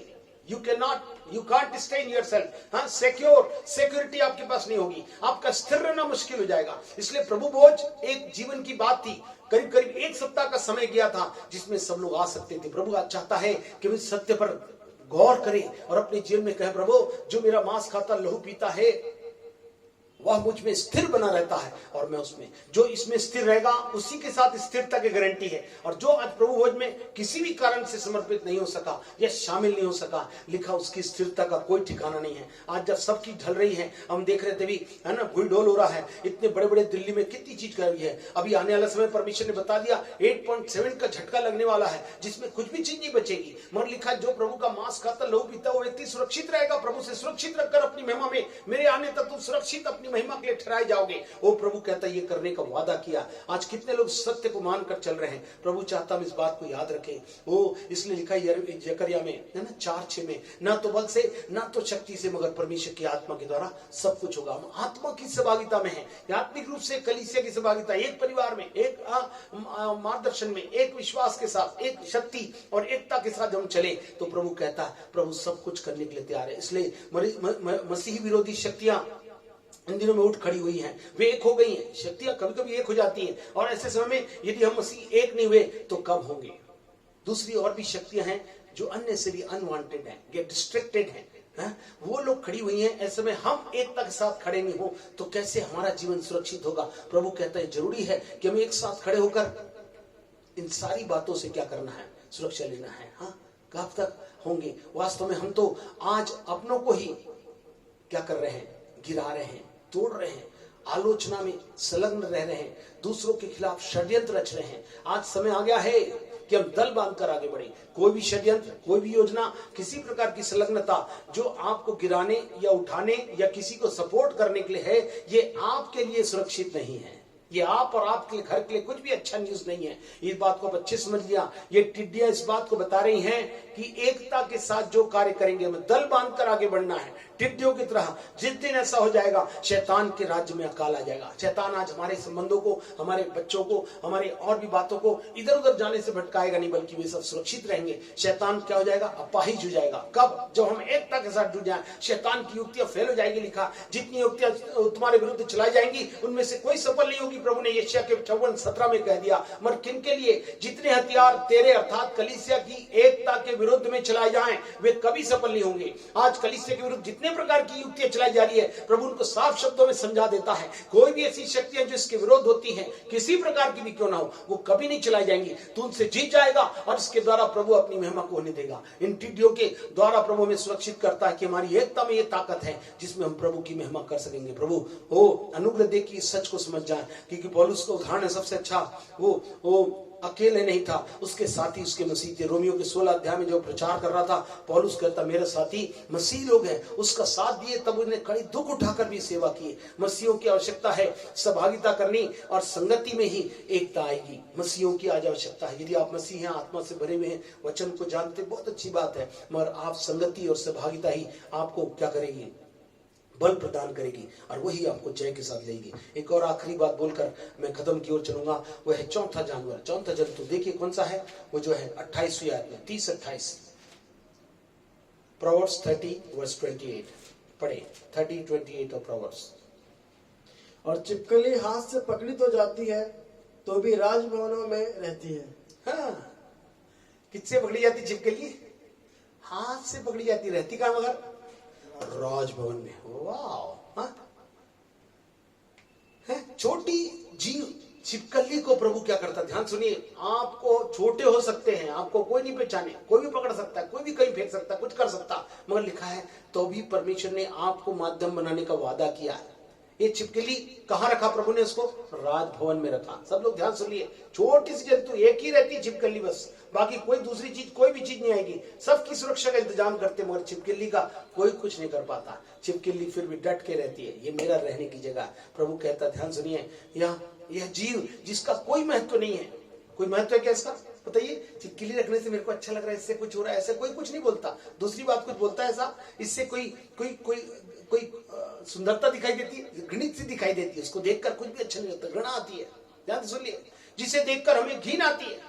You can't stay in yourself. हाँ, सिक्योरिटी आपके पास नहीं होगी, आपका स्थिर रहना मुश्किल हो जाएगा। इसलिए प्रभु भोज एक जीवन की बात थी, करीब करीब 1 सप्ताह का समय गया था जिसमें सब लोग आ सकते थे। प्रभु आज चाहता है कि वे सत्य पर गौर करें और अपने जीवन में कहें, प्रभु जो मेरा मांस खाता लहू पीता है वह मुझ में स्थिर बना रहता है और मैं उसमें। जो इसमें स्थिर रहेगा उसी के साथ स्थिरता की गारंटी है। और जो आज प्रभु भोज में किसी भी कारण से समर्पित नहीं हो सका या शामिल नहीं हो सका, लिखा उसकी स्थिरता का कोई ठिकाना नहीं है। आज जब सबकी ढल रही है, हम देख रहे थे भी, है ना, भूलडोल हो रहा है, इतने बड़े बड़े दिल्ली में कितनी चीज कर रही है। अभी आने वाला समय परमेश्वर ने बता दिया 8.7 का झटका लगने वाला है जिसमें कुछ भी चीज नहीं बचेगी। मगर लिखा जो प्रभु का मांस खाता लहू पीता वो व्यक्ति सुरक्षित रहेगा, प्रभु से सुरक्षित रखकर अपनी महिमा में, मेरे आने तक तुम सुरक्षित अपनी महिमा के लिए ठहराए जाओगे। वो प्रभु कहता है ये करने का वादा किया। आज कितने लोग सत्य को मानकर चल रहे हैं, प्रभु चाहता हम इस बात को याद रखें। वो इसलिए लिखा है जकरिया में, है ना, 4:6 में, ना तो बल से ना तो शक्ति से मगर परमेश्वर की आत्मा के द्वारा सब कुछ होगा। हम आत्मा की सहभागिता में है, आत्मिक रूप से कलीसिया की सहभागिता, एक परिवार में, एक मार्गदर्शन में, एक विश्वास के साथ, एक शक्ति और एकता के साथ हम चले तो प्रभु कहता है प्रभु सब कुछ करने के लिए तैयार है। इसलिए मसीही विरोधी शक्तियां इन दिनों में उठ खड़ी हुई हैं, वे एक हो गई हैं। शक्तियां कभी कभी एक हो जाती हैं और ऐसे समय में यदि हम मसीह एक नहीं हुए तो कब होंगे। दूसरी और भी शक्तियां हैं जो अन्य से भी अनवांटेड हैं, गेट डिस्ट्रैक्टेड हैं, वो लोग खड़ी हुई हैं। ऐसे में हम एकता के साथ खड़े नहीं हो तो कैसे हमारा जीवन सुरक्षित होगा। प्रभु कहता है जरूरी है कि हम एक साथ खड़े होकर इन सारी बातों से क्या करना है, सुरक्षा लेना है। हाँ, कब तक होंगे। वास्तव में हम तो आज अपनों को ही क्या कर रहे हैं, गिरा रहे हैं, तोड़ रहे हैं, आलोचना में संलग्न रह रहे हैं, दूसरों के खिलाफ षड्यंत्र रच रहे हैं। आज समय आ गया है कि हम दल बांधकर आगे बढ़े। कोई भी षड्यंत्र, कोई भी योजना, किसी प्रकार की संलग्नता जो आपको गिराने या उठाने या किसी को सपोर्ट करने के लिए है, ये आपके लिए सुरक्षित नहीं है। ये आप और आपके घर के लिए कुछ भी अच्छा न्यूज नहीं है। इस बात को आप अच्छे समझ लिया। ये टिड्डियां इस बात को बता रही हैं कि एकता के साथ जो कार्य करेंगे, हमें दल बांधकर आगे बढ़ना है। टिड्डियों की तरह जिस दिन ऐसा हो जाएगा शैतान के राज्य में अकाल आ जाएगा। शैतान आज हमारे संबंधों को, हमारे बच्चों को, हमारे और भी बातों को इधर उधर जाने से भटकाएगा नहीं, बल्कि वे सब सुरक्षित रहेंगे। शैतान क्या हो जाएगा, अपाहिज हो जाएगा। कब? जब हम एकता के साथ जुड़ जाए। शैतान की युक्तियां फेल हो जाएगी। लिखा जितनी युक्तियां तुम्हारे विरुद्ध चलाई जाएंगी उनमें से कोई सफल नहीं होगी। प्रभु ने यशायाह के 54:17 में कह दिया। मगर किन के लिए? जितने हथियार तेरे अर्थात कलीसिया की एकता के विरुद्ध में चलाए जाएं वे कभी सफल नहीं होंगे। आज कलीसिया के विरुद्ध जितने प्रकार की युक्तियां चलाई जा रही है, प्रभु उनको साफ शब्दों में समझा देता है। कोई भी ऐसी शक्तियां जो इसके विरोध होती हैं, किसी प्रकार की भी क्यों ना हो, वो कभी नहीं चलाई जाएंगी। तू उनसे जीत जाएगा और इसके द्वारा प्रभु अपनी महिमा को होने देगा। इन टिड्डियों के द्वारा प्रभु हमें सुरक्षित करता है कि हमारी एकता में ये ताकत है जिसमें हम प्रभु की महिमा कर सकेंगे। प्रभु हो अनुग्रह दे कि इस सच को समझ जाए, क्योंकि पौलुस का उदाहरण है सबसे अच्छा। वो अकेले नहीं था, उसके साथी उसके मसीह थे। रोमियो के 16 अध्याय में जो प्रचार कर रहा था, पौलुस कहता मेरे साथी मसीह लोग हैं। उसका साथ दिए, तब उन्हें कड़ी दुख उठाकर भी सेवा किए। मसीहों की आवश्यकता है सहभागिता करनी और संगति में ही एकता आएगी। मसीहों की आज आवश्यकता है। यदि आप मसीह हैं, आत्मा से भरे हुए हैं, वचन को जानते, बहुत अच्छी बात है, मगर आप संगति और सहभागिता ही आपको क्या करेगी, बल प्रदान करेगी और वही आपको जय के साथ लेगी। एक और आखिरी बात बोलकर मैं खत्म की ओर चलूंगा, वह है चौथा जानवर। चौथा जंतु देखिए कौन सा है, वो जो है 28वीं आयत में 30-28 प्रोवर्ब्स 30:28 पढ़े। 30:28 ऑफ प्रोवर्ब्स। और छिपकली हाथ से पकड़ी तो जाती है तो भी राजभवनों में रहती है। हाँ, किससे पकड़ी जाती छिपकली? हाथ से पकड़ी जाती, रहती कहाँ मगर? राजभवन में। वाह, हाँ? छोटी जीव छिपकली को प्रभु क्या करता? ध्यान सुनिए, आपको छोटे हो सकते हैं, आपको कोई नहीं पहचाने, कोई भी पकड़ सकता है, कोई भी कहीं फेंक सकता है, कुछ कर सकता, मगर लिखा है तो भी परमेश्वर ने आपको माध्यम बनाने का वादा किया है। ये छिपकली कहाँ रखा प्रभु ने? उसको राजभवन में रखा। सब लोग ध्यान सुनिए, छोटी सी जंतु एक ही रहती है छिपकली, बस बाकी कोई दूसरी चीज, कोई भी चीज नहीं आएगी। सबकी सुरक्षा का इंतजाम करते, मगर छिपकली का कोई कुछ नहीं कर पाता। छिपकली फिर भी डट के रहती है, ये मेरा रहने की जगह। प्रभु कहता, ध्यान सुनिए, यह जीव जिसका कोई महत्व नहीं है। कोई महत्व है क्या इसका? बताइए। छिपकली रखने से मेरे को अच्छा लग रहा है, इससे कुछ हो रहा है, ऐसे कोई कुछ नहीं बोलता। दूसरी बात कुछ बोलता है ऐसा, इससे कोई सुंदरता दिखाई देती है, घृणित सी दिखाई देती है। उसको देखकर कुछ भी अच्छा नहीं लगता, घृणा आती है। ध्यान से सुनिए, जिसे देखकर हमें घिन आती है,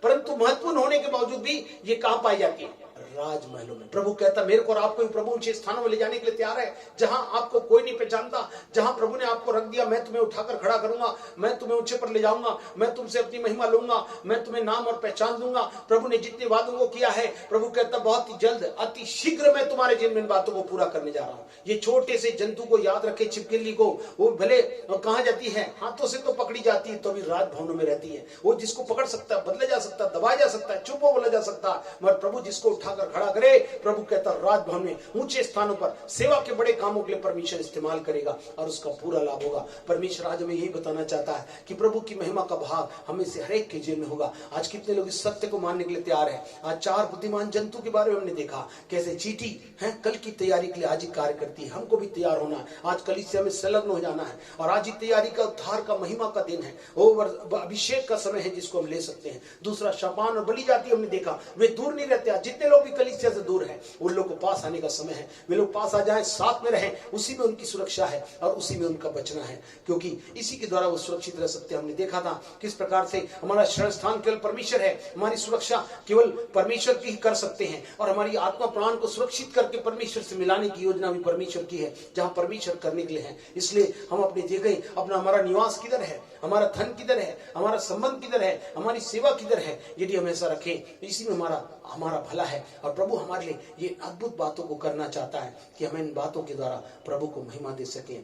परंतु महत्वपूर्ण होने के बावजूद भी ये कहां पाई जाती है? राजमहलों में। प्रभु कहता, मेरे को और आपको प्रभु ऊंचे स्थानों में ले जाने के लिए तैयार है, जहां आपको कोई नहीं पहचानता, जहां प्रभु ने आपको रख दिया। मैं तुम्हें उठाकर खड़ा करूंगा, मैं तुम्हें ऊंचे पर ले जाऊंगा, मैं तुमसे अपनी महिमा लूंगा, मैं तुम्हें नाम और पहचान दूंगा। प्रभु ने जितने वादों को किया है, प्रभु कहता बहुत ही जल्द, अति शीघ्र मैं तुम्हारे जीवन में इन बातों को पूरा करने जा रहा हूं। ये छोटे से जंतु को याद रखे, छिपकली को, वो भले कहां जाती है, हाथों से तो पकड़ी जाती है, तो भी राजभवनों में रहती है। वो जिसको पकड़ सकता है, बदला जा सकता है, दबाया जा सकता है, चुप बोला जा सकता है, मगर प्रभु जिसको उठाकर खड़ा करे, प्रभु कहता राजभवन में ऊंचे स्थानों पर सेवा के बड़े कामों के लिए परमेश्वर इस्तेमाल करेगा और उसका पूरा लाभ होगा। परमेश्वर आज हमें यही बताना चाहता है कि प्रभु की महिमा का भाग हमें से हर एक के जीवन में होगा। आज कितने लोग इस सत्य को मानने के लिए तैयार हैं? आज 4 बुद्धिमान जंतु के बारे में हमने देखा, कैसे चींटी है कल की तैयारी के लिए आज ही कार्य करती है। हमको भी तैयार होना है, आज कल से हमें संलग्न हो जाना है, और आज ही तैयारी का, उद्धार का, महिमा का दिन है, अभिषेक का समय है जिसको हम ले सकते हैं। दूसरा, शापान और बलि जाति हमने देखा, वे दूर नहीं रहते। जितने लोग भी कलीसिया से दूर है, उन लोगों को पास आने का समय है। वे लोग पास आ जाएं, साथ में रहें, उसी में उनकी सुरक्षा है और उसी में उनका बचना है, क्योंकि इसी के द्वारा वो सुरक्षित रह सकते हैं। हमने देखा था किस प्रकार से हमारा शरण स्थान केवल परमेश्वर है, हमारी सुरक्षा केवल परमेश्वर की ही कर सकते हैं, और हमारी आत्मा प्राण को सुरक्षित करके परमेश्वर से मिलाने की योजना भी परमेश्वर की है, जहां परमेश्वर करने के लिए है। इसलिए हम अपनी जगह, अपना हमारा निवास किधर है, हमारा धन किधर है, हमारा संबंध किधर है, हमारी सेवा किधर है, यदि हम ऐसा रखें, इसी में हमारा भला है। और प्रभु हमारे लिए ये अद्भुत बातों को करना चाहता है कि हम इन बातों के द्वारा प्रभु को महिमा दे सकें।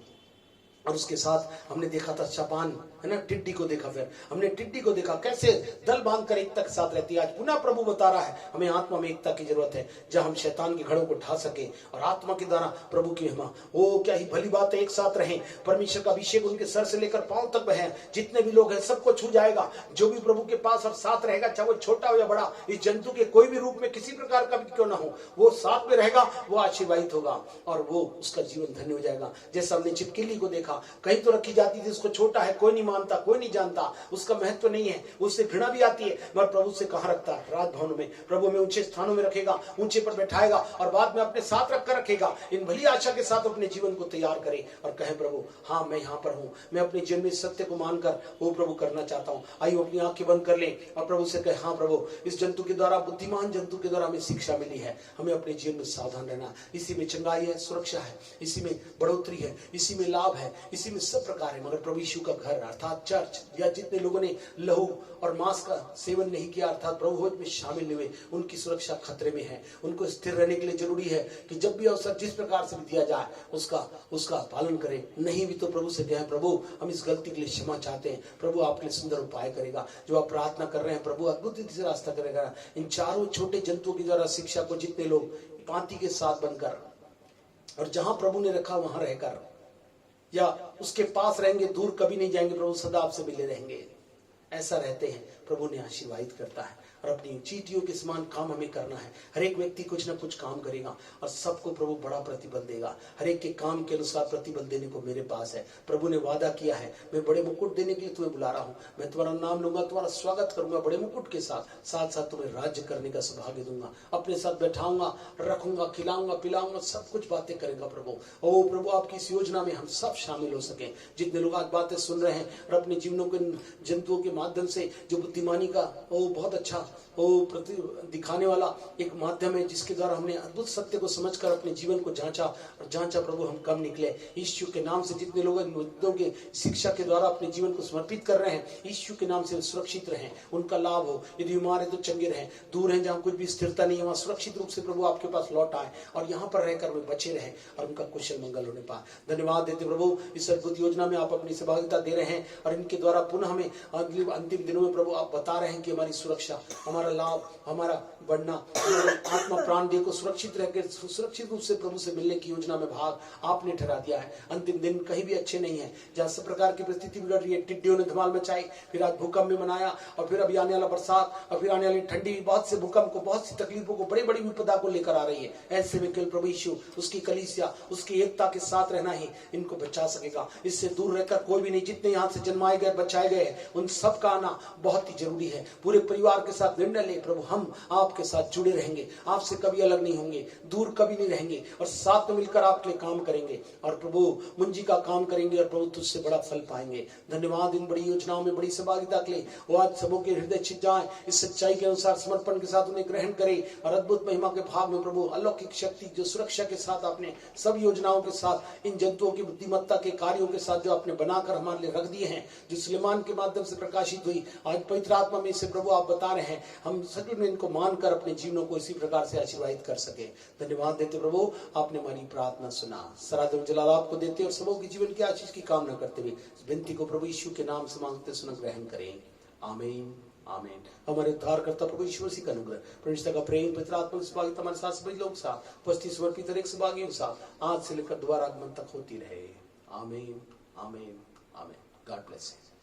और उसके साथ हमने देखा था शापान, है ना, टिड्डी को देखा। फिर हमने टिड्डी को देखा कैसे दल बांधकर एकता के साथ रहती है। आज पुनः प्रभु बता रहा है हमें आत्मा में एकता की जरूरत है, जहां हम शैतान के घड़ों को ढा सके और आत्मा के द्वारा प्रभु की महिमा। ओ क्या ही भली बात है, एक साथ रहें, परमेश्वर का अभिषेक उनके सर से लेकर पांव तक बहे। जितने भी लोग हैं सबको छू जाएगा। जो भी प्रभु के पास और साथ रहेगा, चाहे वो छोटा हो या बड़ा, इस जंतु के कोई भी रूप में किसी प्रकार का भी क्यों ना हो, वो साथ में रहेगा, वो आशीर्वादित होगा और वो उसका जीवन धन्य हो जाएगा। जैसा हमने छिपकली को देखा, कहीं तो रखी जाती थी, उसको छोटा है, कोई नहीं मानता, कोई नहीं जानता, उसका महत्व नहीं है, उससे घृणा भी आती है, मगर प्रभु से कहां रखता है? राजभवन में। प्रभु में ऊंचे स्थानों में रखेगा, ऊंचे पर बैठाएगा और बाद में अपने साथ रखकर रखेगा। इन भली आशा के साथ अपने जीवन को तैयार करे और कहे प्रभु हाँ मैं यहाँ पर हूँ, मैं अपने जीवन में सत्य को मानकर वो प्रभु करना चाहता हूँ। आइए अपनी आंखें बंद कर लें और प्रभु से कहे हाँ प्रभु, इस जंतु के द्वारा, बुद्धिमान जंतु के द्वारा हमें शिक्षा मिली है, हमें अपने जीवन में सावधान रहना। इसी में चंगाई है, सुरक्षा है, इसी में बढ़ोतरी है, इसी में लाभ है, इसी में सब प्रकार है। मगर प्रभु यीशु का घर अर्थात चर्च, या जितने लोगों ने लहू और मांस का सेवन नहीं किया अर्थात प्रभु भोज में शामिल नहीं हुए, उनकी सुरक्षा खतरे में है। उनको स्थिर रहने के लिए जरूरी है कि जब भी अवसर जिस प्रकार से भी दिया जाए उसका पालन करें। नहीं भी तो प्रभु से कहें प्रभु हम इस गलती के लिए क्षमा चाहते हैं, प्रभु आपके लिए सुंदर उपाय करेगा। जो आप प्रार्थना कर रहे हैं प्रभु अद्भुत रीति से रास्ता करेगा। इन चारों छोटे जंतुओं के द्वारा शिक्षा को जितने लोग पांति के साथ बनकर और जहां प्रभु ने रखा वहां रहकर या उसके पास रहेंगे, दूर कभी नहीं जाएंगे, प्रभु सदा आपसे मिले रहेंगे, ऐसा रहते हैं, प्रभु ने आशीर्वादित करता है। और अपनी चींटियों के समान काम हमें करना है। हर एक व्यक्ति कुछ ना कुछ काम करेगा और सबको प्रभु बड़ा प्रतिफल देगा। हर एक के काम के अनुसार प्रतिफल देने को मेरे पास है। प्रभु ने वादा किया है, मैं बड़े मुकुट देने के लिए तुम्हें बुला रहा हूँ, मैं तुम्हारा नाम लूंगा, तुम्हारा स्वागत करूंगा बड़े मुकुट के साथ, साथ साथ तुम्हें राज्य करने का सौभाग्य दूंगा, अपने साथ बैठाऊंगा, रखूंगा, खिलाऊंगा, पिलाऊंगा, सब कुछ बातें करेगा प्रभु। ओ प्रभु आपकी इस योजना में हम सब शामिल हो सके। जितने लोग आज बातें सुन रहे हैं और अपने जीवनों के जंतुओं के माध्यम से जो बुद्धिमानी का बहुत अच्छा दिखाने वाला एक माध्यम है, जिसके द्वारा हमने अद्भुत सत्य को समझकर अपने जीवन को जांचा और जांचा प्रभु हम कम निकले। यीशु के नाम से जितने लोग मुद्दों के शिक्षा के द्वारा अपने जीवन को समर्पित कर रहे हैं, यीशु के नाम से सुरक्षित रहें, उनका लाभ हो। यदि बीमार है तो चंगे रहें, दूर हैं जहाँ कुछ भी स्थिरता नहीं है वहाँ सुरक्षित रूप से प्रभु आपके पास लौट आए और यहाँ पर रहकर वे बचे रहें और उनका कुशल मंगल होने पाए। धन्यवाद देते प्रभु, इस अद्भुत योजना में आप अपनी सहभागिता दे रहे हैं और इनके द्वारा पुनः हमें अंतिम दिनों में प्रभु आप बता रहे हैं कि हमारी सुरक्षा, हमारा लाभ, हमारा बढ़ना, आत्मा प्राण देह को सुरक्षित रहकर सुरक्षित रूप से प्रभु से मिलने की योजना में भाग आपने ठहरा दिया है। अंतिम दिन कहीं भी अच्छे नहीं है, जहाँ सब प्रकार की परिस्थिति बिगड़ रही है। टिड्डियों ने धमाल मचाई, फिर आज भूकंप में मनाया और फिर अभी आने वाला बरसात और फिर आने वाली ठंडी बहुत से भूकंप को, बहुत सी तकलीफों को, बड़ी बड़ी विपदा को लेकर आ रही है। ऐसे में केवल प्रभु यीशु उसकी कलीसिया उसकी एकता के साथ रहना ही इनको बचा सकेगा। इससे दूर रहकर कोई भी नहीं। जितने यहाँ से जन्माए गए बचाए गए हैं उन सब का आना बहुत ही जरूरी है। पूरे परिवार के साथ निर्णय ले प्रभु, हम आपके साथ जुड़े रहेंगे, आपसे कभी अलग नहीं होंगे, दूर कभी नहीं रहेंगे और साथ में मिलकर आपके लिए काम करेंगे और प्रभु मुंजी का काम करेंगे और प्रभु तुझसे बड़ा फल पाएंगे। धन्यवाद इन बड़ी योजनाओं में बड़ी सहभागिता के लिए। वो आज सबों के हृदय छिप जाए, इस सच्चाई के अनुसार समर्पण के साथ उन्हें ग्रहण करे और अद्भुत महिमा के भाग में प्रभु अलौकिक शक्ति जो सुरक्षा के साथ आपने सब योजनाओं के साथ इन जंतुओं की बुद्धिमत्ता के कार्यों के साथ जो आपने बनाकर हमारे लिए रख दिए हैं, जो सुलेमान के माध्यम से प्रकाशित हुई, आज पवित्र आत्मा में से प्रभु आप बता रहे हैं, हम सच में इनको मानकर अपने जीवनों को इसी प्रकार से आशीर्वादित कर सके। धन्यवाद देते प्रभु, आपने हमारी प्रार्थना सुना। सराधन जलाल आपको देते और सबों की जीवन की आशीष की कामना करते हुए इस विनती को प्रभु यीशु के नाम से मांगते सुन ग्रहण करें। आमीन आमीन। हमारे उद्धारकर्ता प्रभु यीशु मसीह का अनुग्रह, परमेश्वर का प्रेम, पवित्र आत्मा की सहभागिता हमारे साथ सभी लोग साथ उपस्थित समर्पित हर एक सहभागियों के साथ आज से लेकर दोबारा आगमन तक होती रहे। आमीन आमीन आमीन। God bless you.